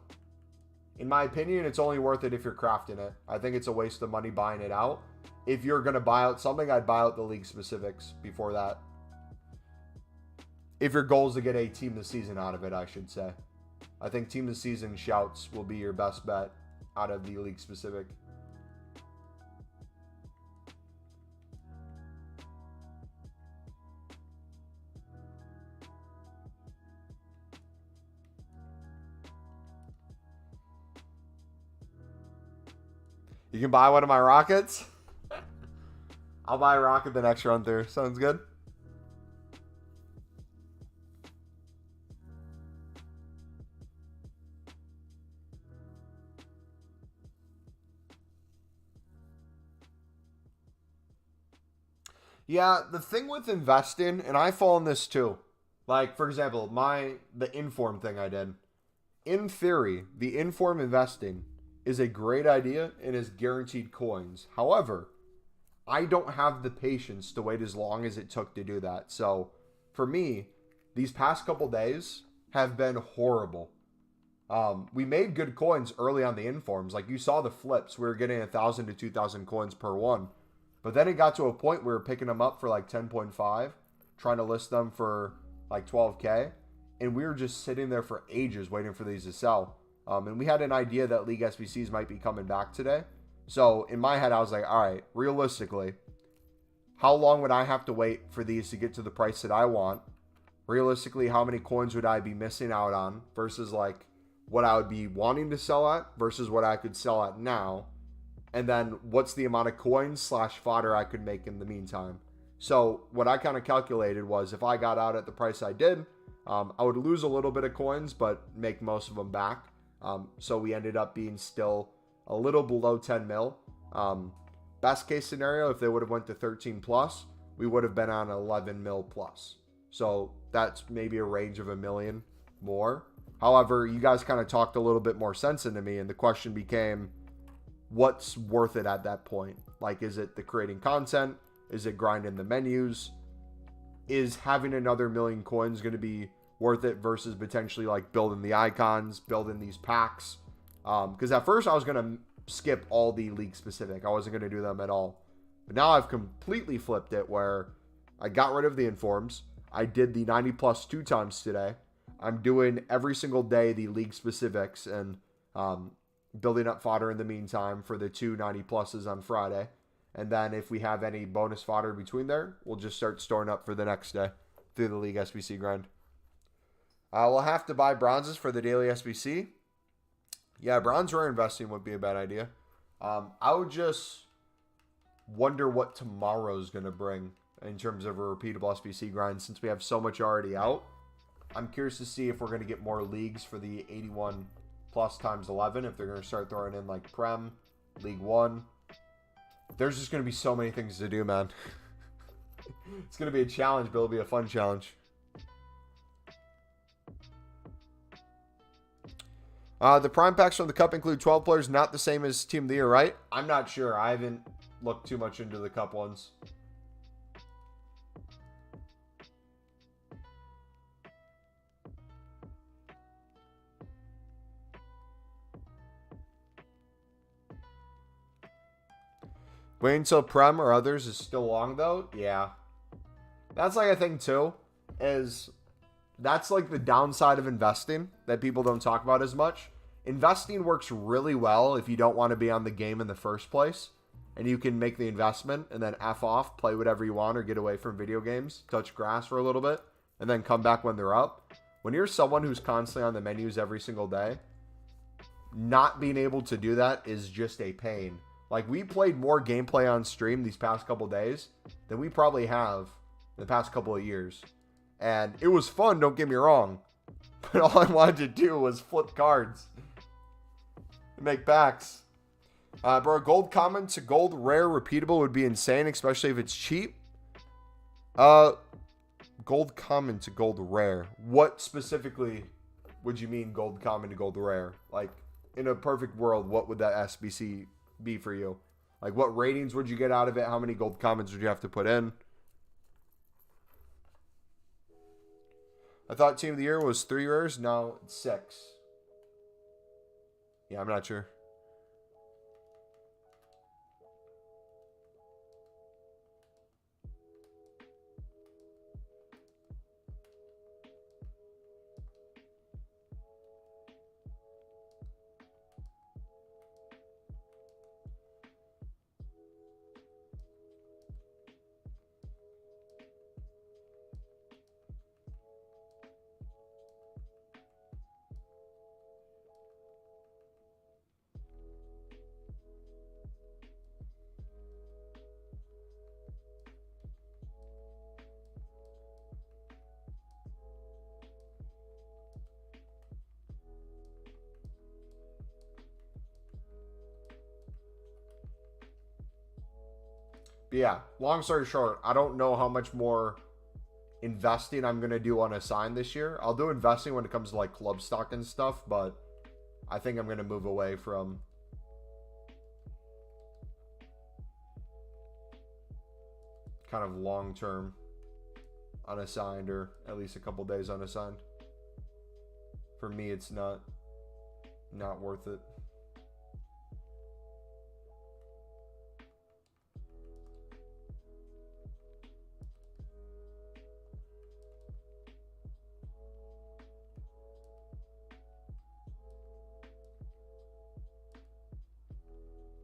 In my opinion, it's only worth it if you're crafting it. I think it's a waste of money buying it out. If you're going to buy out something, I'd buy out the league specifics before that. If your goal is to get a team of the season out of it, I should say. I think team of the season shouts will be your best bet out of the league specific. You can buy one of my rockets. I'll buy a rocket the next run through. Sounds good. Yeah, the thing with investing, and I fall in this too. Like, for example, the Inform thing I did. In theory, the Inform investing is a great idea and is guaranteed coins. However, I don't have the patience to wait as long as it took to do that. So, for me, these past couple days have been horrible. We made good coins early on the informs. Like you saw the flips. We were getting 1,000 to 2,000 coins per one. But then it got to a point we were picking them up for like 10.5, trying to list them for like 12K. And we were just sitting there for ages waiting for these to sell. And we had an idea that League SBCs might be coming back today. So in my head, I was like, all right, realistically, how long would I have to wait for these to get to the price that I want? Realistically, how many coins would I be missing out on versus like what I would be wanting to sell at versus what I could sell at now? And then what's the amount of coins / fodder I could make in the meantime? So what I kind of calculated was if I got out at the price I did, I would lose a little bit of coins, but make most of them back. So we ended up being still a little below 10 mil. Best case scenario, if they would have went to 13 plus, we would have been on 11 mil plus. So that's maybe a range of $1 million more. However, you guys kind of talked a little bit more sense into me, and the question became, what's worth it at that point? Like, is it the creating content? Is it grinding the menus? Is having another 1 million coins going to be worth it versus potentially like building the icons, building these packs? Because at first I was going to skip all the league specific. I wasn't going to do them at all. But now I've completely flipped it where I got rid of the informs. I did the 90 plus 2 times today. I'm doing every single day the league specifics and building up fodder in the meantime for the 2 90 pluses on Friday. And then if we have any bonus fodder between there, we'll just start storing up for the next day through the League SBC grind. We'll have to buy bronzes for the daily SBC. Yeah, bronze rare investing would be a bad idea. I would just wonder what tomorrow's going to bring in terms of a repeatable SBC grind since we have so much already out. I'm curious to see if we're going to get more leagues for the 81 plus times 11, if they're going to start throwing in like Prem, League 1. There's just going to be so many things to do, man. It's going to be a challenge, but it'll be a fun challenge. The Prime packs from the Cup include 12 players, not the same as Team of the Year, right? I'm not sure. I haven't looked too much into the Cup ones. Waiting until Prem or others is still long, though? Yeah. That's like a thing, too, is that's like the downside of investing that people don't talk about as much. Investing works really well if you don't want to be on the game in the first place. And you can make the investment and then F off, play whatever you want or get away from video games, touch grass for a little bit, and then come back when they're up. When you're someone who's constantly on the menus every single day, not being able to do that is just a pain. Like, we played more gameplay on stream these past couple days than we probably have in the past couple of years. And it was fun, don't get me wrong. But all I wanted to do was flip cards and make packs. Bro, gold common to gold rare repeatable would be insane, especially if it's cheap. Gold common to gold rare. What specifically would you mean gold common to gold rare? Like, in a perfect world, what would that SBC be for you? Like, what ratings would you get out of it? How many gold commons would you have to put in? I thought Team of the Year was 3 rares. Now it's 6. Yeah, I'm not sure. But yeah, long story short, I don't know how much more investing I'm going to do on a sign this year. I'll do investing when it comes to like club stock and stuff, but I think I'm going to move away from kind of long-term unassigned, or at least a couple days unassigned. For me, it's not Not worth it.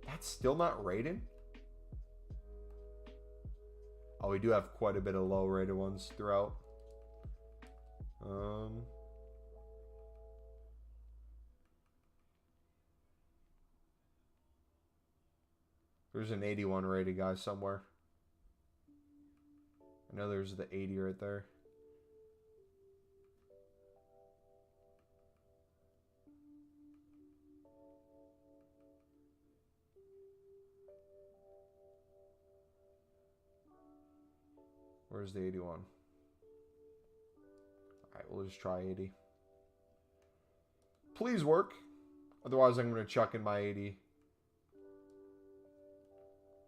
That's still not rated? Oh, we do have quite a bit of low rated ones throughout. There's an 81 rated guy somewhere. I know there's the 80 right there. Where's the 81? Alright, we'll just try 80. Please work. Otherwise, I'm going to chuck in my 80.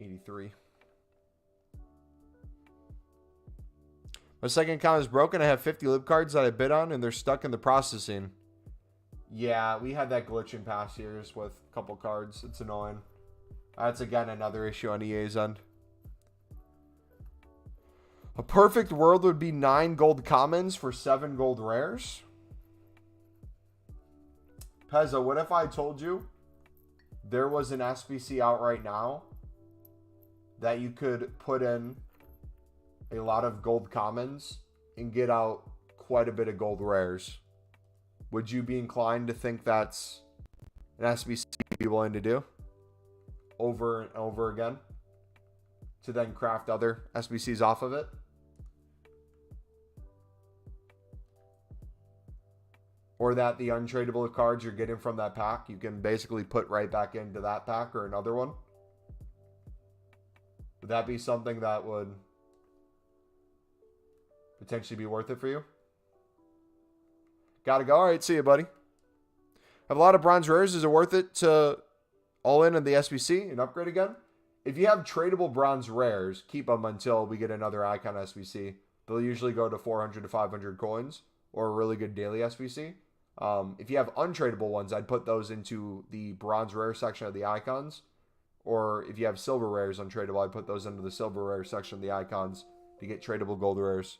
83. My second account is broken. I have 50 lib cards that I bid on, and they're stuck in the processing. Yeah, we had that glitch in past years with a couple cards. It's annoying. That's, again, another issue on EA's end. A perfect world would be 9 gold commons for 7 gold rares. Pezzo, what if I told you there was an SBC out right now that you could put in a lot of gold commons and get out quite a bit of gold rares? Would you be inclined to think that's an SBC you'd be willing to do over and over again to then craft other SBCs off of it? Or that the untradeable cards you're getting from that pack, you can basically put right back into that pack or another one? Would that be something that would potentially be worth it for you? Gotta go. All right, see you, buddy. Have a lot of bronze rares. Is it worth it to all in on the SBC and upgrade again? If you have tradable bronze rares, keep them until we get another icon SBC. They'll usually go to 400 to 500 coins or a really good daily SBC. If you have untradeable ones, I'd put those into the bronze rare section of the icons. Or if you have silver rares untradeable, I'd put those into the silver rare section of the icons to get tradable gold rares.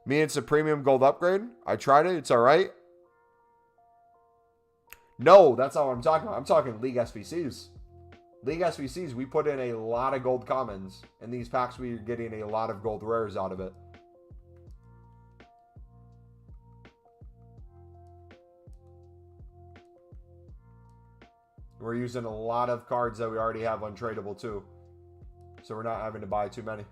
Me, it's a premium gold upgrade. I tried it. It's all right. No, that's not what I'm talking about. I'm talking League SBCs. League SBCs, we put in a lot of gold commons. In these packs, we're getting a lot of gold rares out of it. We're using a lot of cards that we already have untradeable too. So we're not having to buy too many.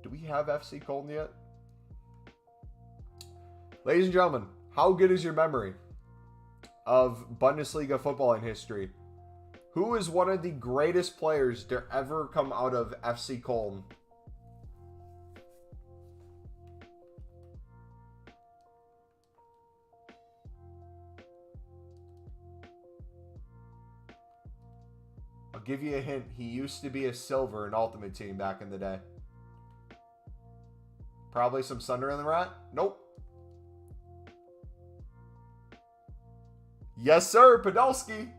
Do we have FC Colton yet? Ladies and gentlemen, how good is your memory of Bundesliga football in history? Who is one of the greatest players to ever come out of FC Colton? I'll give you a hint. He used to be a silver in Ultimate Team back in the day. Probably some Sunderland rat? Nope. Yes, sir, Podolski.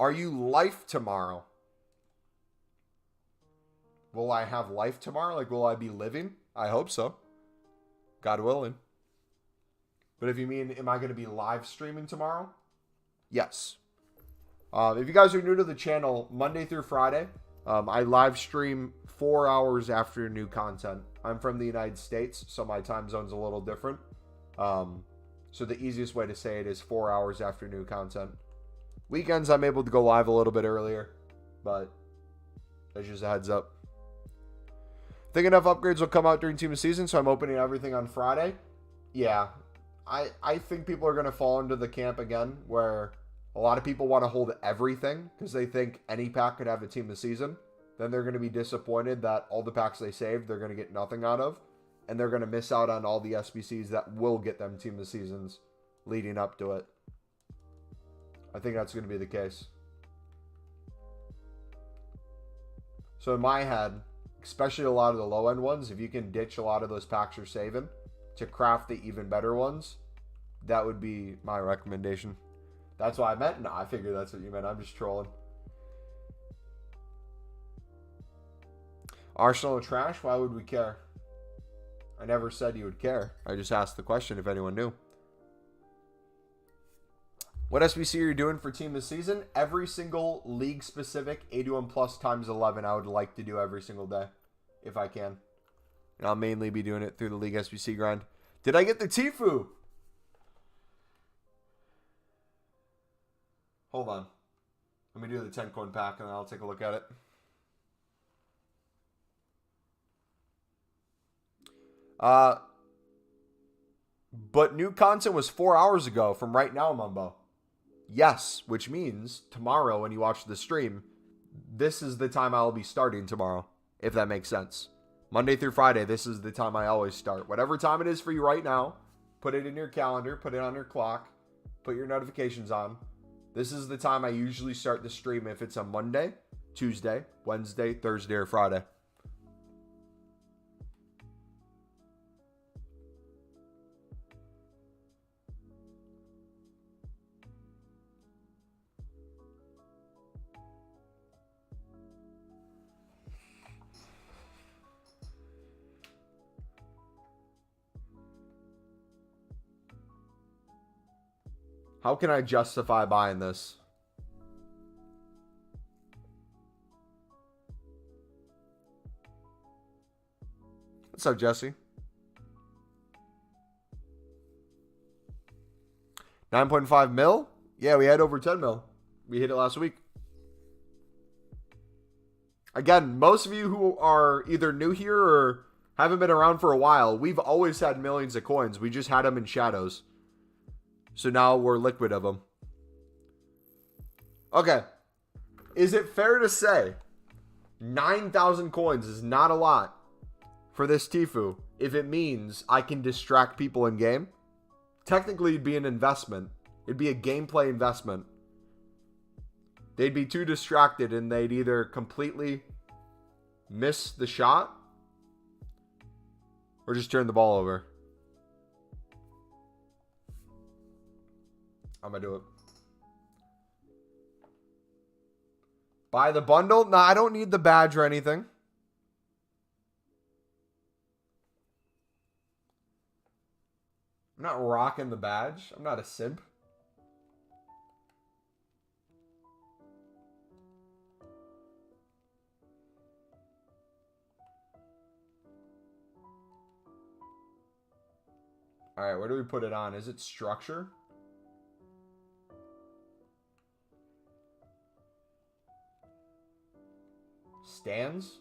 Are you life tomorrow? Will I have life tomorrow? Like, will I be living? I hope so. God willing. But if you mean, am I going to be live streaming tomorrow? Yes. If you guys are new to the channel, Monday through Friday, I live stream 4 hours after new content. I'm from the United States, so my time zone's a little different. So the easiest way to say it is 4 hours after new content. Weekends, I'm able to go live a little bit earlier, but that's just a heads up. Think enough upgrades will come out during Team of Season, so I'm opening everything on Friday. Yeah, I think people are going to fall into the camp again where a lot of people want to hold everything because they think any pack could have a Team of Season. Then they're going to be disappointed that all the packs they saved, they're going to get nothing out of. And they're going to miss out on all the SBCs that will get them Team of Seasons leading up to it. I think that's going to be the case. So in my head, especially a lot of the low-end ones, if you can ditch a lot of those packs you're saving to craft the even better ones, that would be my recommendation. That's what I meant? No, I figured that's what you meant. I'm just trolling. Arsenal trash? Why would we care? I never said you would care. I just asked the question if anyone knew. What SBC are you doing for Team this season? Every single league-specific 81 plus times 11 I would like to do every single day, if I can. And I'll mainly be doing it through the League SBC grind. Did I get the Tfue? Hold on. Let me do the 10 coin pack and then I'll take a look at it. But new content was 4 hours ago from right now, Mumbo. Yes, which means tomorrow when you watch the stream, this is the time I'll be starting tomorrow, if that makes sense. Monday through Friday, this is the time I always start. Whatever time it is for you right now, put it in your calendar, put it on your clock, put your notifications on. This is the time I usually start the stream if it's a Monday, Tuesday, Wednesday, Thursday, or Friday. How can I justify buying this? What's up, Jesse? 9.5 mil? Yeah, we had over 10 mil. We hit it last week. Again, most of you who are either new here or haven't been around for a while, we've always had millions of coins. We just had them in shadows. So now we're liquid of them. Okay. Is it fair to say 9,000 coins is not a lot for this Tfue if it means I can distract people in game? Technically, it'd be an investment. It'd be a gameplay investment. They'd be too distracted and they'd either completely miss the shot or just turn the ball over. I'm going to do it. Buy the bundle? Nah, I don't need the badge or anything. I'm not rocking the badge. I'm not a simp. All right, where do we put it on? Is it structure? Stands?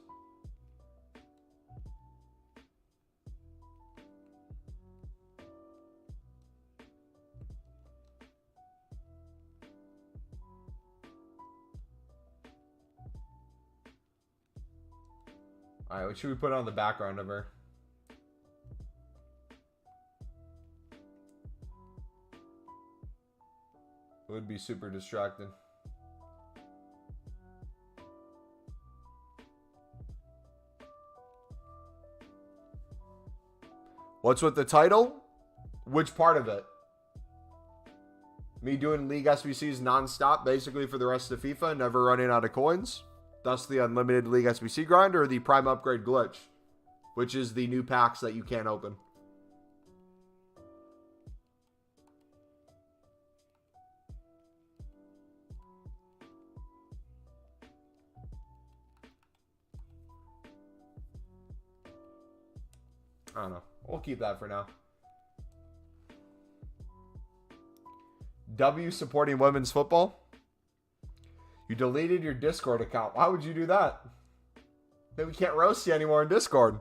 Alright, what should we put on the background of her? It would be super distracting. What's with the title? Which part of it? Me doing League SBCs non-stop basically for the rest of FIFA, never running out of coins? Thus the unlimited League SBC grind, or the Prime Upgrade glitch, which is the new packs that you can't open. I don't know. We'll keep that for now. W supporting women's football. You deleted your Discord account. Why would you do that? Then we can't roast you anymore in Discord.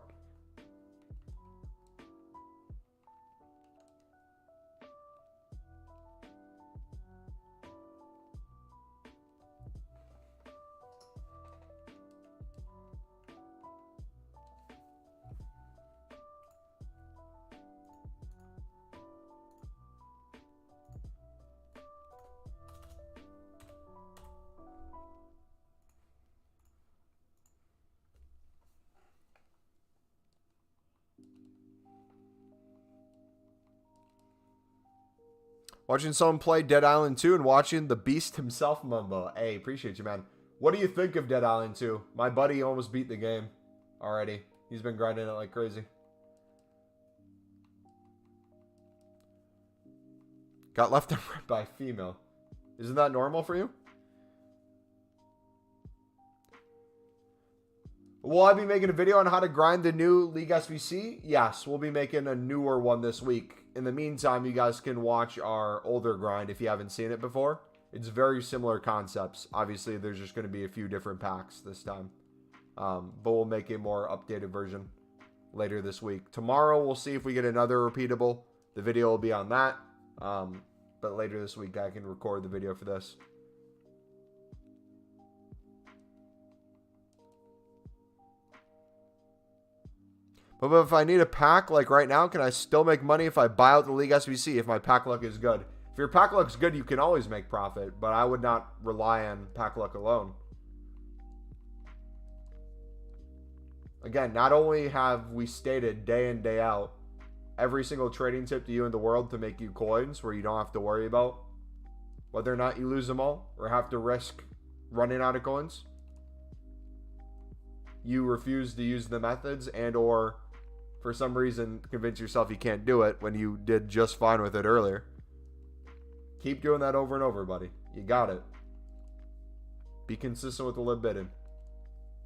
Watching someone play Dead Island 2 and watching the beast himself, Mumbo. Hey, appreciate you, man. What do you think of Dead Island 2? My buddy almost beat the game already. He's been grinding it like crazy. Got left and right by a female. Isn't that normal for you? Will I be making a video on how to grind the new League SBC? Yes, we'll be making a newer one this week. In the meantime, you guys can watch our older grind if you haven't seen it before. It's very similar concepts. Obviously, there's just going to be a few different packs this time. But we'll make a more updated version later this week. Tomorrow, we'll see if we get another repeatable. The video will be on that. But later this week, I can record the video for this. But if I need a pack, like right now, can I still make money if I buy out the League SBC if my pack luck is good? If your pack luck's good, you can always make profit, but I would not rely on pack luck alone. Again, not only have we stated day in, day out, every single trading tip to you in the world to make you coins where you don't have to worry about whether or not you lose them all or have to risk running out of coins. You refuse to use the methods and or for some reason convince yourself you can't do it when you did just fine with it earlier. Keep doing that over and over, buddy. You got it. Be consistent with the lib bidding.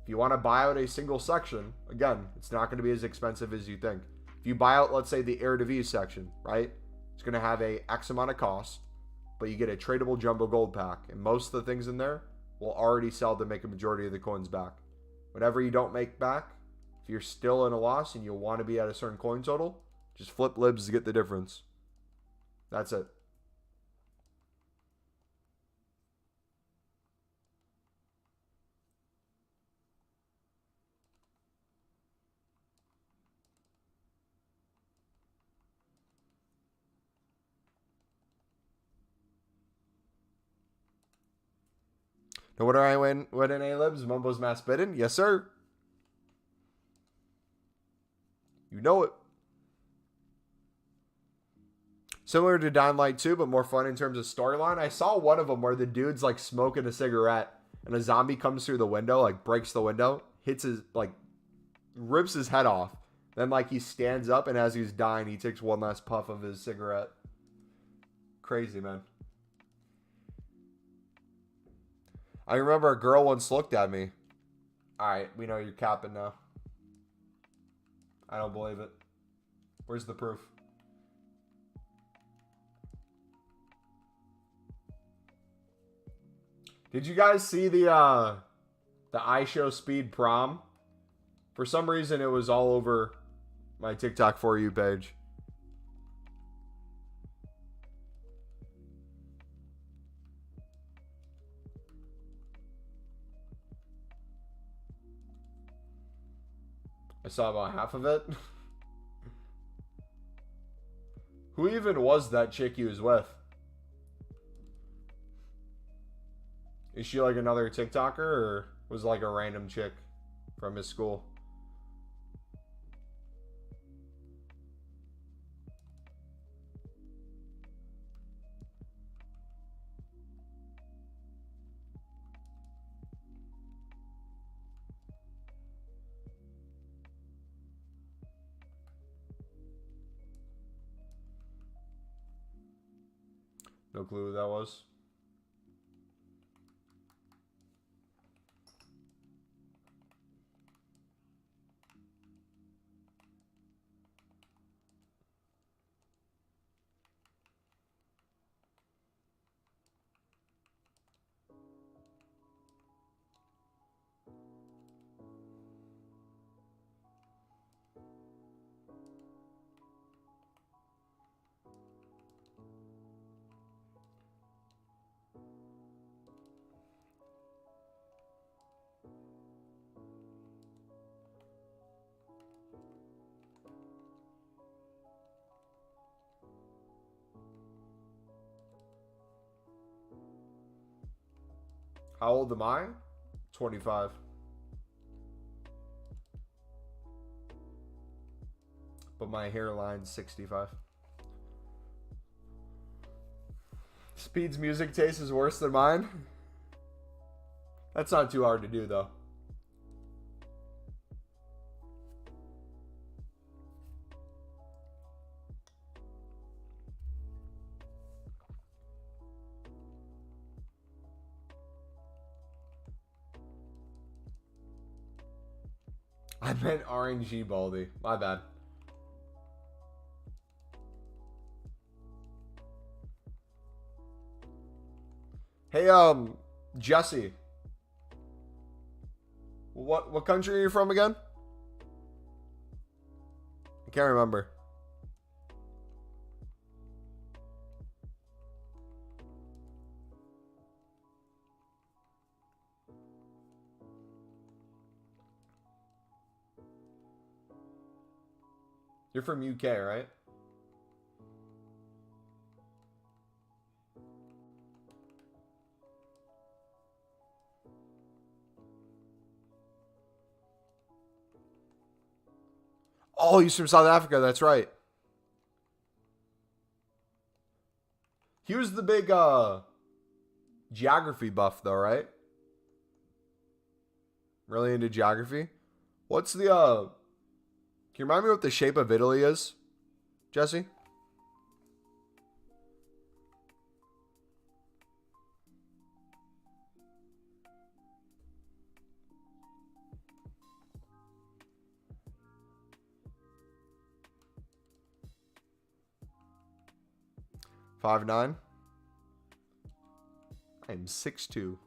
If you want to buy out a single section, again, it's not going to be as expensive as you think. If you buy out, let's say, the Eredivisie section, right? It's going to have a X amount of cost, but you get a tradable jumbo gold pack. And most of the things in there will already sell to make a majority of the coins back. Whatever you don't make back, if you're still in a loss and you want to be at a certain coin total, just flip libs to get the difference. That's it. Now, what do I win in A-Libs? Mumbo's mass bidding? Yes, sir. You know it. Similar to Dying Light 2, but more fun in terms of storyline. I saw one of them where the dude's like smoking a cigarette and a zombie comes through the window, like breaks the window, hits his, like, rips his head off. Then, like, he stands up and as he's dying, he takes one last puff of his cigarette. Crazy, man. I remember a girl once looked at me. Alright, we know you're capping now. I don't believe it. Where's the proof? Did you guys see the iShowSpeed prom? For some reason, it was all over my TikTok For You page. I saw about half of it. Who even was that chick he was with? Is she like another TikToker or was it like a random chick from his school? No clue who that was. How old am I? 25. But my hairline's 65. Speed's music taste is worse than mine. That's not too hard to do, though. I meant RNG Baldy. My bad. Hey, Jesse. What country are you from again? I can't remember. You're from UK, right? Oh, he's from South Africa. That's right. He was the big geography buff, though, right? Really into geography. What's the Can you remind me what the shape of Italy is, Jesse? Five nine. I am 6'2".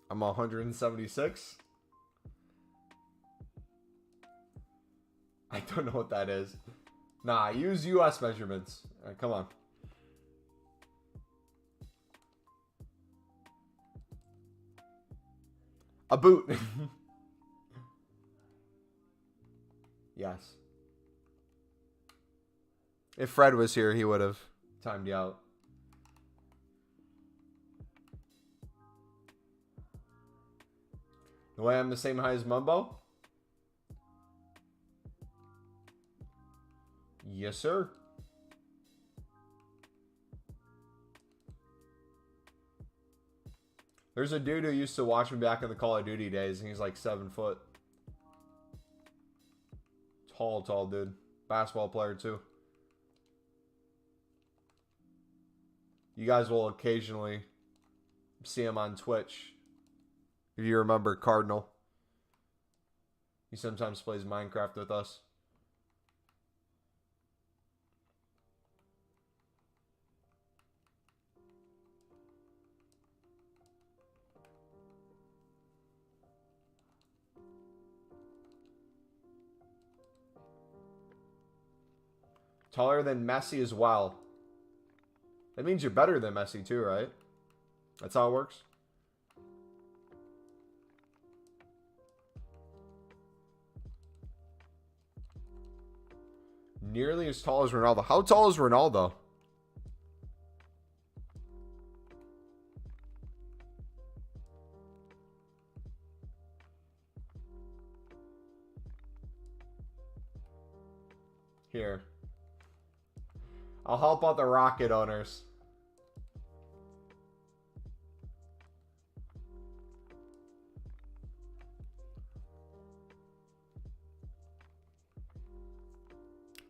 I'm 176. I don't know what that is. Nah, use US measurements. All right, come on. A boot. Yes. If Fred was here, he would have timed you out. The way I'm the same height as Mumbo? Yes, sir. There's a dude who used to watch me back in the Call of Duty days, and he's like 7 foot. Tall dude. Basketball player, too. You guys will occasionally see him on Twitch. If you remember Cardinal. He sometimes plays Minecraft with us. Taller than Messi as well. That means you're better than Messi too, right? That's how it works. Nearly as tall as Ronaldo. How tall is Ronaldo? Here. I'll help out the Rocket owners.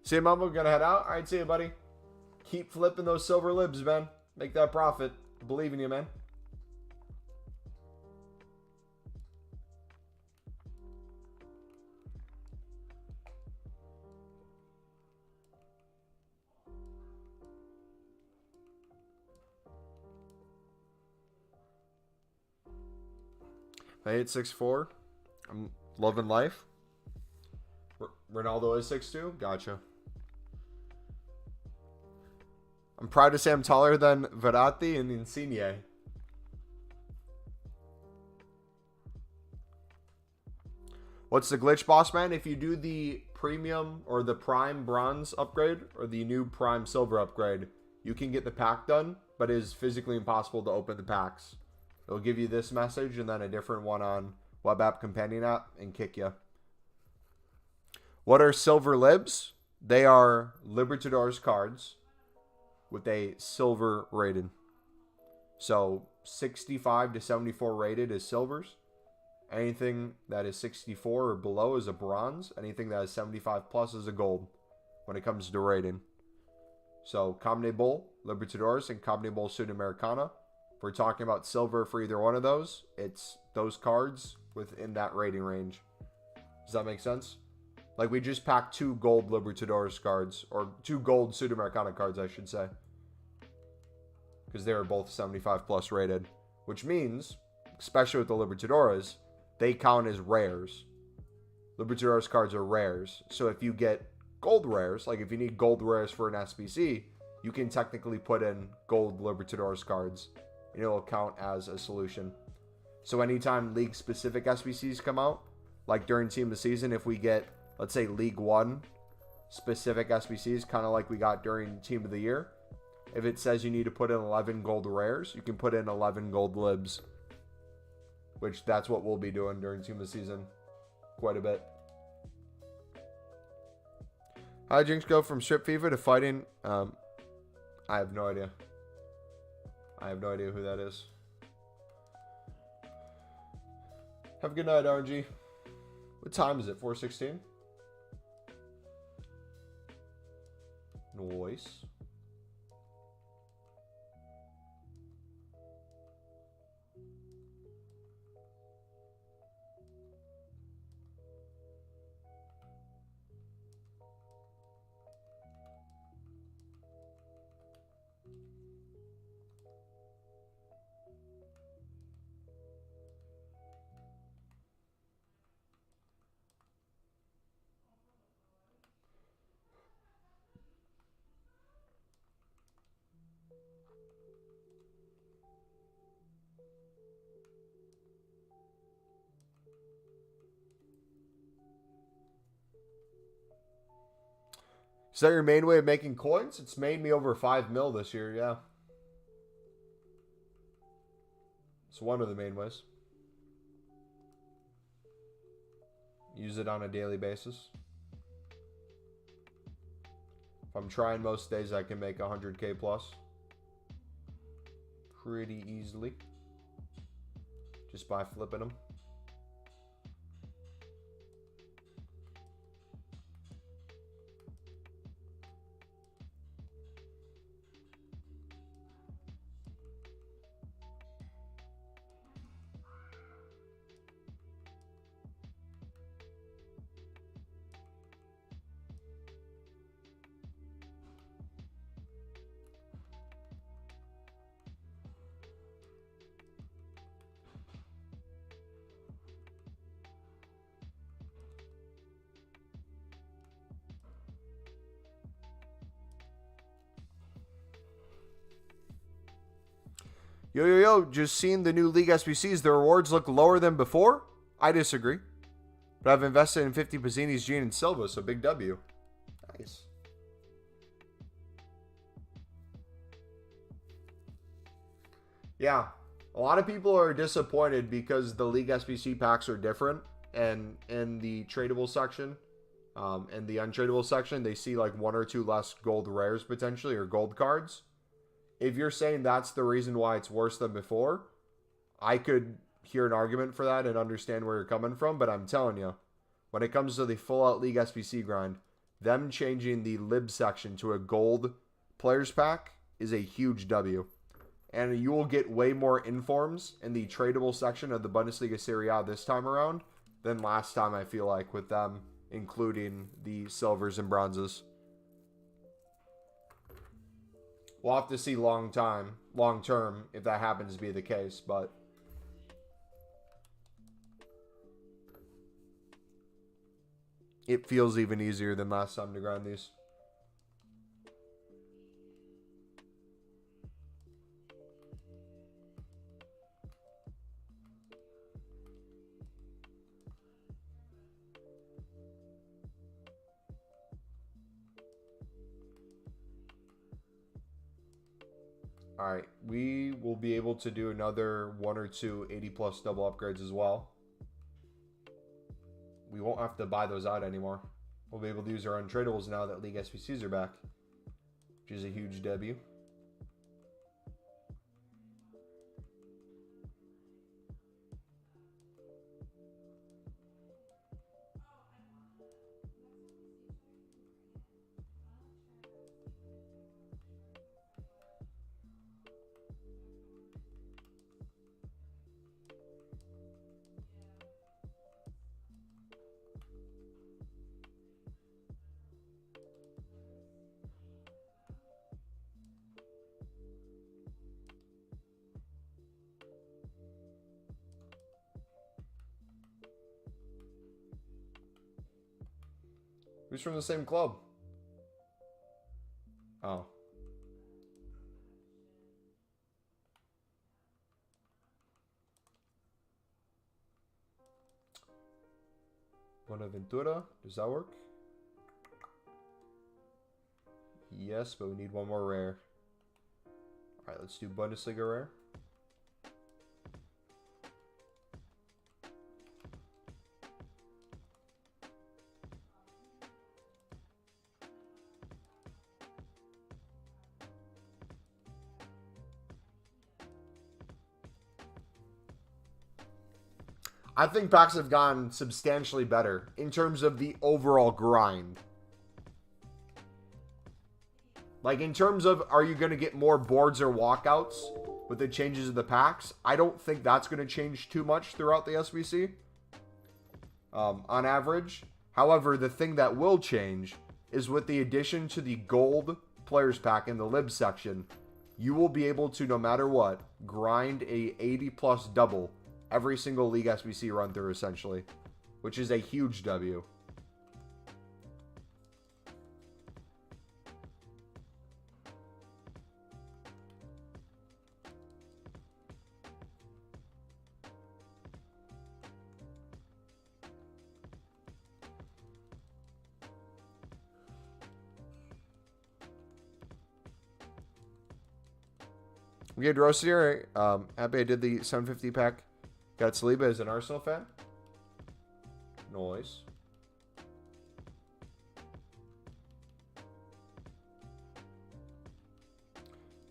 See you, Mumbo. Gonna head out? Alright, see you, buddy. Keep flipping those silver libs, man. Make that profit. Believe in you, man. I 8'6'4". I'm loving life. Ronaldo is 6'2". Gotcha. I'm proud to say I'm taller than Verratti and Insigne. What's the glitch, boss man? If you do the premium or the prime bronze upgrade or the new prime silver upgrade, you can get the pack done, but it is physically impossible to open the packs. It'll give you this message and then a different one on web app companion app and kick you. What are silver libs? They are Libertadores cards with a silver rated. So 65 to 74 rated is silvers. Anything that is 64 or below is a bronze. Anything that is 75 plus is a gold when it comes to rating. So CONMEBOL Libertadores and CONMEBOL Sudamericana. If we're talking about silver for either one of those, it's those cards within that rating range. Does that make sense? Like we just packed 2 gold Libertadores cards, or 2 gold Sudamericana cards, I should say. Because they are both 75 plus rated. Which means, especially with the Libertadores, they count as rares. Libertadores cards are rares. So if you get gold rares, like if you need gold rares for an SBC, you can technically put in gold Libertadores cards. And it will count as a solution. So anytime league-specific SBCs come out, like during Team of the Season, if we get, let's say, League 1 specific SBCs, kind of like we got during Team of the Year, if it says you need to put in 11 gold rares, you can put in 11 gold libs. Which that's what we'll be doing during Team of the Season. Quite a bit. How did Jinx go from strip FIFA to fighting? I have no idea. I have no idea who that is. Have a good night, RNG. What time is it? 4:16? Noise. Is that your main way of making coins? It's made me over 5 mil this year, yeah. It's one of the main ways. Use it on a daily basis. If I'm trying most days, I can make 100K plus. Pretty easily. Just by flipping them. Yo, just seeing the new League SBCs, the rewards look lower than before? I disagree. But I've invested in 50 Pazzinis, Gene, and Silva, so big W. Nice. Yeah, a lot of people are disappointed because the League SBC packs are different. And in the tradable section, and the untradeable section, they see like 1 or 2 less gold rares potentially, or gold cards. If you're saying that's the reason why it's worse than before, I could hear an argument for that and understand where you're coming from. But I'm telling you, when it comes to the full-out League SBC grind, them changing the lib section to a gold players pack is a huge W. And you will get way more informs in the tradable section of the Bundesliga Serie A this time around than last time, I feel like, with them including the silvers and bronzes. We'll have to see long term, if that happens to be the case, but it feels even easier than last time to grind these. All right, we will be able to do another 1 or 2 80+ double upgrades as well. We won't have to buy those out anymore. We'll be able to use our untradables now that League SBCs are back, which is a huge W. Who's from the same club? Oh. Buenaventura, does that work? Yes, but we need one more rare. Alright, let's do Bundesliga rare. I think packs have gone substantially better in terms of the overall grind. Like, in terms of, are you going to get more boards or walkouts with the changes of the packs? I don't think that's going to change too much throughout the SBC on average. However, the thing that will change is with the addition to the gold players pack in the lib section, you will be able to, no matter what, grind a 80+ double every single League SBC run through, essentially, which is a huge W. We get roasted here. Happy I did the 750 pack. Got Saliba as an Arsenal fan. Noise.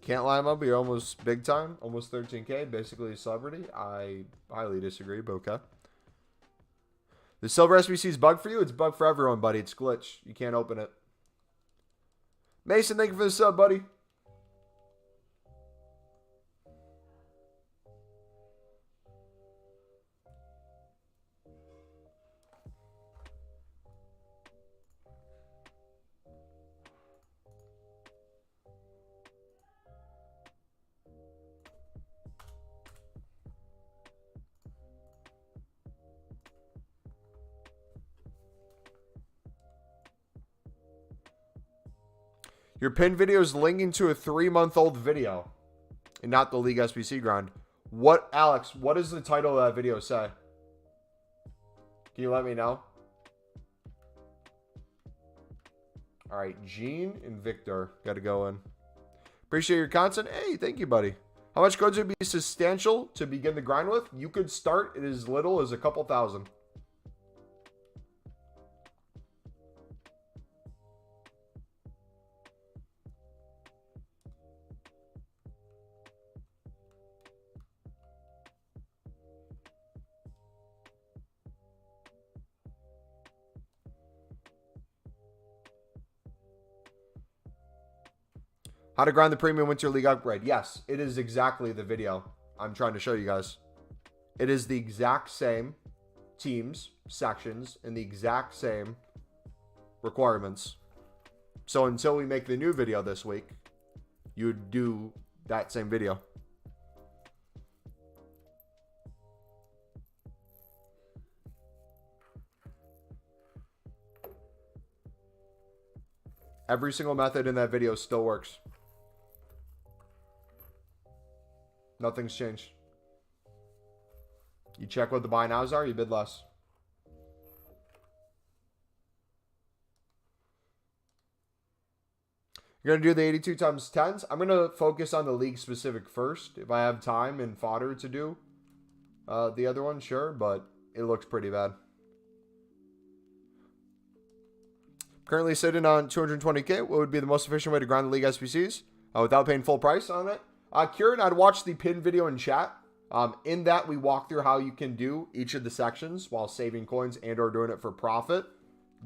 Can't lie, Mumbo. You're almost big time. Almost 13K. Basically a celebrity. I highly disagree, but okay. The silver SBC is bug for you? It's bug for everyone, buddy. It's glitch. You can't open it. Mason, thank you for the sub, buddy. Your pin video is linking to a 3-month-old video and not the League SBC grind. What, Alex, what does the title of that video say? Can you let me know? All right, Gene and Victor got to go in. Appreciate your content. Hey, thank you, buddy. How much codes would be substantial to begin the grind with? You could start at as little as a couple thousand. How to grind the premium winter league upgrade. Yes, it is exactly the video I'm trying to show you guys. It is the exact same teams, sections, and the exact same requirements. So until we make the new video this week, you would do that same video. Every single method in that video still works. Nothing's changed. You check what the buy nows are, you bid less. You're going to do the 82 times 10s. I'm going to focus on the league specific first. If I have time and fodder to do the other one, sure, but it looks pretty bad. Currently sitting on 220K. What would be the most efficient way to grind the league SBCs without paying full price on it? Kieran, I'd watch the pinned video in chat. In that, we walk through how you can do each of the sections while saving coins and or doing it for profit.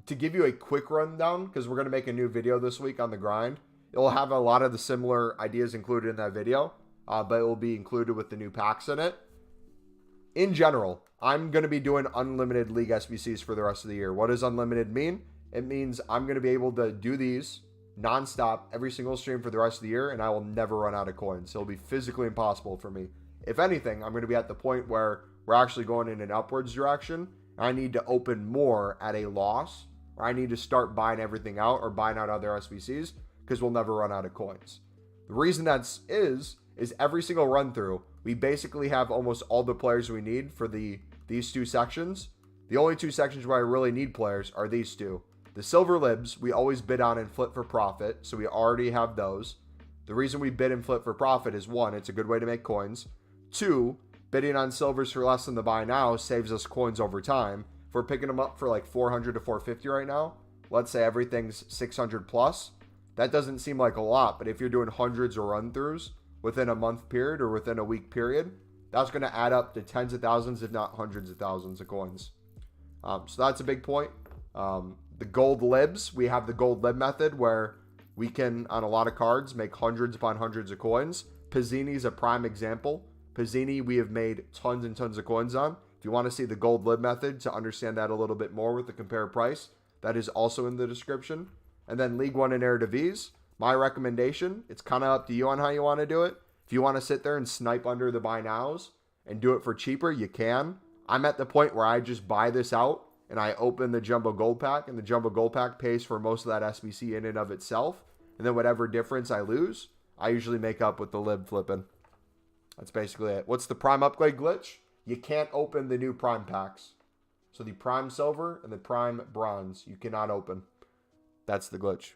To give you a quick rundown, because we're going to make a new video this week on the grind, it will have a lot of the similar ideas included in that video, but it will be included with the new packs in it. In general, I'm going to be doing unlimited league SBCs for the rest of the year. What does unlimited mean? It means I'm going to be able to do these nonstop every single stream for the rest of the year, and I will never run out of coins. It'll be physically impossible for me. If anything, I'm going to be at the point where we're actually going in an upwards direction. I need to open more at a loss, or I need to start buying everything out or buying out other SBCs because we'll never run out of coins. The reason that is every single run through, we basically have almost all the players we need for these two sections. The only two sections where I really need players are these two. The silver libs, we always bid on and flip for profit, so we already have those. The reason we bid and flip for profit is, one, it's a good way to make coins. Two, bidding on silvers for less than the buy now saves us coins over time. If we're picking them up for like 400 to 450 right now, let's say everything's 600 plus, that doesn't seem like a lot, but if you're doing hundreds of run-throughs within a month period or within a week period, that's going to add up to tens of thousands, if not hundreds of thousands of coins. So that's a big point. The gold libs, we have the gold lib method where we can, on a lot of cards, make hundreds upon hundreds of coins. Pizzini is a prime example. Pizzini, we have made tons and tons of coins on. If you want to see the gold lib method to understand that a little bit more with the compare price, that is also in the description. And then League One and Eredivisie, my recommendation, it's kind of up to you on how you want to do it. If you want to sit there and snipe under the buy nows and do it for cheaper, you can. I'm at the point where I just buy this out and I open the Jumbo Gold Pack, and the Jumbo Gold Pack pays for most of that SBC in and of itself. And then whatever difference I lose, I usually make up with the lib flipping. That's basically it. What's the prime upgrade glitch? You can't open the new prime packs. So the prime silver and the prime bronze, you cannot open. That's the glitch.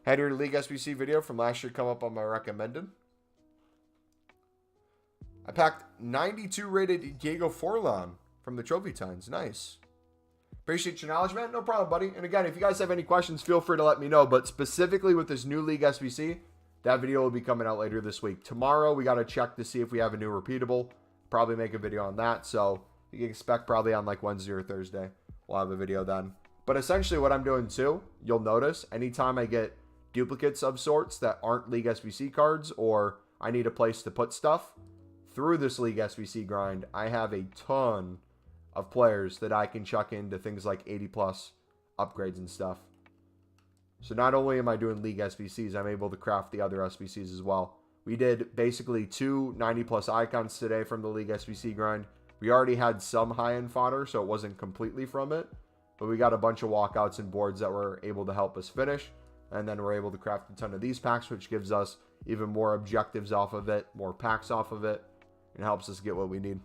Had your League SBC video from last year come up on my recommended. I packed 92 rated Diego Forlan from the Trophy Tines. Nice. Appreciate your knowledge, man. No problem, buddy. And again, if you guys have any questions, feel free to let me know. But specifically with this new League SBC, that video will be coming out later this week. Tomorrow, we got to check to see if we have a new repeatable. Probably make a video on that. So you can expect probably on like Wednesday or Thursday, we'll have a video then. But essentially what I'm doing too, you'll notice, anytime I get duplicates of sorts that aren't League SBC cards or I need a place to put stuff, through this League SBC grind, I have a ton of players that I can chuck into things like 80 plus upgrades and stuff. So not only am I doing League SBCs, I'm able to craft the other SBCs as well. We did basically 2 90 plus icons today from the League SBC grind. We already had some high-end fodder, so it wasn't completely from it. But we got a bunch of walkouts and boards that were able to help us finish. And then we're able to craft a ton of these packs, which gives us even more objectives off of it, more packs off of it. It helps us get what we need.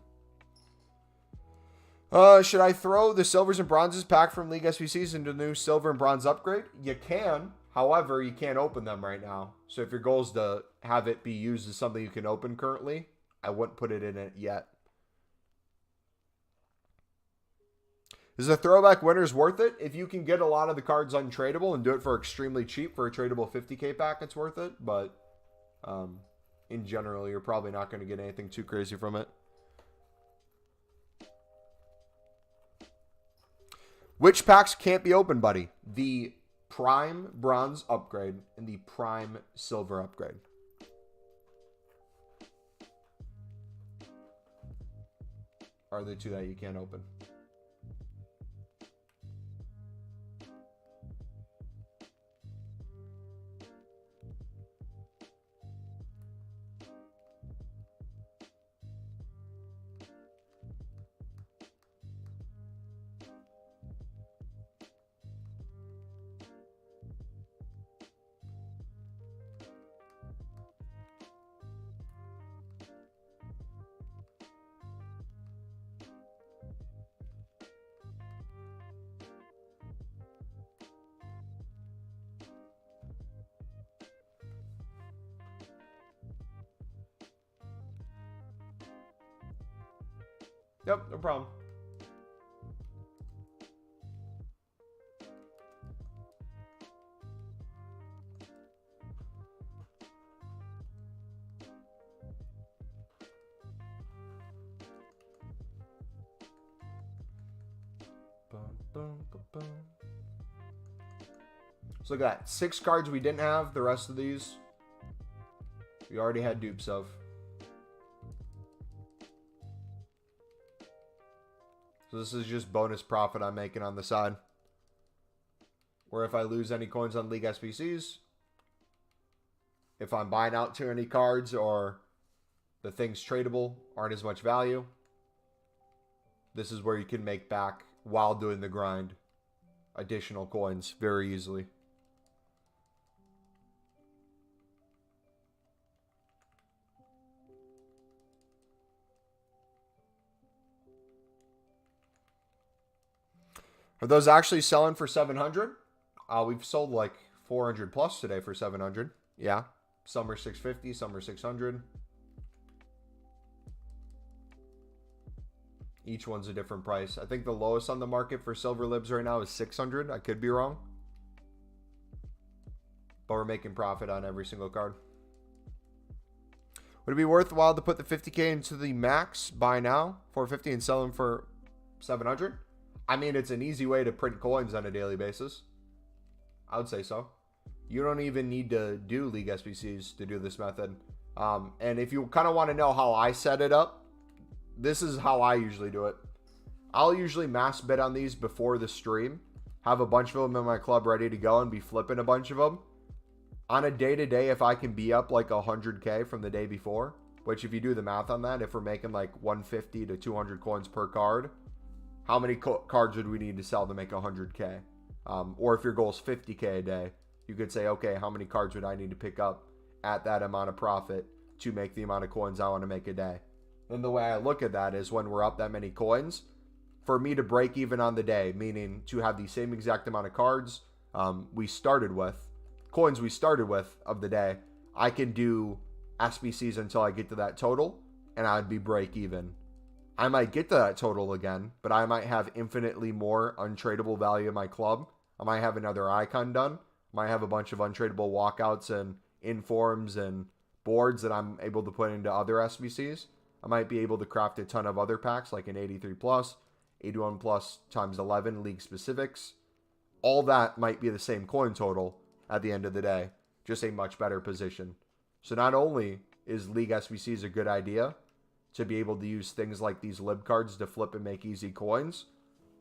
Should I throw the silvers and bronzes pack from League SBCs into the new silver and bronze upgrade? You can. However, you can't open them right now. So if your goal is to have it be used as something you can open currently, I wouldn't put it in it yet. Is the throwback winners worth it? If you can get a lot of the cards untradeable and do it for extremely cheap for a tradable 50K pack, it's worth it. But in general, you're probably not going to get anything too crazy from it. Which packs can't be opened, buddy? The prime bronze upgrade and the prime silver upgrade. Are the two that you can't open. Yep, no problem. So look at that. 6 cards we didn't have. The rest of these we already had dupes of. So this is just bonus profit I'm making on the side. Where if I lose any coins on League SBCs, if I'm buying out too many cards or the things tradable aren't as much value, this is where you can make back while doing the grind additional coins very easily. Are those actually selling for 700? We've sold like 400 plus today for 700. Yeah. Some are 650, some are 600. Each one's a different price. I think the lowest on the market for silver libs right now is 600. I could be wrong. But we're making profit on every single card. Would it be worthwhile to put the 50K into the max, buy now, 450, and sell them for 700? I mean, it's an easy way to print coins on a daily basis. I would say so. You don't even need to do League SBCs to do this method. And if you kind of want to know how I set it up, this is how I usually do it. I'll usually mass bet on these before the stream, have a bunch of them in my club ready to go, and be flipping a bunch of them. On a day-to-day, if I can be up like 100K from the day before, which if you do the math on that, if we're making like 150 to 200 coins per card, how many cards would we need to sell to make 100K? Or if your goal is 50K a day, you could say, okay, how many cards would I need to pick up at that amount of profit to make the amount of coins I want to make a day? And the way I look at that is when we're up that many coins, for me to break even on the day, meaning to have the same exact amount of cards we started with, coins we started with of the day, I can do SBCs until I get to that total, and I'd be break even. I might get to that total again, but I might have infinitely more untradeable value in my club. I might have another icon done. I might have a bunch of untradeable walkouts and informs and boards that I'm able to put into other SBCs. I might be able to craft a ton of other packs like an 83 plus, 81 plus times 11 league specifics. All that might be the same coin total at the end of the day, just a much better position. So not only is League SBCs a good idea to be able to use things like these lib cards to flip and make easy coins,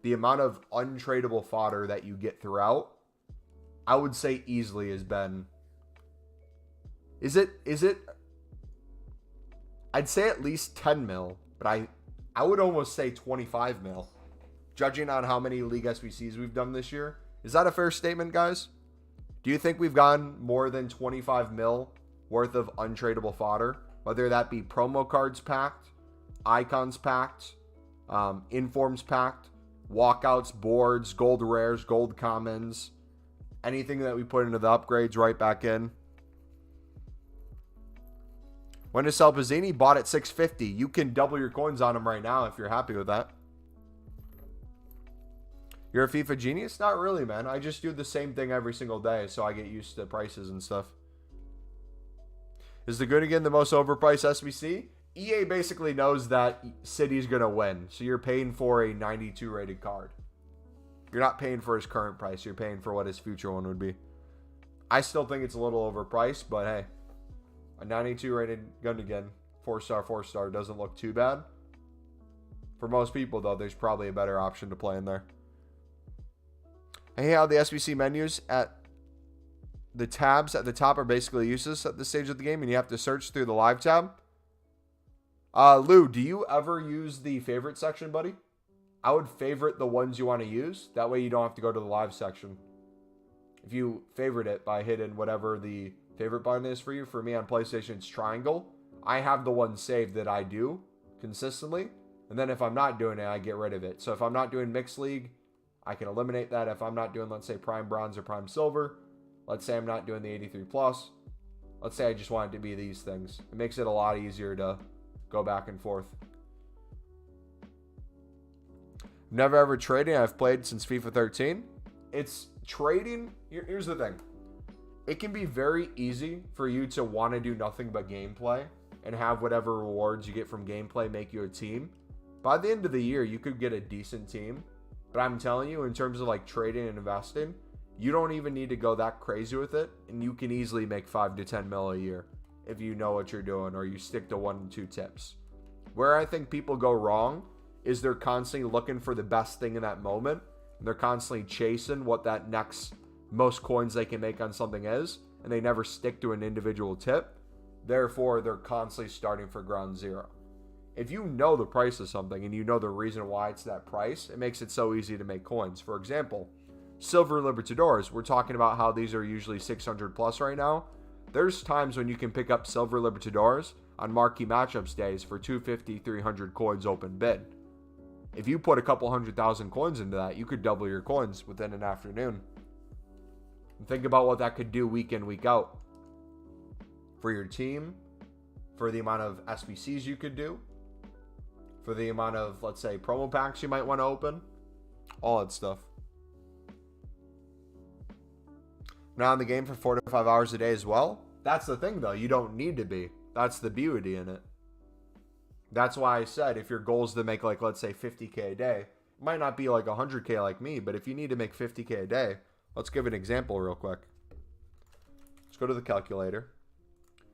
the amount of untradeable fodder that you get throughout, I would say easily has been, is it I'd say at least 10 mil, but I would almost say 25 mil, judging on how many League SBCs we've done this year. Is that a fair statement, guys? Do you think we've gone more than 25 mil worth of untradeable fodder? Whether that be promo cards packed, icons packed, informs packed, walkouts, boards, gold rares, gold commons, anything that we put into the upgrades right back in. When to sell Pizzini, bought at 650. You can double your coins on him right now if you're happy with that. You're a FIFA genius? Not really, man. I just do the same thing every single day, so I get used to prices and stuff. Is the Goonigan the most overpriced SBC? EA basically knows that City's going to win, so you're paying for a 92 rated card. You're not paying for his current price. You're paying for what his future one would be. I still think it's a little overpriced, but hey, a 92 rated Gundogan, 4-star doesn't look too bad. For most people, though, there's probably a better option to play in there. Hey, how the SBC menus at the tabs at the top are basically useless at this stage of the game, and you have to search through the live tab. Lou, do you ever use the favorite section, buddy? I would favorite the ones you want to use. That way you don't have to go to the live section. If you favorite it by hitting whatever the favorite button is for you. For me on PlayStation, it's triangle. I have the one saved that I do consistently. And then if I'm not doing it, I get rid of it. So if I'm not doing Mixed League, I can eliminate that. If I'm not doing, let's say, Prime Bronze or Prime Silver, let's say I'm not doing the 83 plus, let's say I just want it to be these things. It makes it a lot easier to go back and forth. Never ever trading. I've played since FIFA 13. It's trading. Here's the thing. It can be very easy for you to want to do nothing but gameplay and have whatever rewards you get from gameplay make you a team. By the end of the year, you could get a decent team. But I'm telling you, in terms of like trading and investing, you don't even need to go that crazy with it. And you can easily make 5 to 10 mil a year if you know what you're doing or you stick to 1 to 2 tips. Where I think people go wrong is they're constantly looking for the best thing in that moment. And they're constantly chasing what that next most coins they can make on something is. And they never stick to an individual tip. Therefore, they're constantly starting for ground zero. If you know the price of something and you know the reason why it's that price, it makes it so easy to make coins. For example, Silver Libertadores, we're talking about how these are usually 600 plus right now. There's times when you can pick up Silver Libertadores on marquee matchups days for 250, 300 coins open bid. If you put a couple 100,000 coins into that, you could double your coins within an afternoon. And think about what that could do week in, week out. For your team, for the amount of SBCs you could do, for the amount of, let's say, promo packs you might want to open, all that stuff. Now in the game for 4 to 5 hours a day as well. That's the thing, though. You don't need to be. That's the beauty in it. That's why I said if your goal is to make, like, let's say 50K a day, it might not be like 100K like me, but if you need to make 50K a day, let's give an example real quick. Let's go to the calculator.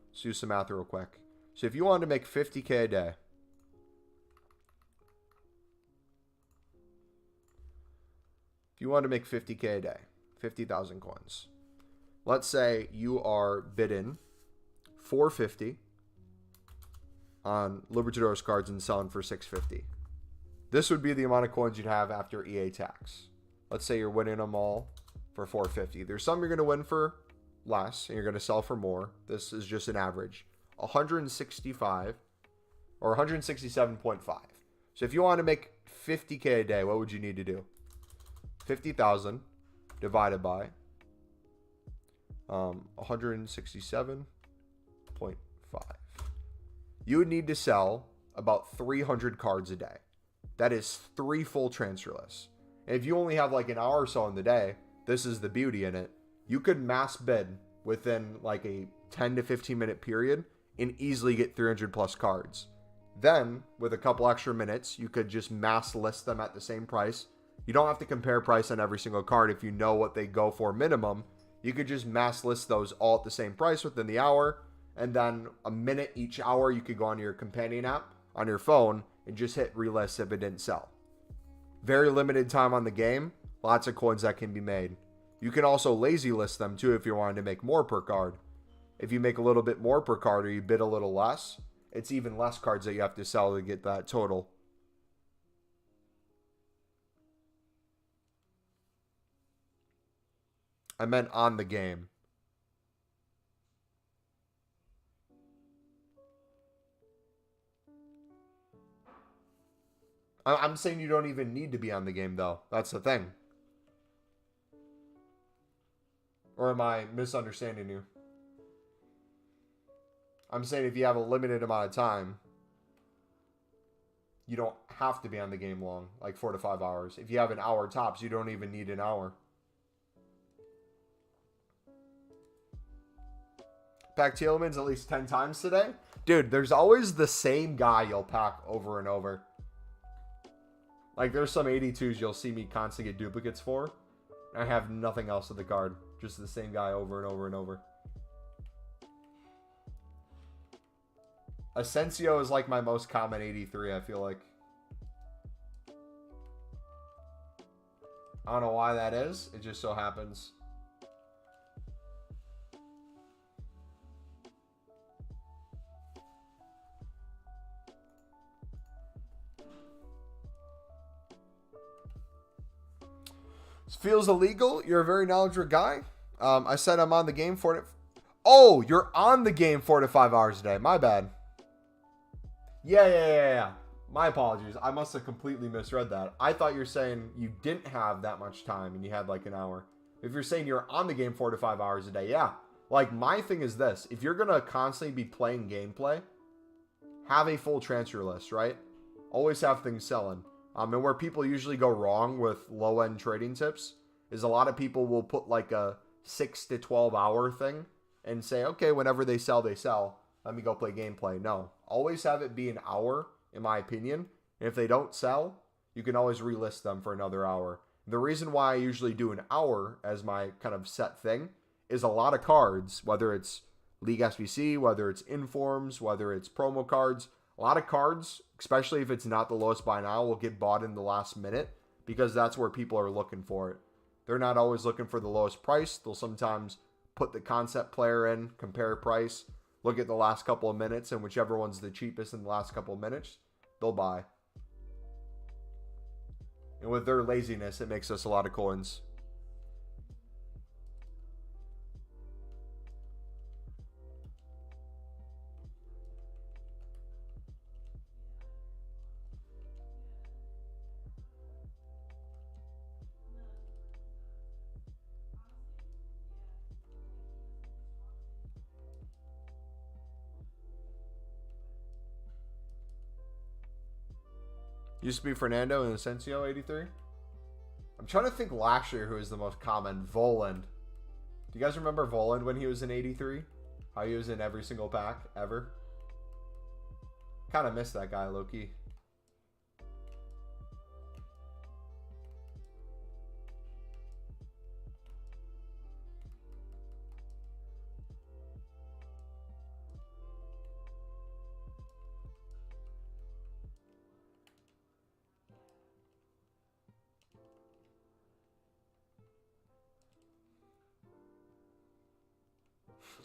Let's do some math real quick. So if you wanted to make 50K a day, if you want to make 50K a day, 50,000 coins. Let's say you are bidding 450 on Libertadores cards and selling for 650. This would be the amount of coins you'd have after EA tax. Let's say you're winning them all for 450. There's some you're going to win for less and you're going to sell for more. This is just an average. 165 or 167.5. So if you want to make 50K a day, what would you need to do? 50,000 divided by 167.5. You would need to sell about 300 cards a day. That is 3 full transfer lists. And if you only have like an hour or so in the day, this is the beauty in it. You could mass bid within like a 10 to 15 minute period and easily get 300 plus cards. Then with a couple extra minutes, you could just mass list them at the same price. You don't have to compare price on every single card if you know what they go for minimum. You could just mass list those all at the same price within the hour. And then a minute each hour, you could go on your companion app on your phone and just hit relist if it didn't sell. Very limited time on the game. Lots of coins that can be made. You can also lazy list them too if you're wanting to make more per card. If you make a little bit more per card or you bid a little less, it's even less cards that you have to sell to get that total. I meant on the game. I'm saying you don't even need to be on the game, though. That's the thing. Or am I misunderstanding you? I'm saying if you have a limited amount of time, you don't have to be on the game long, like 4 to 5 hours. If you have an hour tops, you don't even need an hour. Pack Tielemans at least 10 times today? Dude, there's always the same guy you'll pack over and over. Like, there's some 82s you'll see me constantly get duplicates for. I have nothing else with the card. Just the same guy over and over and over. Asensio is like my most common 83, I feel like. I don't know why that is. It just so happens. Feels illegal. You're a very knowledgeable guy. I said I'm on the game for it. Oh, you're on the game 4 to 5 hours a day. My bad. Yeah. My apologies. I must have completely misread that. I thought you're saying you didn't have that much time and you had like an hour. If you're saying you're on the game 4 to 5 hours a day, yeah. Like, my thing is this. If you're going to constantly be playing gameplay, have a full transfer list, right? Always have things selling. And where people usually go wrong with low-end trading tips is a lot of people will put like a 6 to 12 hour thing and say, okay, whenever they sell, they sell. Let me go play gameplay. No, always have it be an hour, in my opinion. And if they don't sell, you can always relist them for another hour. The reason why I usually do an hour as my kind of set thing is a lot of cards, whether it's League SBC, whether it's Informs, whether it's promo cards, a lot of cards, especially if it's not the lowest buy now, will get bought in the last minute because that's where people are looking for it. They're not always looking for the lowest price. They'll sometimes put the concept player in, compare price, look at the last couple of minutes, and whichever one's the cheapest in the last couple of minutes, they'll buy. And with their laziness, it makes us a lot of coins. Used to be Fernando and Asensio, 83. I'm trying to think last year who was the most common. Voland. Do you guys remember Voland when he was in 83? How he was in every single pack ever? Kind of missed that guy, low-key.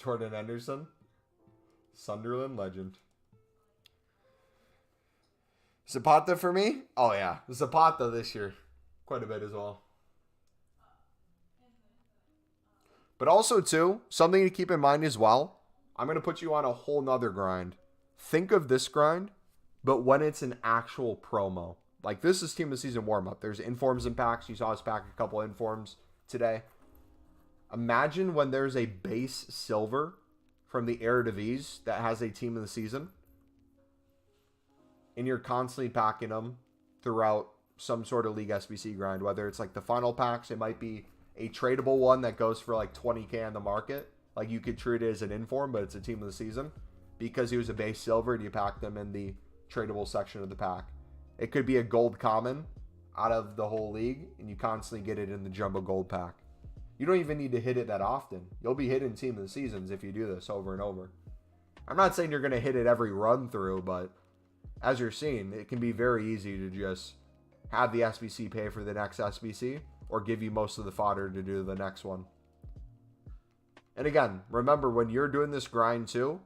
Jordan Henderson. Sunderland legend. Zapata for me? Oh, yeah. Zapata this year. Quite a bit as well. But also, too, something to keep in mind as well. I'm going to put you on a whole nother grind. Think of this grind, but when it's an actual promo. Like, this is Team of the Season warm-up. There's Informs and packs. You saw us pack a couple Informs today. Imagine when there's a base silver from the Eredivisie that has a Team of the Season, and you're constantly packing them throughout some sort of League SBC grind, whether it's like the final packs, it might be a tradable one that goes for like 20K on the market. Like you could treat it as an inform, but it's a Team of the Season because he was a base silver and you pack them in the tradable section of the pack. It could be a gold common out of the whole league, and you constantly get it in the jumbo gold pack. You don't even need to hit it that often. You'll be hitting Team of the Seasons if you do this over and over. I'm not saying you're going to hit it every run through, but as you're seeing, it can be very easy to just have the SBC pay for the next SBC or give you most of the fodder to do the next one. And again, remember when you're doing this grind too,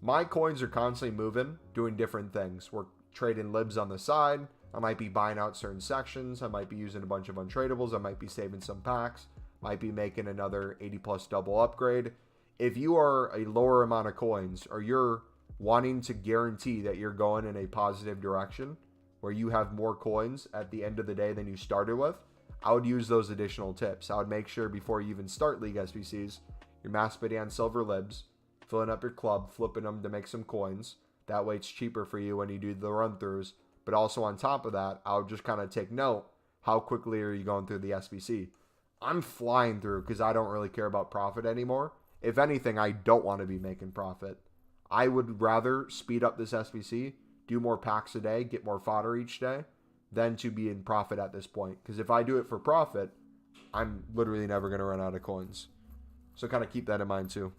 my coins are constantly moving, doing different things. We're trading libs on the side. I might be buying out certain sections. I might be using a bunch of untradables. I might be saving some packs. Might be making another 80 plus double upgrade. If you are a lower amount of coins or you're wanting to guarantee that you're going in a positive direction where you have more coins at the end of the day than you started with, I would use those additional tips. I would make sure before you even start League SBCs, you're mass bidding on silver libs, filling up your club, flipping them to make some coins. That way it's cheaper for you when you do the run-throughs. But also on top of that, I would just kind of take note, how quickly are you going through the SBC? I'm flying through because I don't really care about profit anymore. If anything, I don't want to be making profit. I would rather speed up this SBC, do more packs a day, get more fodder each day, than to be in profit at this point. Because if I do it for profit, I'm literally never going to run out of coins. So kind of keep that in mind too.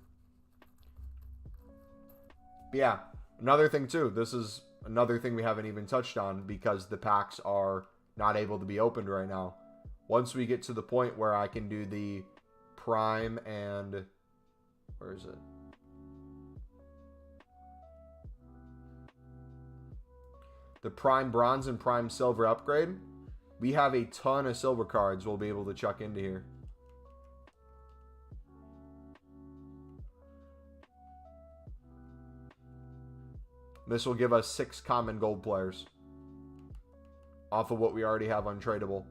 But yeah, another thing too. This is another thing we haven't even touched on because the packs are not able to be opened right now. Once we get to the point where I can do the prime and... where is it? The prime bronze and prime silver upgrade. We have a ton of silver cards we'll be able to chuck into here. This will give us 6 common gold players off of what we already have untradeable.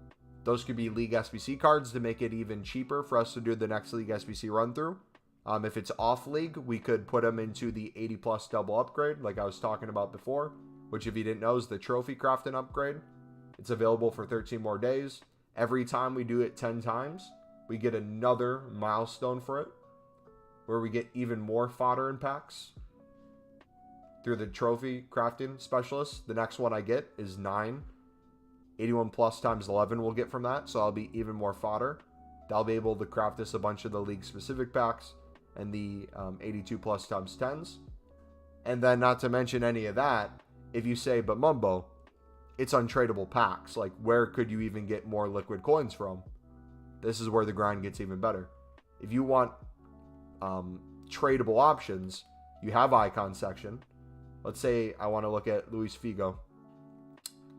Those could be League SBC cards to make it even cheaper for us to do the next League SBC run through. If it's off League, we could put them into the 80 plus double upgrade like I was talking about before, which if you didn't know is the trophy crafting upgrade. It's available for 13 more days. Every time we do it 10 times, we get another milestone for it, where we get even more fodder in packs through the trophy crafting specialist. The next one I get is 9. 81 plus times 11 we'll get from that, so I'll be even more fodder. I'll be able to craft us a bunch of the league specific packs and the 82 plus times 10s. And then, not to mention any of that, if you say, but Mumbo, it's untradeable packs. Like, where could you even get more liquid coins from? This is where the grind gets even better. If you want tradable options, you have icon section. Let's say I want to look at Luis Figo.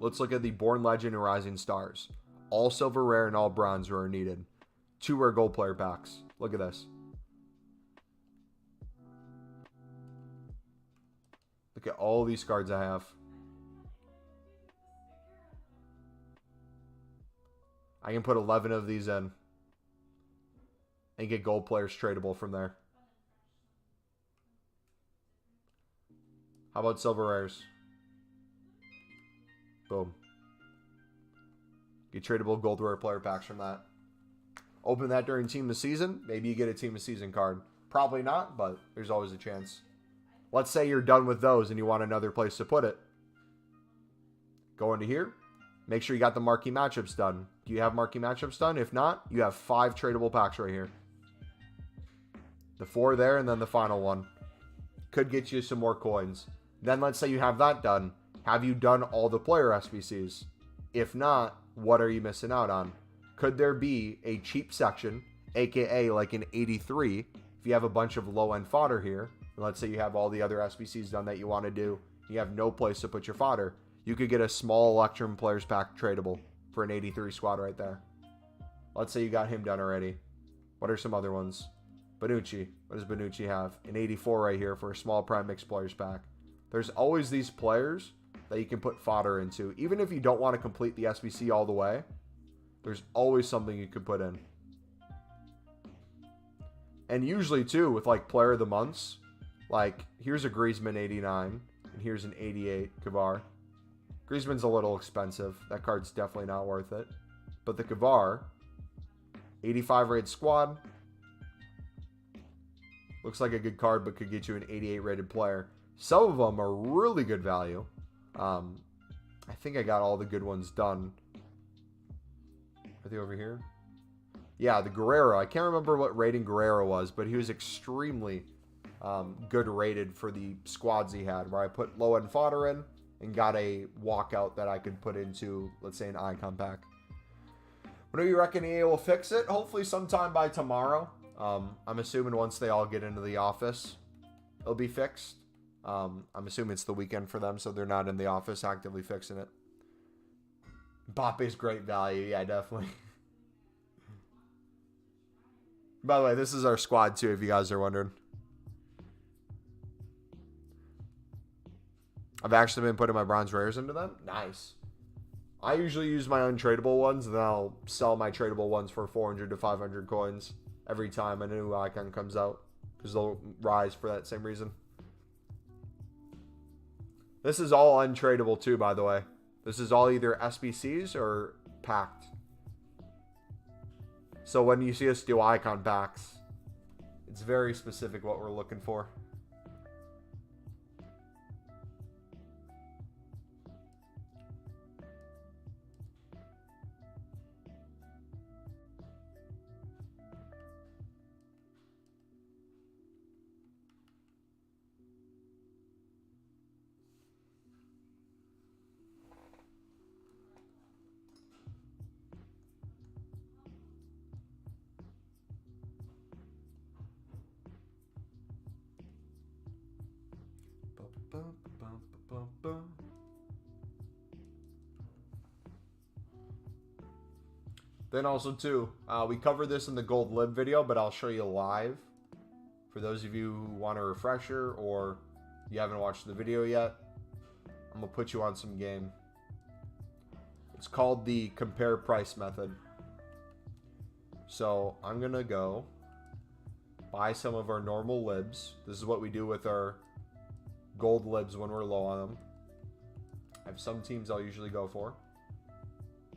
Let's look at the Born Legend and Rising Stars. All silver rare and all bronze are needed. 2 rare gold player packs. Look at this. Look at all these cards I have. I can put 11 of these in and get gold players tradable from there. How about silver rares? Boom. Get tradable gold rare player packs from that. Open that during team of season. Maybe you get a team of season card. Probably not, but there's always a chance. Let's say you're done with those and you want another place to put it. Go into here. Make sure you got the marquee matchups done. Do you have marquee matchups done? If not, you have 5 tradable packs right here. The 4 there and then the final one. Could get you some more coins. Then let's say you have that done. Have you done all the player SBCs? If not, what are you missing out on? Could there be a cheap section, aka like an 83, if you have a bunch of low-end fodder here, and let's say you have all the other SBCs done that you want to do, you have no place to put your fodder, you could get a small Electrum Players Pack tradable for an 83 squad right there. Let's say you got him done already. What are some other ones? Bonucci. What does Bonucci have? An 84 right here for a small Prime Mixed Players Pack. There's always these players that you can put fodder into. Even if you don't want to complete the SBC all the way, there's always something you could put in. And usually, too, with like Player of the Months, like here's a Griezmann 89, and here's an 88 Kavar. Griezmann's a little expensive. That card's definitely not worth it. But the Kavar, 85 rated squad, looks like a good card, but could get you an 88 rated player. Some of them are really good value. I think I got all the good ones done. Are they over here? Yeah, the Guerrero. I can't remember what rating Guerrero was, but he was extremely good rated for the squads he had, where I put low-end fodder in and got a walkout that I could put into, let's say, an icon pack. When do you reckon EA will fix it? Hopefully sometime by tomorrow. I'm assuming once they all get into the office, it'll be fixed. I'm assuming it's the weekend for them, so they're not in the office actively fixing it. Mbappe's great value. Yeah, definitely. By the way, this is our squad, too, if you guys are wondering. I've actually been putting my bronze rares into them. Nice. I usually use my untradeable ones, and then I'll sell my tradable ones for 400 to 500 coins every time a new icon comes out, because they'll rise for that same reason. This is all untradeable too, by the way. This is all either SBCs or packed. So when you see us do icon packs, it's very specific what we're looking for. Then also too, we covered this in the gold lib video, but I'll show you live for those of you who want a refresher or you haven't watched the video yet. I'm gonna put you on some game. It's called the compare price method. So I'm gonna go buy some of our normal libs. This is what we do with our gold libs when we're low on them. I have some teams I'll usually go for.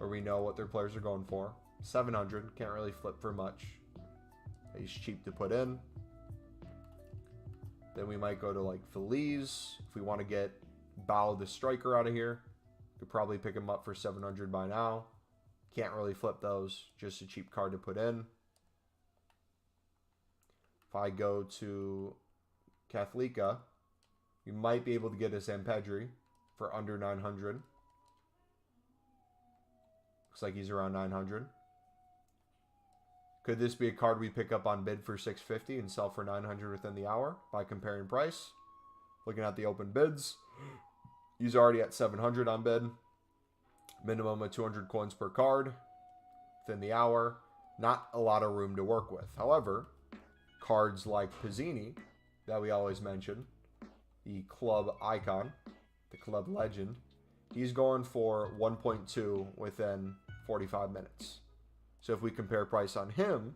where we know what their players are going for. 700, can't really flip for much. He's cheap to put in. Then we might go to like Feliz. If we want to get Bao the striker out of here, could probably pick him up for 700 by now. Can't really flip those, just a cheap card to put in. If I go to Catholica, you might be able to get a San Pedri for under 900. Looks like he's around 900. Could this be a card we pick up on bid for 650 and sell for 900 within the hour by comparing price? Looking at the open bids, he's already at 700 on bid. Minimum of 200 coins per card within the hour. Not a lot of room to work with. However, cards like Pizzini that we always mention, the club icon, the club legend, he's going for 1.2 within 45 minutes. So if we compare price on him,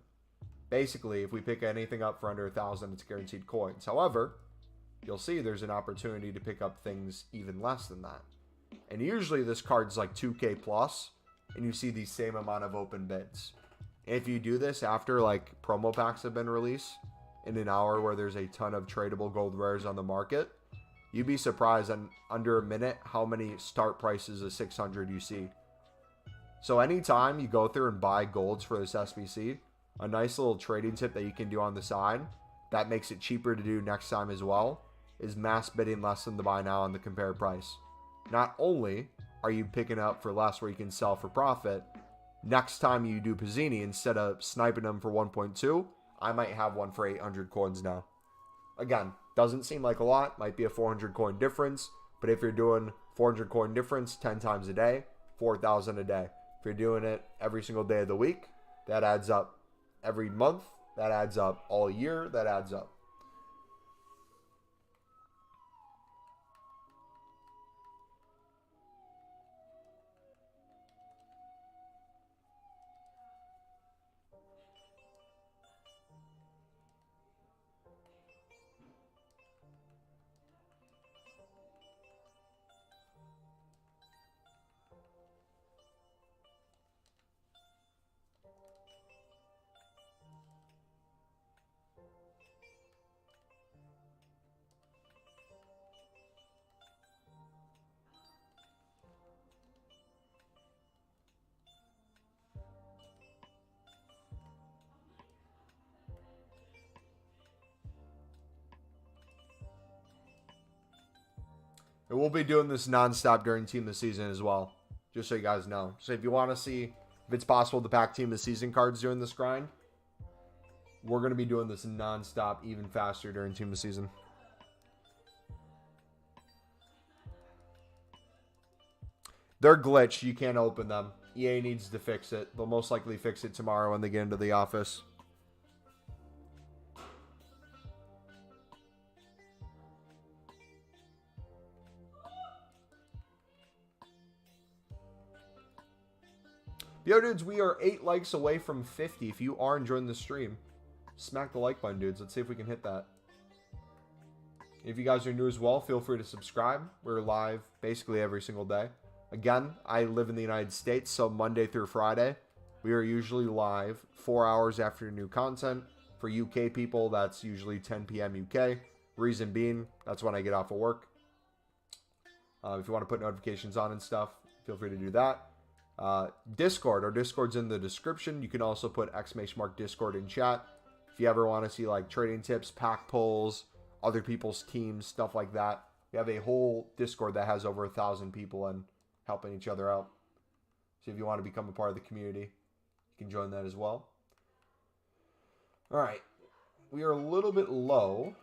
basically if we pick anything up for under 1,000, it's guaranteed coins. However, you'll see there's an opportunity to pick up things even less than that. And usually this card's like 2K plus, and you see the same amount of open bids. And if you do this after like promo packs have been released in an hour where there's a ton of tradable gold rares on the market, you'd be surprised in under a minute how many start prices of 600 you see. So anytime you go through and buy golds for this SBC, a nice little trading tip that you can do on the side that makes it cheaper to do next time as well is mass bidding less than the buy now on the compared price. Not only are you picking up for less where you can sell for profit, next time you do Pizzini, instead of sniping them for 1.2, I might have one for 800 coins now. Again, doesn't seem like a lot, might be a 400 coin difference, but if you're doing 400 coin difference 10 times a day, 4,000 a day. If you're doing it every single day of the week, that adds up. Every month, that adds up. All year, that adds up. And we'll be doing this nonstop during Team of the Season as well, just so you guys know. So if you want to see if it's possible to pack Team of the Season cards during this grind, we're going to be doing this nonstop even faster during Team of the Season. They're glitched. You can't open them. EA needs to fix it. They'll most likely fix it tomorrow when they get into the office. Yo, dudes, we are 8 likes away from 50. If you are enjoying the stream, smack the like button, dudes. Let's see if we can hit that. If you guys are new as well, feel free to subscribe. We're live basically every single day. Again, I live in the United States, so Monday through Friday, we are usually live 4 hours after new content. For UK people, that's usually 10 p.m. UK. Reason being, that's when I get off of work. If you want to put notifications on and stuff, feel free to do that. Discord. Our Discord's in the description. You can also put !Discord in chat. If you ever want to see like trading tips, pack polls, other people's teams, stuff like that. We have a whole Discord that has over 1,000 people and helping each other out. So if you want to become a part of the community, you can join that as well. All right. We are a little bit low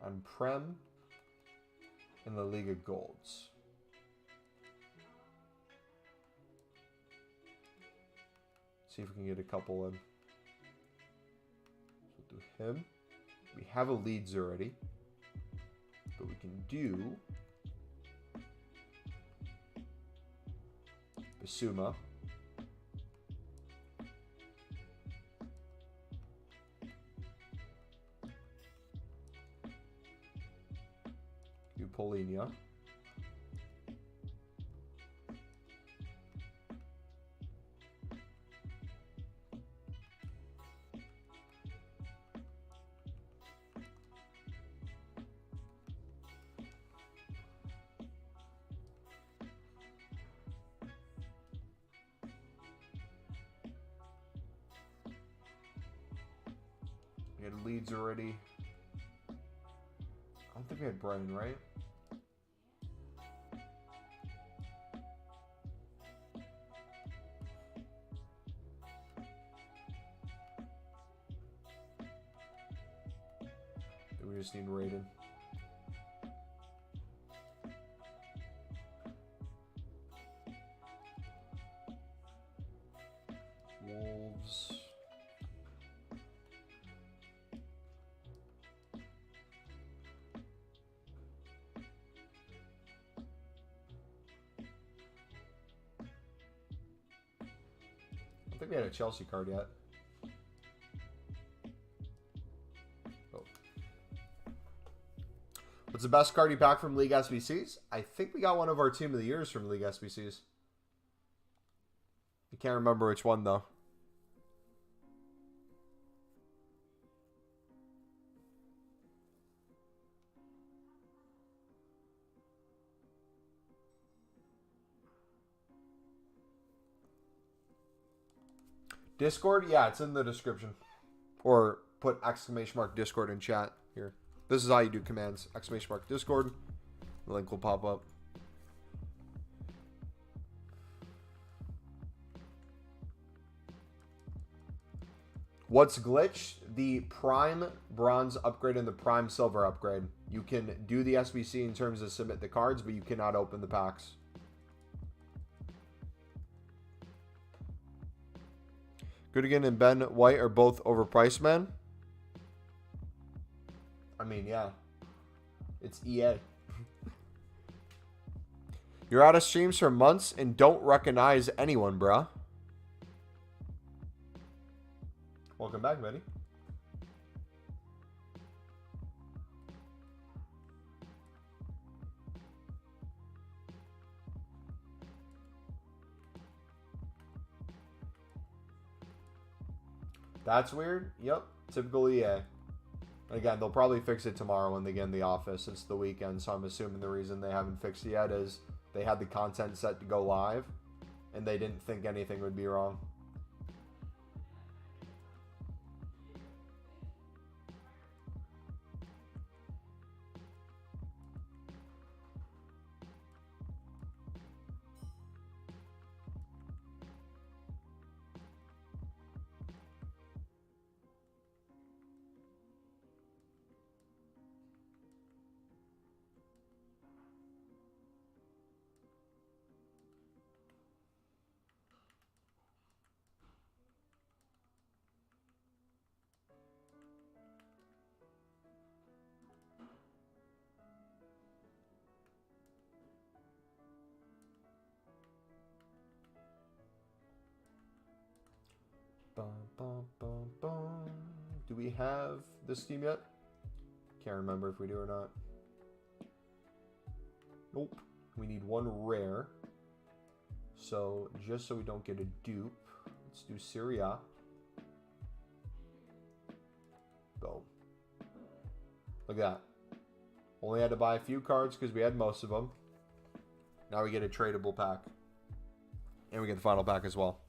on Prem and La Liga Golds. See if we can get a couple in. So we'll do him. We have a Leeds already. But we can do Basuma. Do Polinia. We had Leeds already. I don't think we had Brighton, right? We just need Raiden. Wolves. I don't think we had a Chelsea card yet. What's the best card you pack from League SBCs? I think we got one of our Team of the Years from League SBCs. I can't remember which one, though. Discord? Yeah, it's in the description. Or put ! Discord in chat here. This is how you do commands. ! Discord. The link will pop up. What's glitched? The Prime Bronze upgrade and the Prime Silver upgrade. You can do the SBC in terms of submit the cards, but you cannot open the packs. Goodigan and Ben White are both overpriced, man. I mean, yeah. It's EA. You're out of streams for months and don't recognize anyone, bruh. Welcome back, buddy. That's weird. Yep. Typical EA. Again, they'll probably fix it tomorrow when they get in the office. It's the weekend, so I'm assuming the reason they haven't fixed it yet is they had the content set to go live, and they didn't think anything would be wrong. Bum, bum, bum, bum. Do we have this team yet? Can't remember if we do or not. Nope. We need one rare. So, just so we don't get a dupe, let's do Syria. Boom. Look at that. Only had to buy a few cards because we had most of them. Now we get a tradable pack. And we get the final pack as well.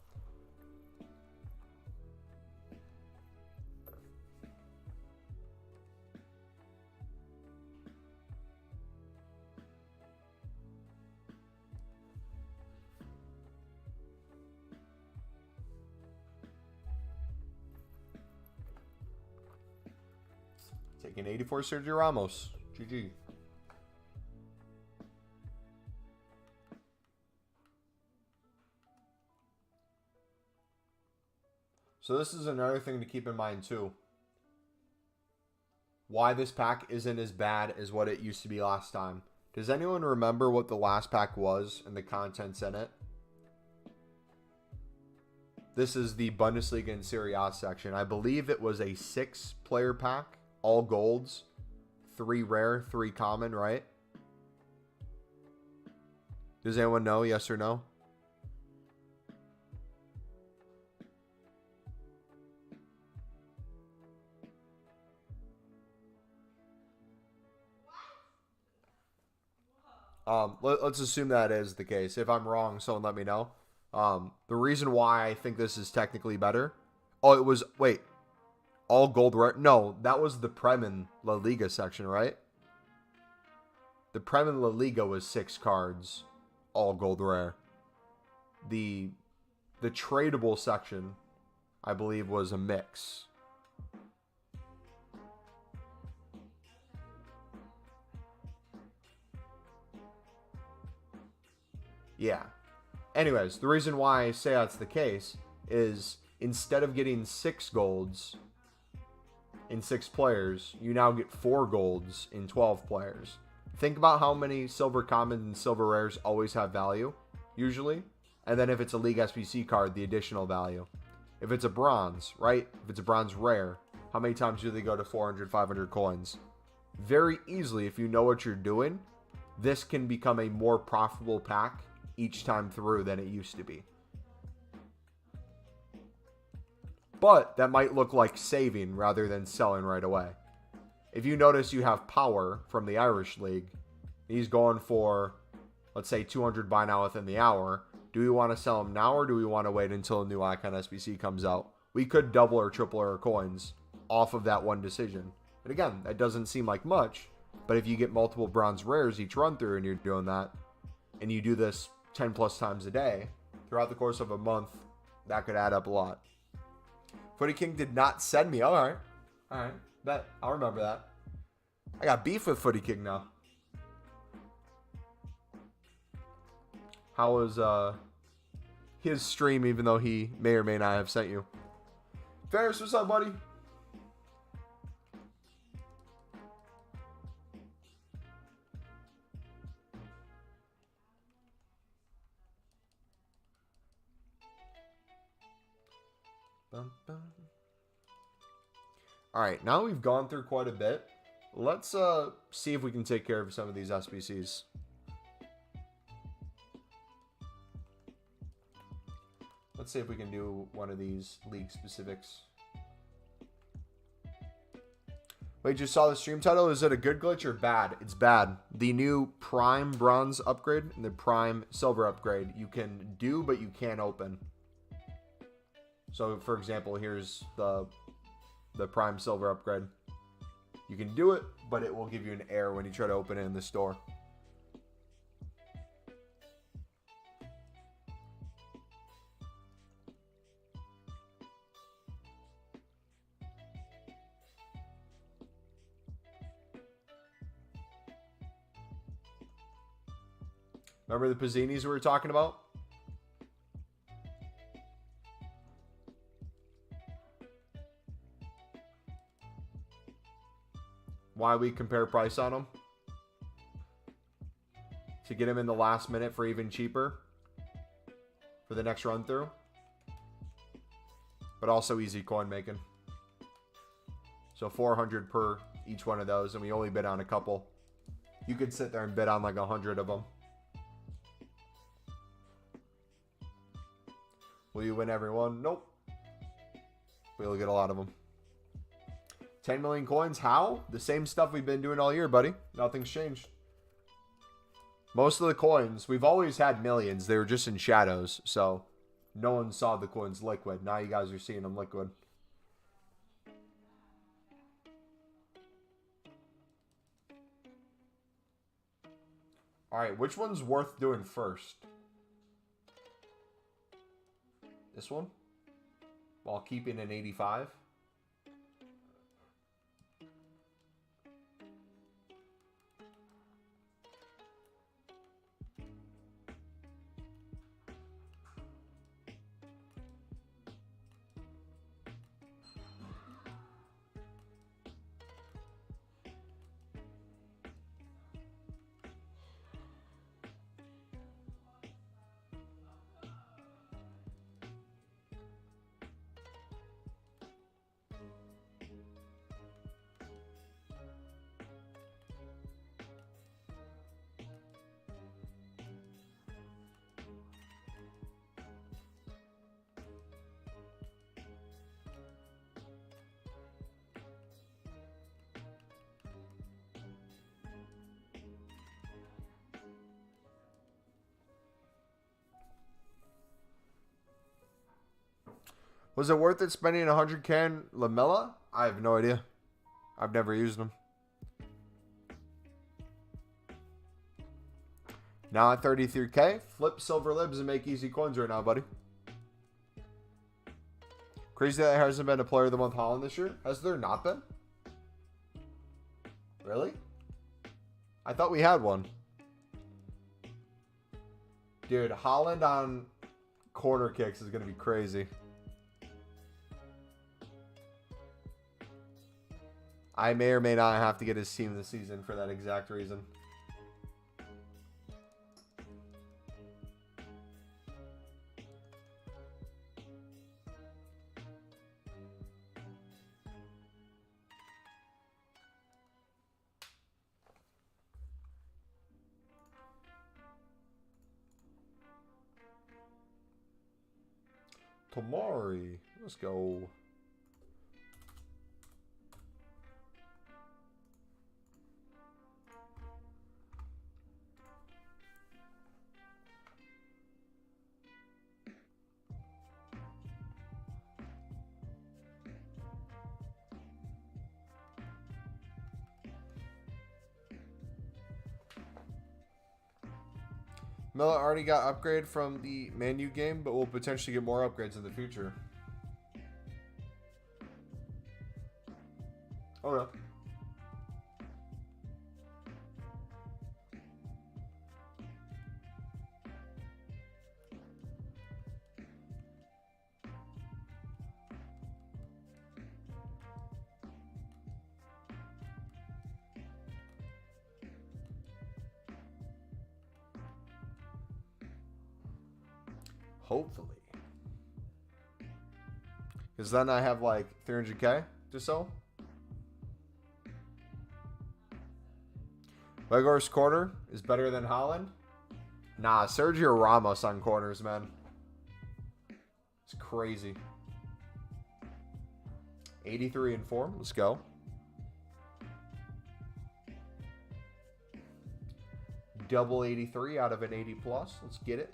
Taking 84 Sergio Ramos. GG. So this is another thing to keep in mind too. Why this pack isn't as bad as what it used to be last time. Does anyone remember what the last pack was and the contents in it? This is the Bundesliga and Serie A section. I believe it was a 6-player pack. All golds, 3 rare, 3 common, right? Does anyone know? Yes or no? Let's assume that is the case. If I'm wrong, someone let me know. The reason why I think this is technically better. Oh, it was... Wait. All gold rare. No, that was the Prem and La Liga section, right? The Prem and La Liga was 6 cards, all gold rare. The tradable section, I believe, was a mix. Yeah. Anyways, the reason why I say that's the case is instead of getting 6 golds in 6 players, you now get 4 golds in 12 players. Think about how many silver commons and silver rares always have value, usually. And then if it's a League SBC card, the additional value. If it's a bronze, right? If it's a bronze rare, how many times do they go to 400, 500 coins? Very easily, if you know what you're doing, this can become a more profitable pack each time through than it used to be. But that might look like saving rather than selling right away. If you notice you have Power from the Irish League, he's going for, let's say, 200 buy now within the hour. Do we want to sell him now, or do we want to wait until a new Icon SBC comes out? We could double or triple our coins off of that one decision. And again, that doesn't seem like much, but if you get multiple bronze rares each run through and you're doing that, and you do this 10 plus times a day, throughout the course of a month, that could add up a lot. Footy King did not send me. Alright. Bet. I'll remember that. I got beef with Footy King now. How was his stream, even though he may or may not have sent you? Ferris, what's up, buddy? Alright, now we've gone through quite a bit. Let's see if we can take care of some of these SBCs. Let's see if we can do one of these league specifics. Wait, just saw the stream title. Is it a good glitch or bad? It's bad. The new Prime Bronze upgrade and the Prime Silver upgrade you can do, but you can't open. So, for example, here's the Prime Silver upgrade. You can do it, but it will give you an error when you try to open it in the store. Remember the Pizzinis we were talking about? Why we compare price on them? To get them in the last minute for even cheaper for the next run through. But also easy coin making. So 400 per each one of those, and we only bid on a couple. You could sit there and bid on like 100 of them. Will you win every one? Nope. We'll get a lot of them. 10 million coins. How? The same stuff we've been doing all year, buddy. Nothing's changed. Most of the coins, we've always had millions. They were just in shadows, so no one saw the coins liquid. Now you guys are seeing them liquid. Alright, which one's worth doing first? This one? While keeping an 85? Was it worth it spending 100k on Lamella? I have no idea. I've never used them. Now at 33K, flip silver libs and make easy coins right now, buddy. Crazy that there hasn't been a player of the month Holland this year. Has there not been? Really? I thought we had one. Dude, Holland on corner kicks is going to be crazy. I may or may not have to get his team this season for that exact reason. Tomori. Let's go. Miller already got upgraded from the Man U game, but will potentially get more upgrades in the future. Okay. Hopefully. Because then I have like 300K to sell. Weghorst corner is better than Holland. Nah, Sergio Ramos on corners, man. It's crazy. 83 in form. Let's go. Double 83 out of an 80 plus. Let's get it.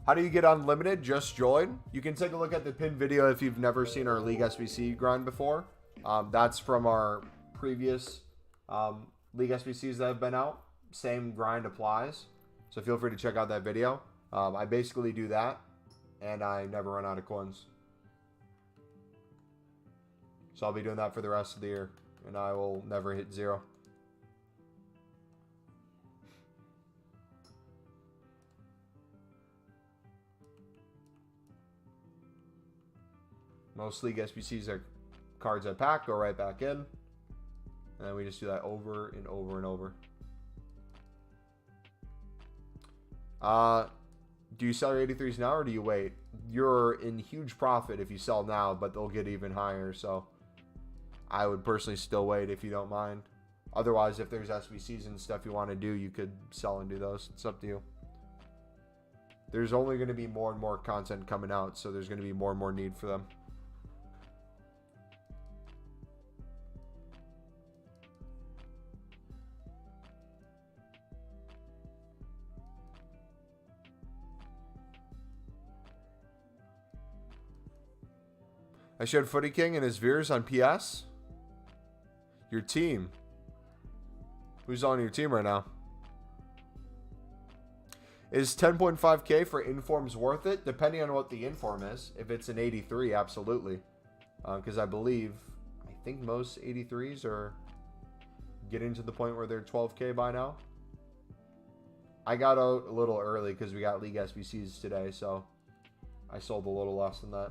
How do you get unlimited? Just join. You can take a look at the pinned video if you've never seen our League SBC grind before. That's from our previous League SBCs that have been out. Same grind applies. So feel free to check out that video. I basically do that, and I never run out of coins. So I'll be doing that for the rest of the year, and I will never hit 0. Most League SBCs are cards I pack, go right back in. And then we just do that over and over and over. Do you sell your 83s now or do you wait? You're in huge profit if you sell now, but they'll get even higher. So I would personally still wait if you don't mind. Otherwise, if there's SBCs and stuff you want to do, you could sell and do those. It's up to you. There's only going to be more and more content coming out, so there's going to be more and more need for them. I showed Footy King and his Veers on PS. Your team. Who's on your team right now? Is 10.5K for informs worth it? Depending on what the inform is. If it's an 83, absolutely. Because I think most 83s are getting to the point where they're 12K by now. I got out a little early because we got League SBCs today, so I sold a little less than that.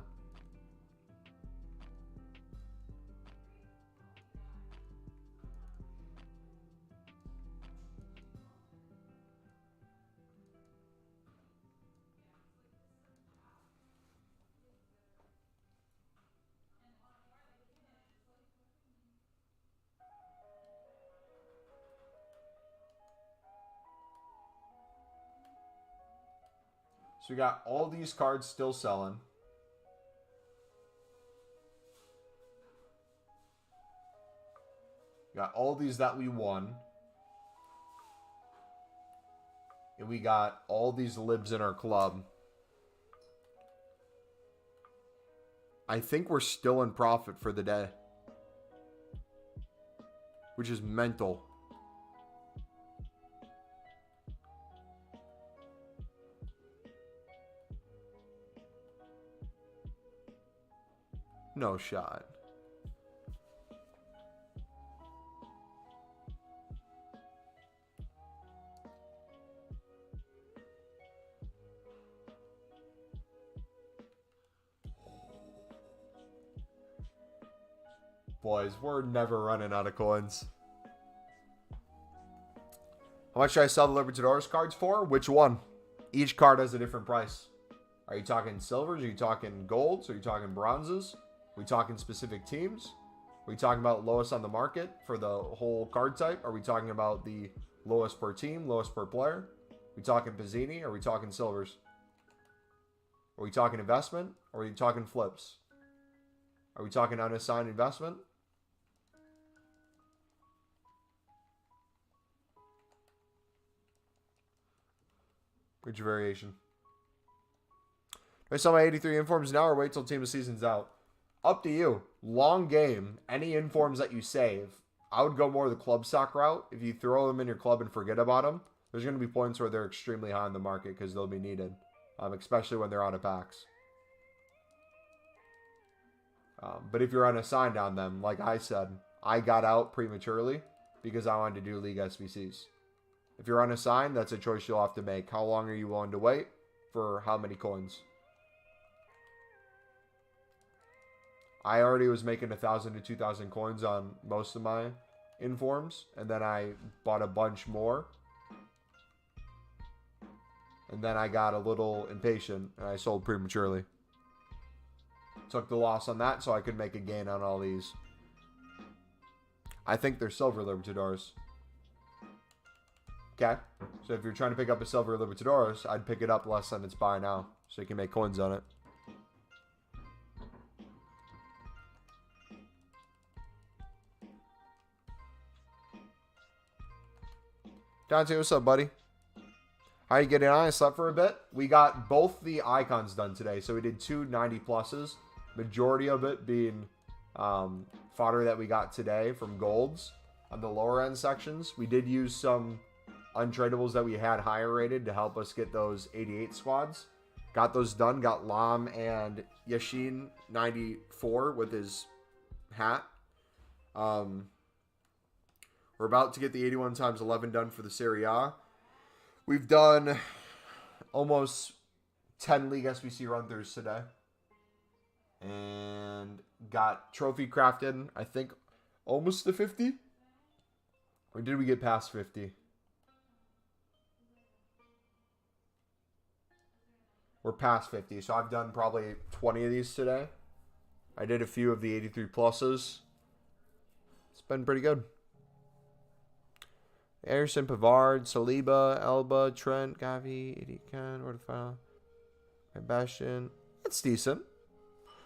So we got all these cards still selling. We got all these that we won. And we got all these libs in our club. I think we're still in profit for the day. Which is mental. No shot. Boys, we're never running out of coins. How much should I sell the Libertadores cards for? Which one? Each card has a different price. Are you talking silvers? Are you talking golds? Are you talking bronzes? Are we talking specific teams? Are we talking about lowest on the market for the whole card type? Are we talking about the lowest per team, lowest per player? Are we talking Pizzini? Are we talking silvers? Are we talking investment? Or are we talking flips? Are we talking unassigned investment? Which variation? Do I sell my 83 informs now or wait till team of season's out? Up to you. Long game. Any informs that you save, I would go more the club stock route. If you throw them in your club and forget about them, there's going to be points where they're extremely high in the market because they'll be needed, especially when they're out of packs. But if you're unassigned on them, like I said, I got out prematurely because I wanted to do League SBCs. If you're unassigned, that's a choice you'll have to make. How long are you willing to wait for how many coins? I already was making 1,000 to 2,000 coins on most of my informs, and then I bought a bunch more. And then I got a little impatient, and I sold prematurely. Took the loss on that so I could make a gain on all these. I think they're silver Libertadores. Okay, so if you're trying to pick up a silver Libertadores, I'd pick it up less than it's buy now, so you can make coins on it. Dante, what's up, buddy? How you getting on? I slept for a bit. We got both the icons done today, so we did 2 90 pluses. Majority of it being fodder that we got today from golds on the lower end sections. We did use some untradables that we had higher rated to help us get those 88 squads. Got those done. Got Lam and Yashin 94 with his hat. We're about to get the 81 times 11 done for the Serie A. We've done almost 10 League SBC run-throughs today. And got trophy crafted, I think, almost to 50. Or did we get past 50? We're past 50, so I've done probably 20 of these today. I did a few of the 83 pluses. It's been pretty good. Anderson, Pavard, Saliba, Elba, Trent, Gavi, Eddie Khan, where the final? Bastion. That's decent.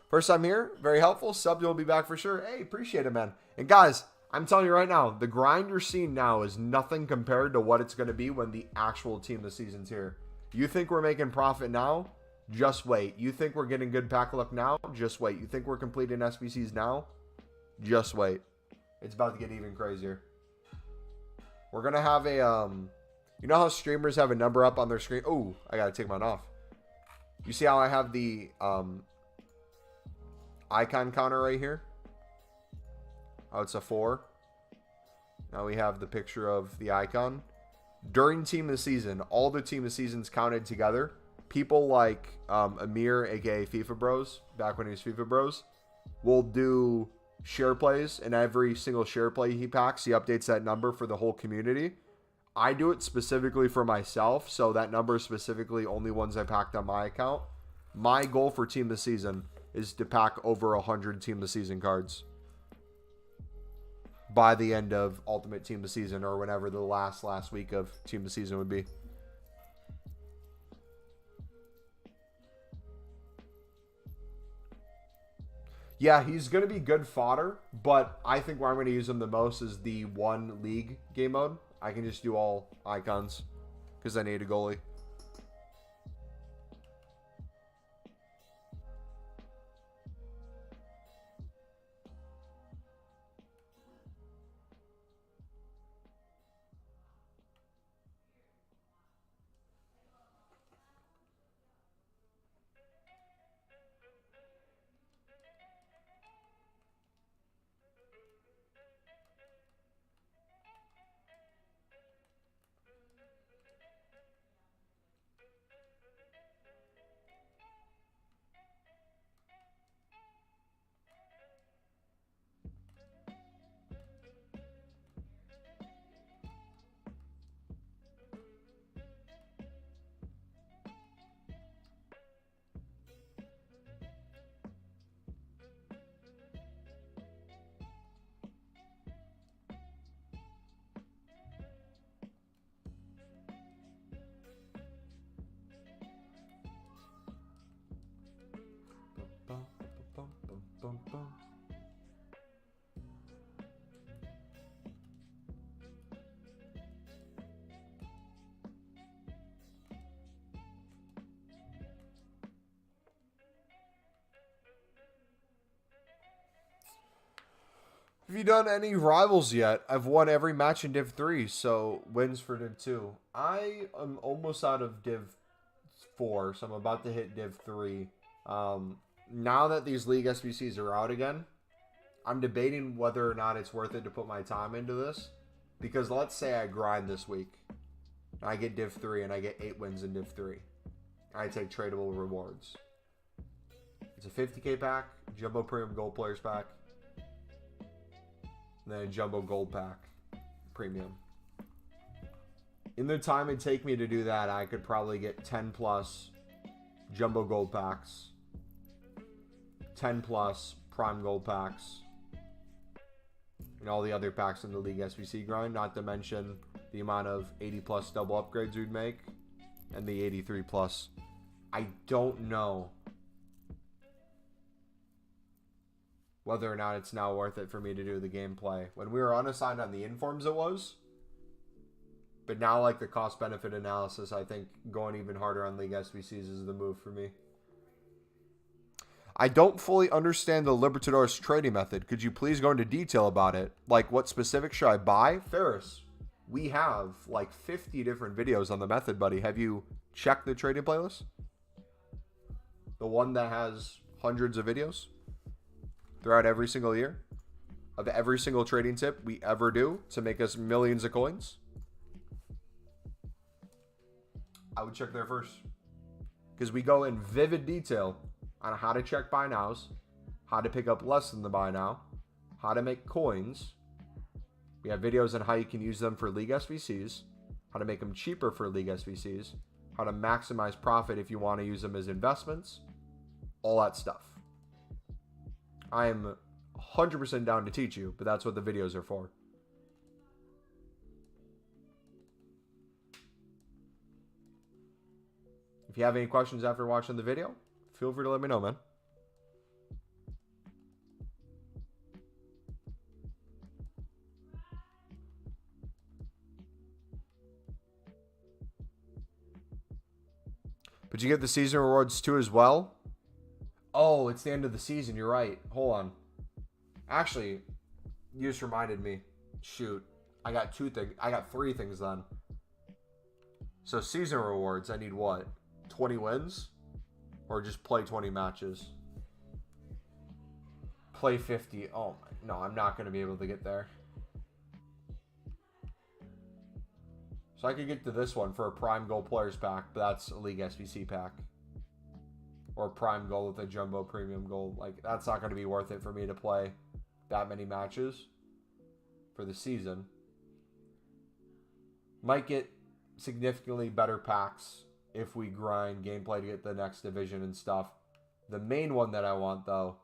First time here, very helpful. Sub, you'll be back for sure. Hey, appreciate it, man. And guys, I'm telling you right now, the grind you're seeing now is nothing compared to what it's going to be when the actual team of the season's here. You think we're making profit now? Just wait. You think we're getting good pack luck now? Just wait. You think we're completing SBCs now? Just wait. It's about to get even crazier. We're going to have a, you know how streamers have a number up on their screen? Oh, I got to take mine off. You see how I have the, icon counter right here? Oh, it's a 4. Now we have the picture of the icon. During team of the season, all the team of seasons counted together. People like Amir, aka FIFA Bros, back when he was FIFA Bros, will do share plays, and every single share play he packs, he updates that number for the whole community. I do it specifically for myself, so that number is specifically only ones I packed on my account. My goal for team of the season is to pack over 100 team of the season cards by the end of Ultimate Team of the Season, or whenever the last week of Team of the Season would be. Yeah, he's going to be good fodder, but I think where I'm going to use him the most is the one league game mode. I can just do all icons because I need a goalie. Have you done any rivals yet? I've won every match in Div 3, so wins for Div 2. I am almost out of Div 4, so I'm about to hit Div 3. Now that these League SBCs are out again, I'm debating whether or not it's worth it to put my time into this. Because let's say I grind this week. I get Div 3 and I get 8 wins in Div 3. I take tradable rewards. It's a 50k pack, Jumbo Premium Gold Players pack, and then a Jumbo Gold pack, Premium. In the time it'd take me to do that, I could probably get 10 plus Jumbo Gold packs, 10 plus Prime Gold packs, and all the other packs in the League SBC grind, not to mention the amount of 80 plus double upgrades we'd make, and the 83 plus. I don't know whether or not it's now worth it for me to do the gameplay. When we were unassigned on the informs, it was. But now, like the cost-benefit analysis, I think going even harder on League SBCs is the move for me. I don't fully understand the Libertadores trading method. Could you please go into detail about it? Like, what specific should I buy? Ferris, we have like 50 different videos on the method, buddy. Have you checked the trading playlist? The one that has hundreds of videos throughout every single year of every single trading tip we ever do to make us millions of coins. I would check there first, because we go in vivid detail on how to check buy nows, how to pick up less than the buy now, how to make coins. We have videos on how you can use them for League SBCs, how to make them cheaper for League SBCs, how to maximize profit if you want to use them as investments, all that stuff. I am 100% down to teach you, but that's what the videos are for. If you have any questions after watching the video, feel free to let me know, man. But you get the season rewards too as well? Oh, it's the end of the season. You're right. Hold on. Actually, you just reminded me. Shoot. I got 3 things then. So season rewards, I need what? 20 wins? Or just play 20 matches? Play 50. Oh, no, I'm not going to be able to get there. So I could get to this one for a Prime Gold Players pack, but that's a League SBC pack. Or Prime Gold with a Jumbo Premium Gold. Like, that's not going to be worth it for me to play that many matches for the season. Might get significantly better packs if we grind gameplay to get the next division and stuff. The main one that I want, though,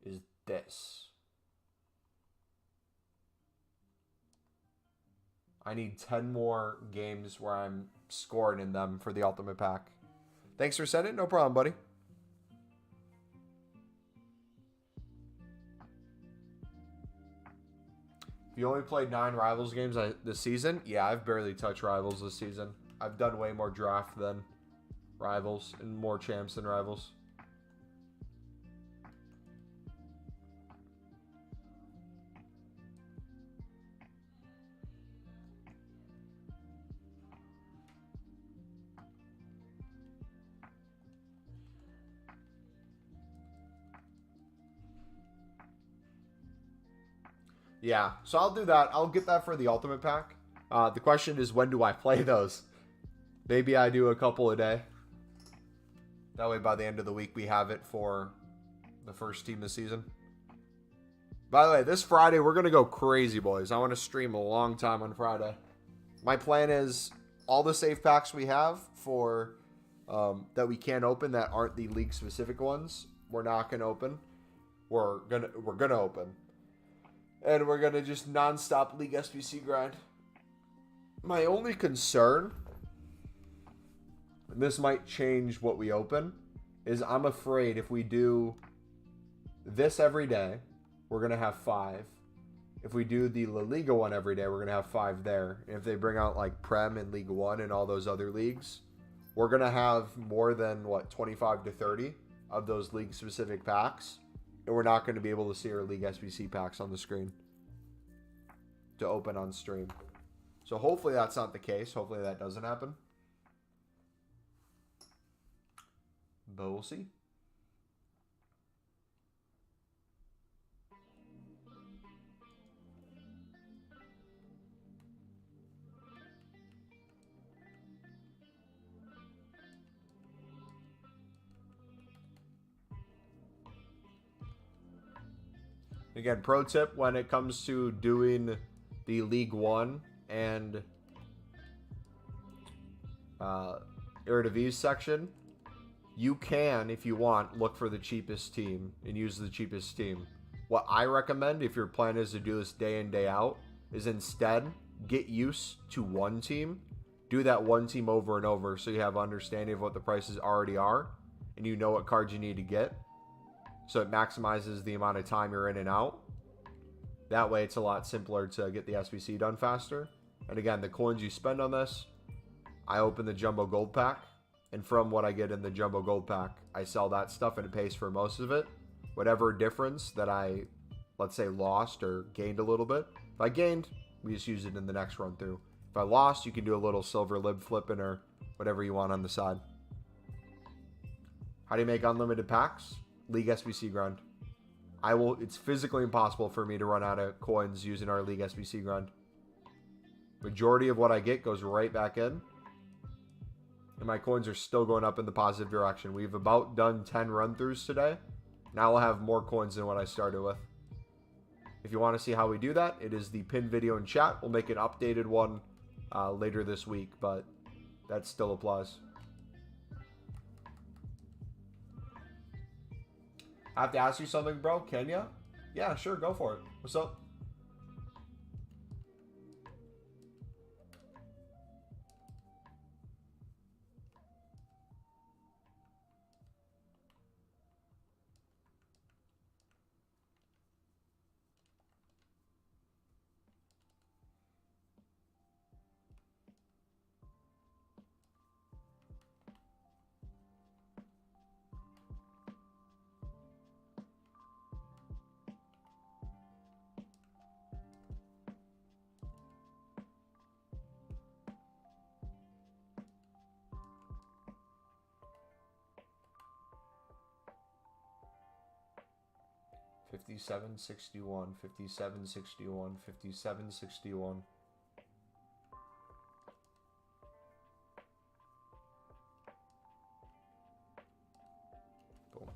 is this. I need 10 more games where I'm scoring in them for the ultimate pack. Thanks for sending it. No problem, buddy. You only played 9 Rivals games this season? Yeah, I've barely touched Rivals this season. I've done way more draft than Rivals and more champs than Rivals. Yeah, so I'll do that. I'll get that for the Ultimate Pack. The question is, when do I play those? Maybe I do a couple a day. That way by the end of the week we have it for the first team this season. By the way, this Friday we're going to go crazy, boys. I want to stream a long time on Friday. My plan is all the safe packs we have for that we can't open that aren't the league specific ones, we're not going to open. We're going to open. And we're going to just non-stop League SBC grind. My only concern, and this might change what we open, is I'm afraid if we do this every day, we're going to have 5. If we do the La Liga one every day, we're going to have 5 there. And if they bring out like Prem and League One and all those other leagues, we're going to have more than, 25 to 30 of those league-specific packs. And we're not going to be able to see our League SBC packs on the screen to open on stream. So hopefully that's not the case. Hopefully that doesn't happen. But we'll see. Again, pro tip when it comes to doing the League One and Eredivisie section, you can, if you want, look for the cheapest team and use the cheapest team. What I recommend, if your plan is to do this day in, day out, is instead get used to one team. Do that one team over and over so you have understanding of what the prices already are and you know what cards you need to get. So it maximizes the amount of time you're in and out. That way it's a lot simpler to get the SBC done faster. And again, the coins you spend on this, I open the Jumbo Gold Pack. And from what I get in the Jumbo Gold Pack, I sell that stuff and it pays for most of it. Whatever difference that I, let's say, lost or gained a little bit. If I gained, we just use it in the next run through. If I lost, you can do a little silver lib flipping or whatever you want on the side. How do you make unlimited packs? League SBC grind. It's physically impossible for me to run out of coins using our League SBC grind. Majority of what I get goes right back in. And my coins are still going up in the positive direction. We've about done 10 run-throughs today. Now I'll have more coins than what I started with. If you want to see how we do that, it is the pinned video in chat. We'll make an updated one later this week, but that still applies. I have to ask you something, bro. Kenya? Yeah, sure. Go for it. What's up? $57.61, $57.61, $57.61. Boom.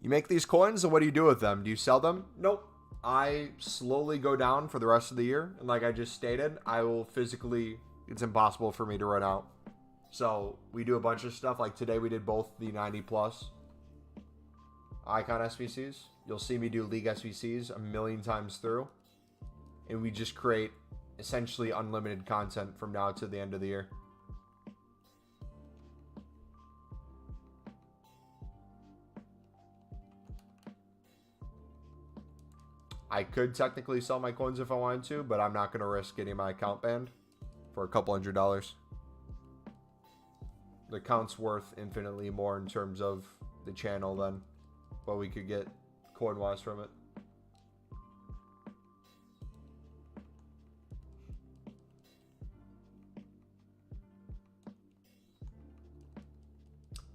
You make these coins, and what do you do with them? Do you sell them? Nope. I slowly go down for the rest of the year, and like I just stated, I will physically, it's impossible for me to run out. So we do a bunch of stuff. Like today we did both the 90 plus icon SBCs. You'll see me do League SBCs a million times through. And we just create essentially unlimited content from now to the end of the year. I could technically sell my coins if I wanted to, but I'm not going to risk getting my account banned for a couple $100. The account's worth infinitely more in terms of the channel than what we could get coin-wise from it.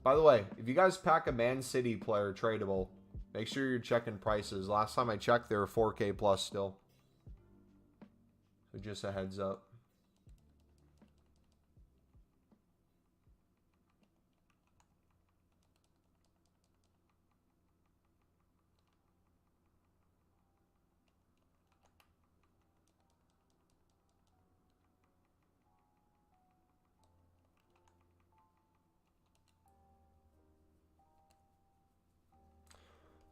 By the way, if you guys pack a Man City player tradable, make sure you're checking prices. Last time I checked, they were 4K plus still. So just a heads up.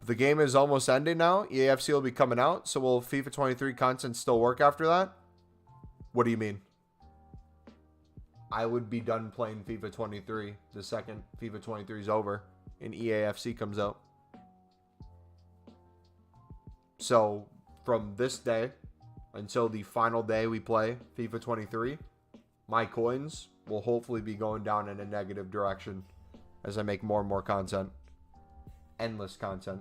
The game is almost ending now. EAFC will be coming out. So will FIFA 23 content still work after that? What do you mean? I would be done playing FIFA 23 the second FIFA 23 is over and EAFC comes out. So from this day until the final day we play FIFA 23, my coins will hopefully be going down in a negative direction as I make more and more content. Endless content.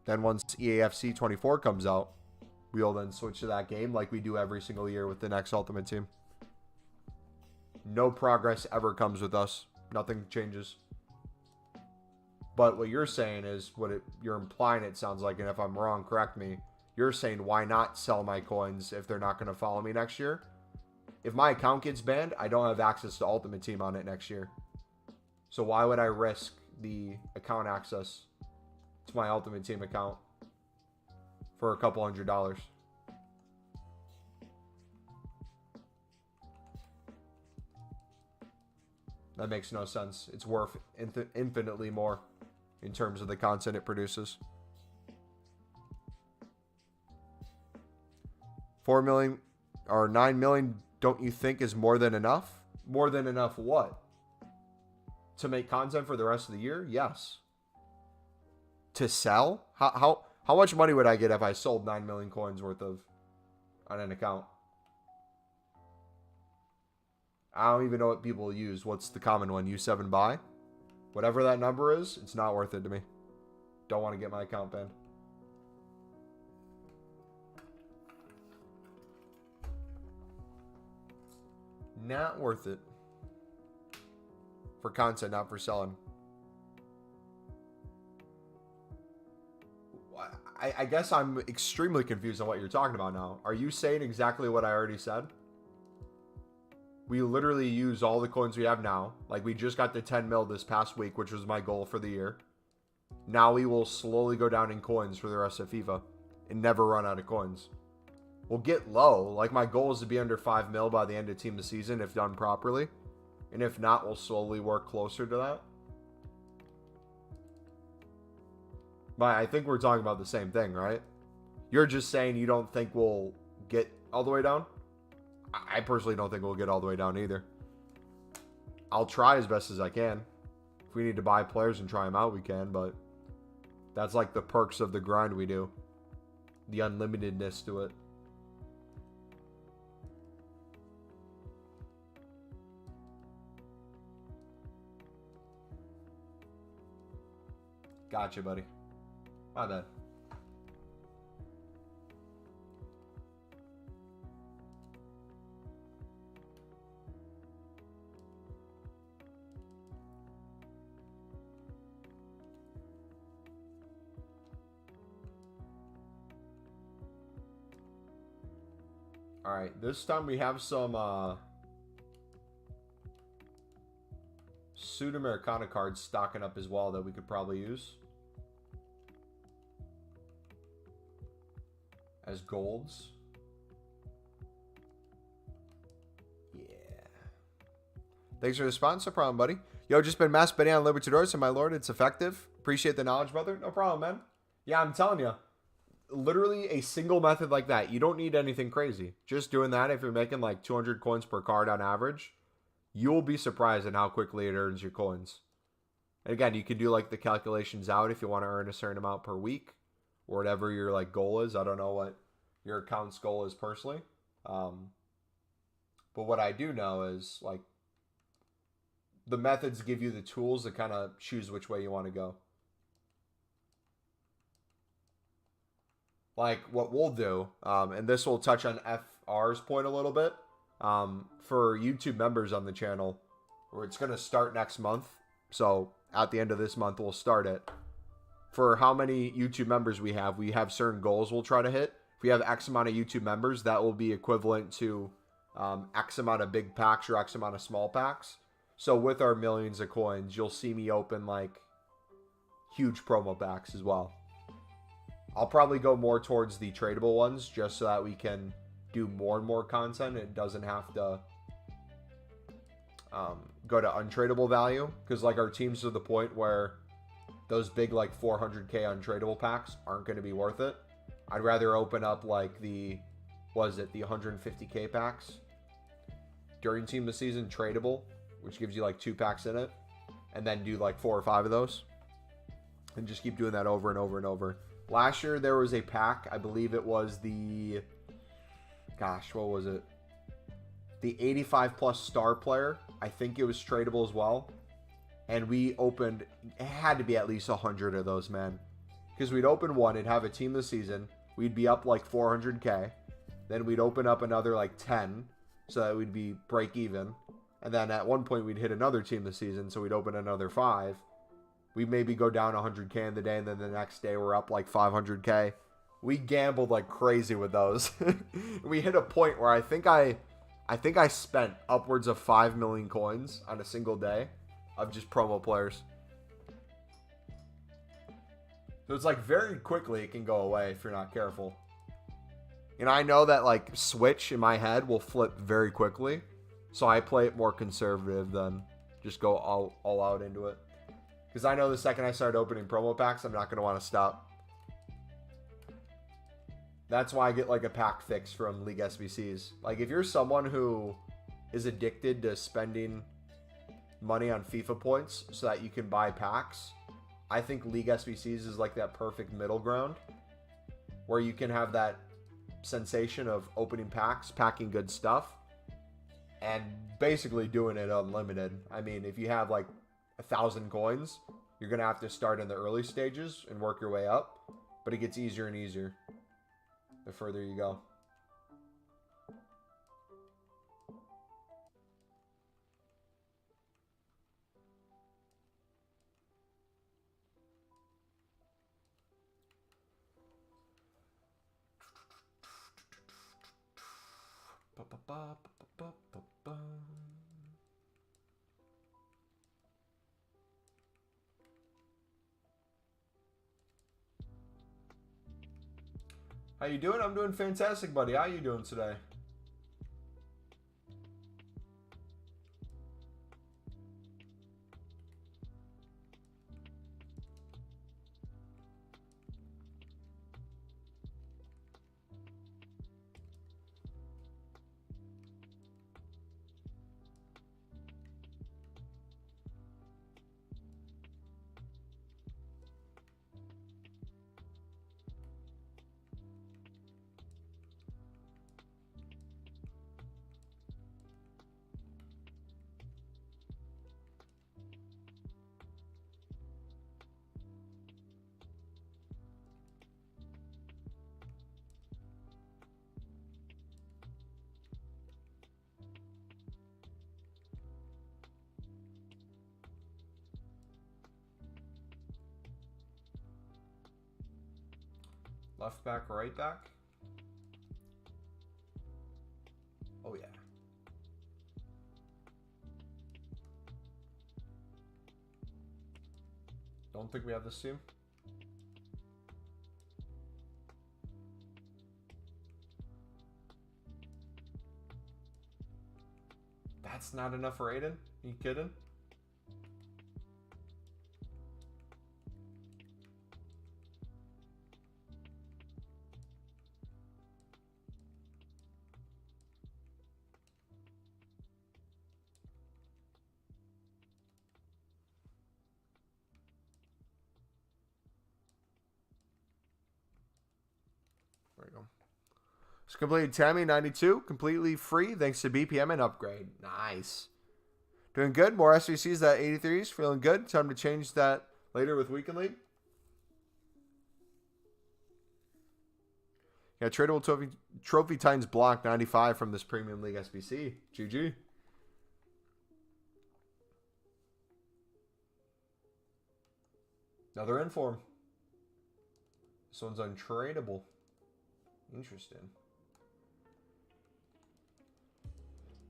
Then once EAFC 24 comes out, we'll then switch to that game like we do every single year with the next Ultimate Team. No progress ever comes with us. Nothing changes. But what you're saying is, you're implying it sounds like, and if I'm wrong, correct me. You're saying why not sell my coins if they're not going to follow me next year? If my account gets banned, I don't have access to Ultimate Team on it next year. So why would I risk the account access to my Ultimate Team account for a couple $100? That makes no sense. It's worth infinitely more in terms of the content it produces. 4 million or 9 million, don't you think is more than enough? More than enough what? To make content for the rest of the year? Yes. To sell? How much money would I get if I sold 9 million coins worth of on an account? I don't even know what people use. What's the common one? U7 buy? Whatever that number is, it's not worth it to me. Don't want to get my account banned. Not worth it. For content, not for selling. I guess I'm extremely confused on what you're talking about now. Are you saying exactly what I already said? We literally use all the coins we have now. Like, we just got the 10 mil this past week, which was my goal for the year. Now we will slowly go down in coins for the rest of FIFA and never run out of coins. We'll get low. Like, my goal is to be under 5 mil by the end of Team of the Season if done properly. And if not, we'll slowly work closer to that. But I think we're talking about the same thing, right? You're just saying you don't think we'll get all the way down? I personally don't think we'll get all the way down either. I'll try as best as I can. If we need to buy players and try them out, we can, but that's like the perks of the grind we do. The unlimitedness to it. Gotcha, buddy. My bad. Alright, this time we have some Sudamericana cards stocking up as well that we could probably use as golds. Yeah. Thanks for the response. No problem, buddy. Yo, just been mass betting on Libertadores, and my lord, it's effective. Appreciate the knowledge, brother. No problem, man. Yeah, I'm telling you. Literally a single method like that. You don't need anything crazy. Just doing that, if you're making like 200 coins per card on average, you will be surprised at how quickly it earns your coins. And again, you can do like the calculations out if you want to earn a certain amount per week or whatever your like goal is. I don't know what your account's goal is personally. But what I do know is like the methods give you the tools to kind of choose which way you want to go. Like what we'll do, and this will touch on FR's point a little bit, for YouTube members on the channel, where it's going to start next month. So at the end of this month, we'll start it. For how many YouTube members we have certain goals we'll try to hit. If we have X amount of YouTube members, that will be equivalent to X amount of big packs or X amount of small packs. So with our millions of coins, you'll see me open like huge promo packs as well. I'll probably go more towards the tradable ones just so that we can do more and more content. It doesn't have to go to untradeable value, because like our team's to the point where those big like 400k untradeable packs aren't going to be worth it. I'd rather open up like the 150k packs during team of the season tradable, which gives you like 2 packs in it, and then do like 4 or 5 of those and just keep doing that over and over and over. Last year there was a pack, I believe it was the, gosh, what was it? The 85 plus star player. I think it was tradable as well. And we opened, it had to be at least 100 of those, man. Because we'd open one, it'd have a team of the season. We'd be up like 400k. Then we'd open up another like 10, so that we'd be break even. And then at one point we'd hit another team of the season, so we'd open another 5. We'd maybe go down 100k in the day, and then the next day we're up like 500k. We gambled like crazy with those. We hit a point where I think I spent upwards of 5 million coins on a single day of just promo players. So it's like very quickly it can go away if you're not careful. And I know that like Switch in my head will flip very quickly. So I play it more conservative than just go all out into it. Because I know the second I start opening promo packs, I'm not going to want to stop. That's why I get like a pack fix from League SBCs. Like if you're someone who is addicted to spending money on FIFA points so that you can buy packs, I think League SBCs is like that perfect middle ground where you can have that sensation of opening packs, packing good stuff, and basically doing it unlimited. I mean, if you have like 1,000 coins, you're going to have to start in the early stages and work your way up, but it gets easier and easier the further you go. How you doing? I'm doing fantastic, buddy. How you doing today? Left back, right back? Oh, yeah. Don't think we have this team. That's not enough for Aiden? Are you kidding? It's completed Tammy 92, completely free thanks to BPM and upgrade. Nice. Doing good. More SBCs, that 83s. Feeling good. Time to change that later with Weekend League. Yeah, tradable trophy Titans block 95 from this Premium League SBC. GG. Another inform. This one's untradeable. Interesting.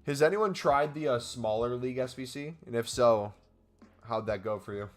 Has anyone tried the smaller league SBC? And if so, how'd that go for you?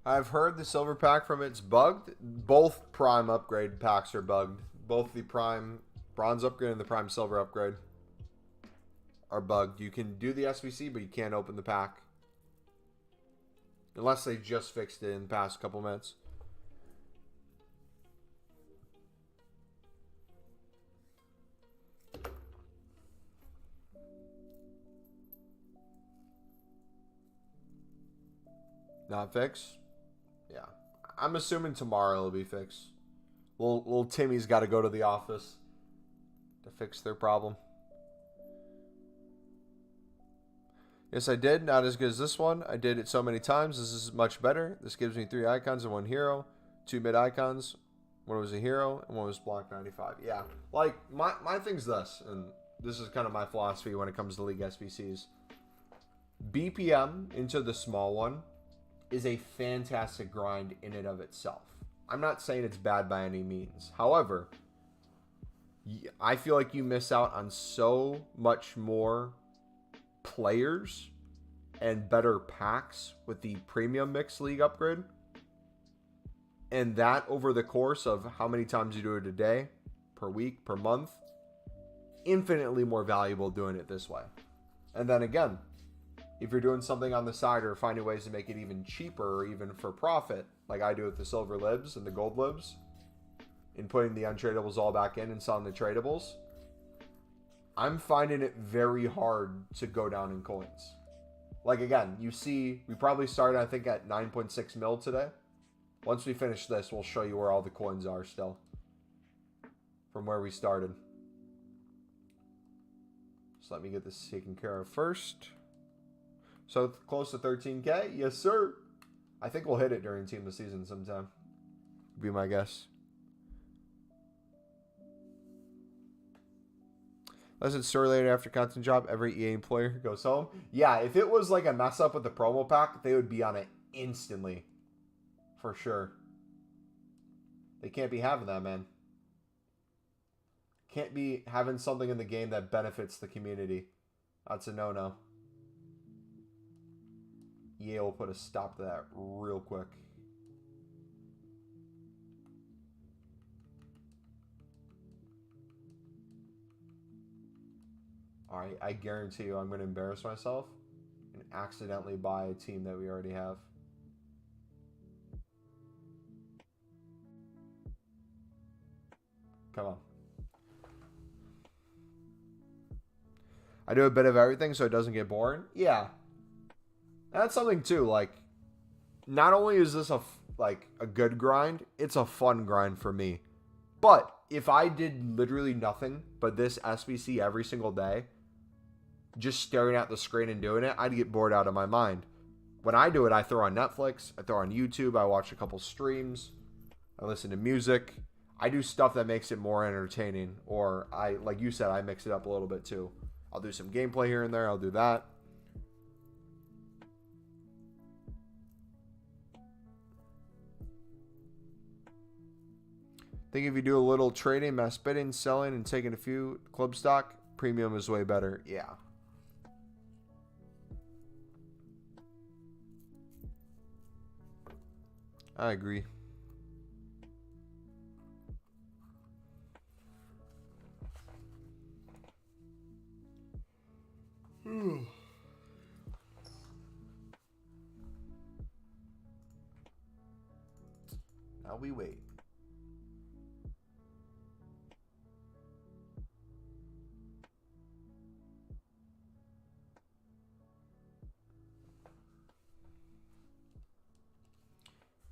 I've heard the silver pack from it's bugged. Both prime upgrade packs are bugged. Both the prime bronze upgrade and the prime silver upgrade are bugged. You can do the SBC, but you can't open the pack. Unless they just fixed it in the past couple minutes. Not fixed? Yeah. I'm assuming tomorrow it'll be fixed. Little Timmy's got to go to the office to fix their problem. Yes, I did. Not as good as this one. I did it so many times. This is much better. This gives me 3 icons and 1 hero. 2 mid icons. One was a hero and one was block 95. Yeah. Like, my thing's this. And this is kind of my philosophy when it comes to League SBCs. BPM into the small one is a fantastic grind in and of itself. I'm not saying it's bad by any means. However, I feel like you miss out on so much more players and better packs with the premium mixed league upgrade. And that over the course of how many times you do it a day, per week, per month, infinitely more valuable doing it this way. And then again, if you're doing something on the side or finding ways to make it even cheaper or even for profit, like I do with the silver libs and the gold libs, and putting the untradables all back in and selling the tradables, I'm finding it very hard to go down in coins. Like again, you see, we probably started, I think, at 9.6 mil today. Once we finish this, we'll show you where all the coins are still from where we started. So let me get this taken care of first. So close to 13K? Yes, sir. I think we'll hit it during Team of the Season sometime. Be my guess. Unless it's store later after constant job, every EA employer goes home. Yeah, if it was like a mess up with the promo pack, they would be on it instantly. For sure. They can't be having that, man. Can't be having something in the game that benefits the community. That's a no-no. EA will put a stop to that real quick. Alright, I guarantee you I'm going to embarrass myself and accidentally buy a team that we already have. Come on. I do a bit of everything so it doesn't get boring. Yeah. That's something too. Like, not only is this a good grind, it's a fun grind for me. But if I did literally nothing but this SBC every single day, just staring at the screen and doing it, I'd get bored out of my mind. When I do it, I throw on Netflix, I throw on YouTube, I watch a couple streams, I listen to music. I do stuff that makes it more entertaining. Or like you said, I mix it up a little bit too. I'll do some gameplay here and there, I'll do that. I think if you do a little trading, mass bidding, selling, and taking a few club stock, premium is way better. Yeah. I agree. Now we wait.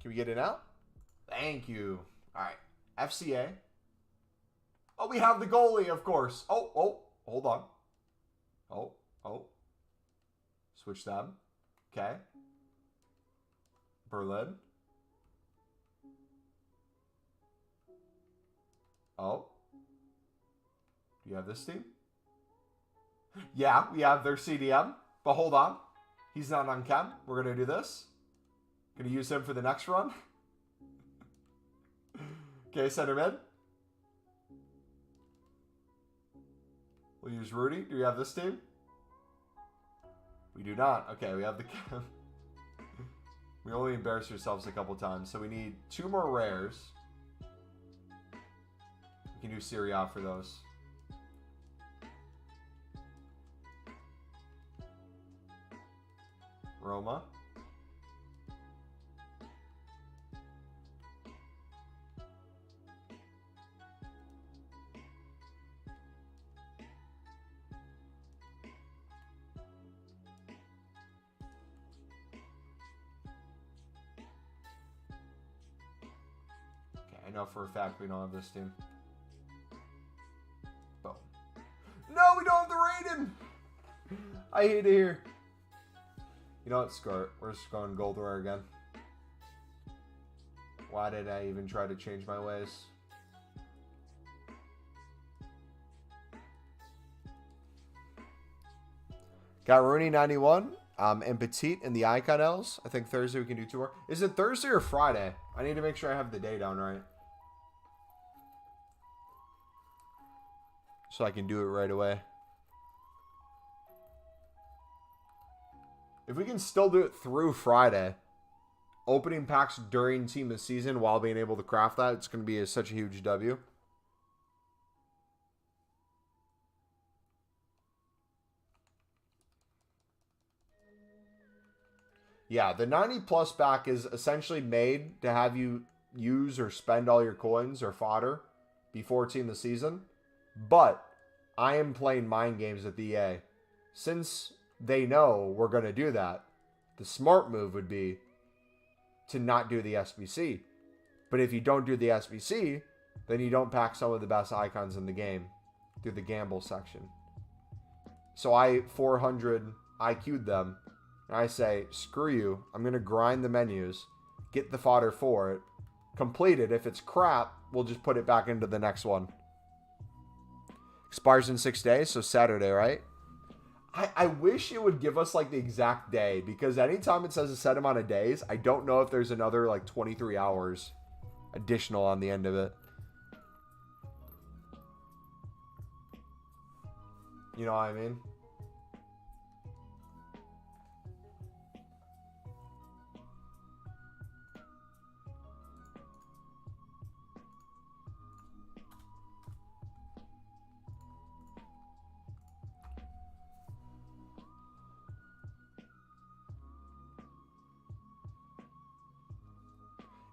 Can we get it out? Thank you. All right. FCA. Oh, we have the goalie, of course. Oh, hold on. Oh. Switch them. Okay. Berlin. Oh. Do you have this team? Yeah, we have their CDM. But hold on. He's not on chem. We're going to do this. Going to use him for the next run. Okay, center mid. We'll use Rudy. Do we have this team? We do not. Okay, we have the chem. We only embarrassed ourselves a couple times. So we need 2 more rares. We can do Serie A for those. Roma. Okay, I know for a fact we don't have this team. Boom. No, we don't have the Raiden! I hate it here. You know what? Screw it. We're just going gold rare again. Why did I even try to change my ways? Got Rooney 91 and Petite in the Icon Ls. I think Thursday we can do 2 more. Is it Thursday or Friday? I need to make sure I have the day down right. So I can do it right away. If we can still do it through Friday, opening packs during team of season while being able to craft that, it's going to be such a huge W. Yeah, the 90 plus pack is essentially made to have you use or spend all your coins or fodder before team of the season. But I am playing mind games with EA. Since they know we're going to do that, the smart move would be to not do the SBC. But if you don't do the SBC, then you don't pack some of the best icons in the game through the gamble section. So I 400 IQ'd them, and I say, screw you, I'm going to grind the menus, get the fodder for it, complete it. If it's crap, we'll just put it back into the next one. Expires in 6 days, so Saturday, right? I wish it would give us like the exact day, because anytime it says a set amount of days, I don't know if there's another like 23 hours additional on the end of it. You know what I mean?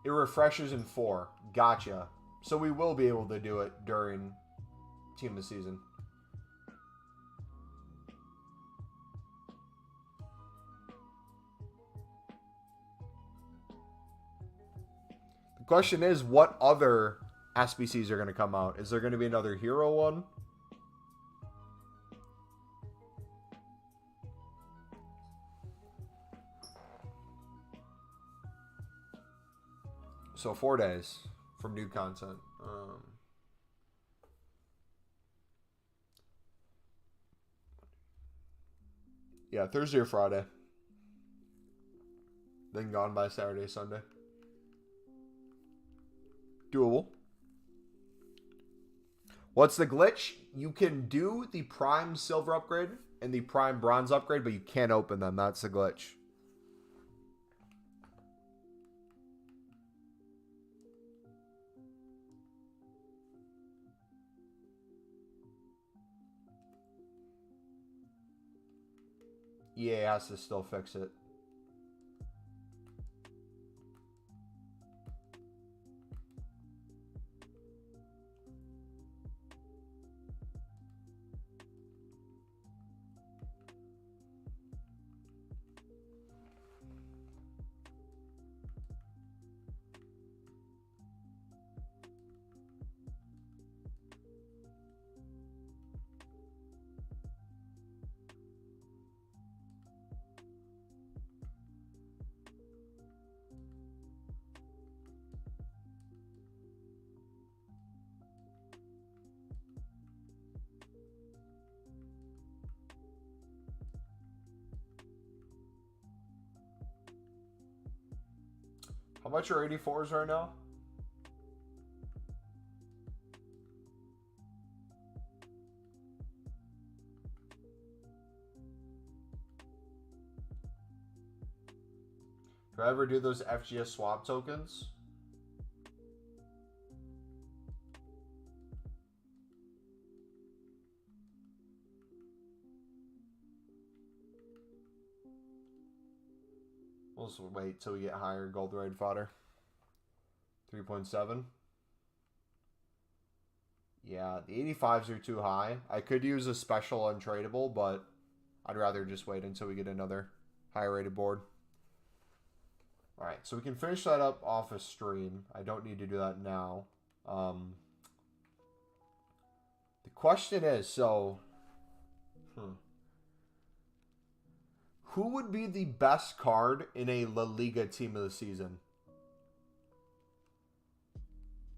It refreshes in 4. Gotcha. So we will be able to do it during team of the season. The question is, what other SBCs are going to come out? Is there going to be another hero one? So 4 days from new content. Yeah, Thursday or Friday. Then gone by Saturday, Sunday. Doable. What's the glitch? You can do the Prime Silver upgrade and the Prime Bronze upgrade, but you can't open them. That's the glitch. EA has to still fix it. How much are 84s right now? Do I ever do those FGS swap tokens? We'll just wait till we get higher gold raid fodder. 3.7. Yeah, the 85s are too high. I could use a special untradeable, but I'd rather just wait until we get another higher rated board. Alright, so we can finish that up off a stream. I don't need to do that now. The question is, so... who would be the best card in a La Liga team of the season?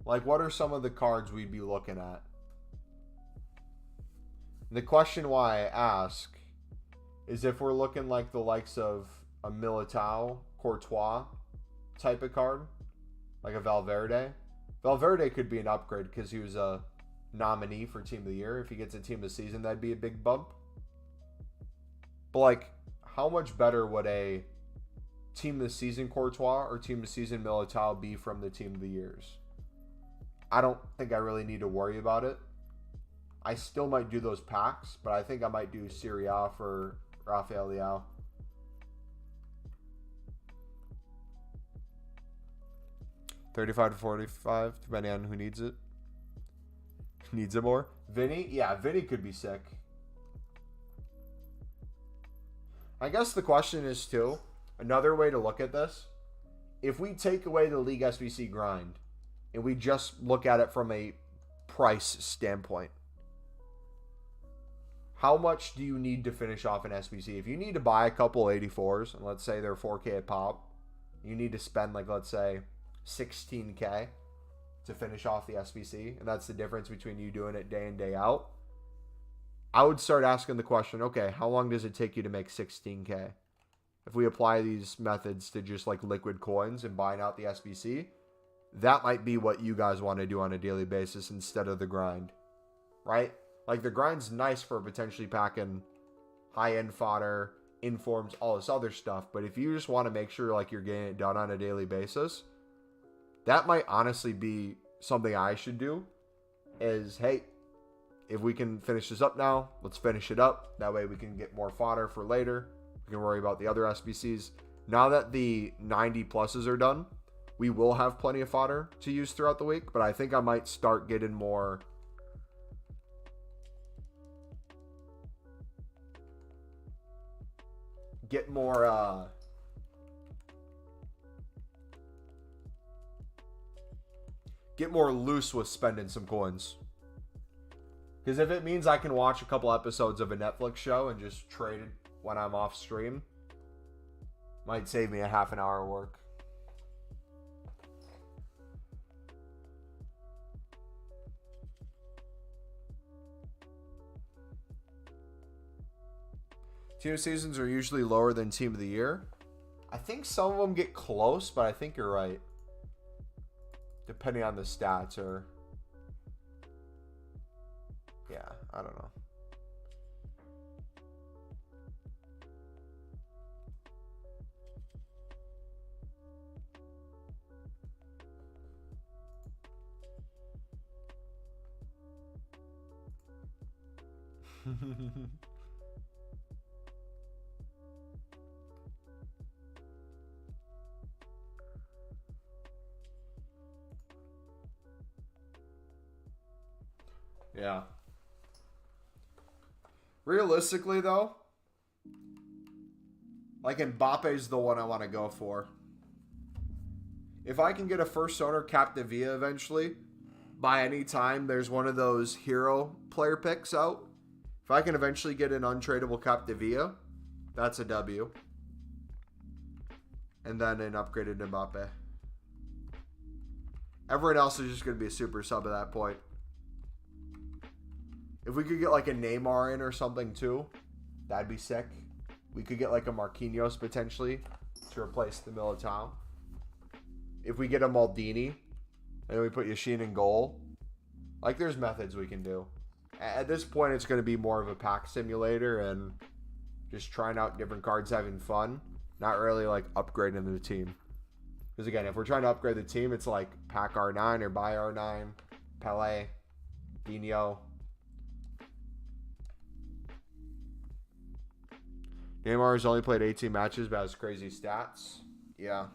Like, what are some of the cards we'd be looking at? The question why I ask is if we're looking like the likes of a Militao, Courtois type of card, like a Valverde. Valverde could be an upgrade because he was a nominee for Team of the Year. If he gets a Team of the Season, that'd be a big bump. But, like, how much better would a Team of the Season Courtois or Team of the Season Militao be from the Team of the Years? I don't think I really need to worry about it. I still might do those packs, but I think I might do Serie A for Rafael Leao. $35 to $45, depending on who needs it. Needs it more. Vinny? Yeah, Vinny could be sick. I guess the question is, too, another way to look at this, if we take away the League SBC grind, and we just look at it from a price standpoint, how much do you need to finish off an SBC? If you need to buy a couple 84s, and let's say they're 4K a pop, you need to spend, like, let's say, $16K to finish off the SBC, and that's the difference between you doing it day in, day out. I would start asking the question, okay, how long does it take you to make $16K? If we apply these methods to just like liquid coins and buying out the SBC, that might be what you guys want to do on a daily basis instead of the grind, right? Like, the grind's nice for potentially packing high-end fodder, informs, all this other stuff, but if you just want to make sure like you're getting it done on a daily basis, that might honestly be something I should do, is, hey, if we can finish this up now, let's finish it up. That way we can get more fodder for later. We can worry about the other SBCs. Now that the 90 pluses are done, we will have plenty of fodder to use throughout the week, but I think I might start getting more... Get more loose with spending some coins. Because if it means I can watch a couple episodes of a Netflix show and just trade it when I'm off stream, might save me a half an hour of work. Team of seasons are usually lower than Team of the Year. I think some of them get close, but I think you're right. Depending on the stats or... Yeah, I don't know. Yeah. Realistically, though, like Mbappe's the one I want to go for. If I can get a first owner Capdevia eventually, by any time there's one of those hero player picks out, if I can eventually get an untradeable Capdevia, that's a W. And then an upgraded Mbappe. Everyone else is just going to be a super sub at that point. If we could get like a Neymar in or something too, that'd be sick. We could get like a Marquinhos potentially to replace the Militao. If we get a Maldini and we put Yashin in goal, like there's methods we can do. At this point, it's going to be more of a pack simulator and just trying out different cards, having fun, not really like upgrading the team. Because again, if we're trying to upgrade the team, it's like pack R9 or buy R9, Pele, Dino. Neymar has only played 18 matches, but has crazy stats. Yeah.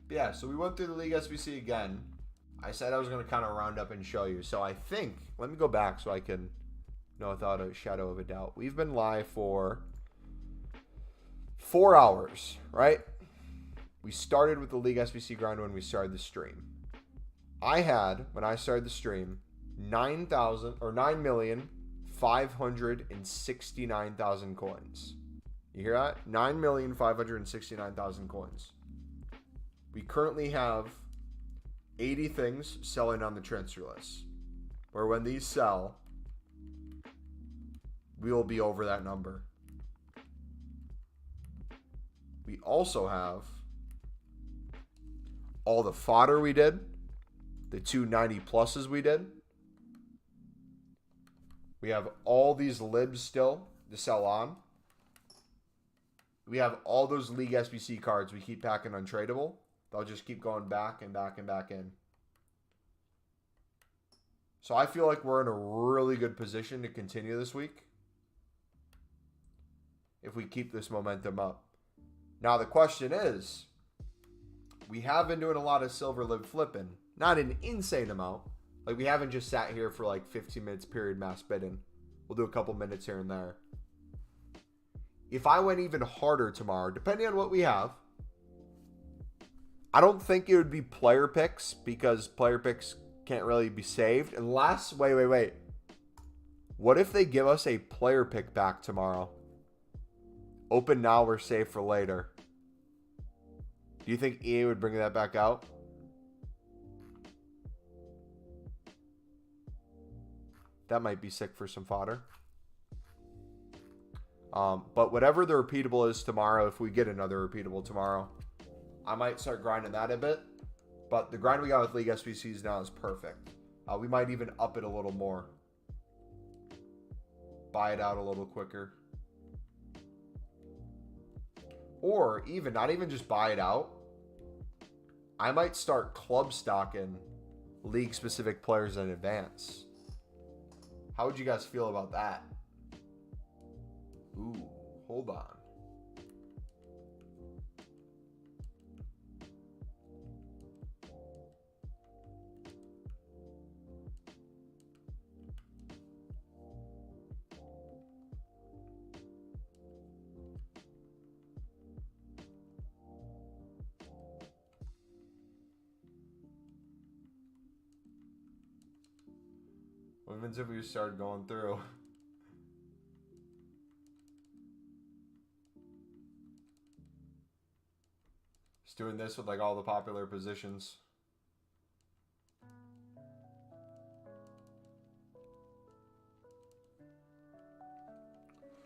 Yeah, so we went through the League SBC again. I said I was going to kind of round up and show you. So I think, let me go back so I can know without a shadow of a doubt. We've been live for 4 hours, right? We started with the League SBC grind when we started the stream. I had, when I started the stream, 9,569,000 coins. You hear that? 9,569,000 coins. We currently have 80 things selling on the transfer list. Where when these sell, we will be over that number. We also have all the fodder we did, the 290 pluses we did. We have all these libs still to sell on. We have all those League SBC cards we keep packing untradeable. They'll just keep going back and back and back in. So I feel like we're in a really good position to continue this week if we keep this momentum up. Now the question is, we have been doing a lot of silver lib flipping. Not an insane amount. Like we haven't just sat here for like 15 minutes period mass bidding. We'll do a couple minutes here and there. If I went even harder tomorrow, depending on what we have, I don't think it would be player picks because player picks can't really be saved unless, wait. What if they give us a player pick back tomorrow? Open now or save for later. Do you think EA would bring that back out? That might be sick for some fodder. But whatever the repeatable is tomorrow, if we get another repeatable tomorrow, I might start grinding that a bit. But the grind we got with League SBCs now is perfect. We might even up it a little more. Buy it out a little quicker. Or even, not even just buy it out. I might start club stocking league-specific players in advance. How would you guys feel about that? Ooh, hold on. What happens if we start going through? Just doing this with like all the popular positions.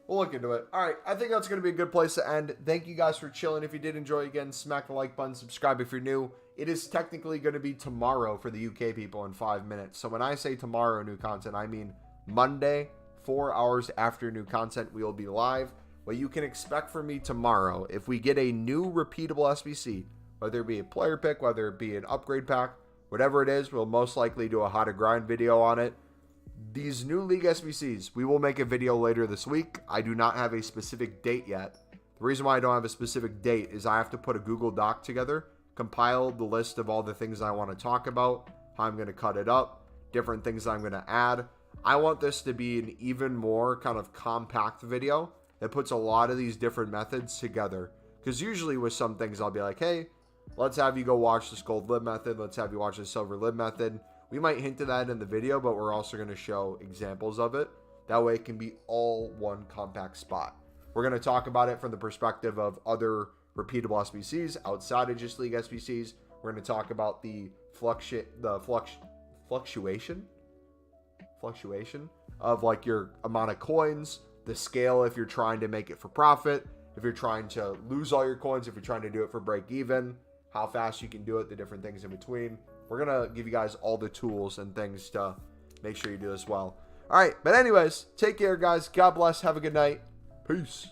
We'll look into it. All right, I think that's going to be a good place to end. Thank you guys for chilling. If you did enjoy, again, smack the like button, subscribe if you're new. It is technically going to be tomorrow for the UK people in 5 minutes. So when I say tomorrow new content, I mean Monday, 4 hours after new content, we will be live. What you can expect from me tomorrow, if we get a new repeatable SBC, whether it be a player pick, whether it be an upgrade pack, whatever it is, we'll most likely do a how to grind video on it. these new League SBCs, we will make a video later this week. I do not have a specific date yet. The reason why I don't have a specific date is I have to put a Google Doc together, compile the list of all the things I want to talk about, how I'm going to cut it up, different things I'm going to add. I want this to be an even more kind of compact video that puts a lot of these different methods together. Because usually with some things I'll be like, hey, let's have you go watch this gold lib method. Let's have you watch the silver lib method. We might hint at that in the video, but we're also going to show examples of it. That way it can be all one compact spot. We're going to talk about it from the perspective of other repeatable SBCs outside of just League SBCs. We're going to talk about the fluctuation of like your amount of coins, the scale if you're trying to make it for profit, if you're trying to lose all your coins, if you're trying to do it for break even, how fast you can do it, the different things in between. We're going to give you guys all the tools and things to make sure you do this well. All right, but anyways, take care, guys. God bless. Have a good night. Peace.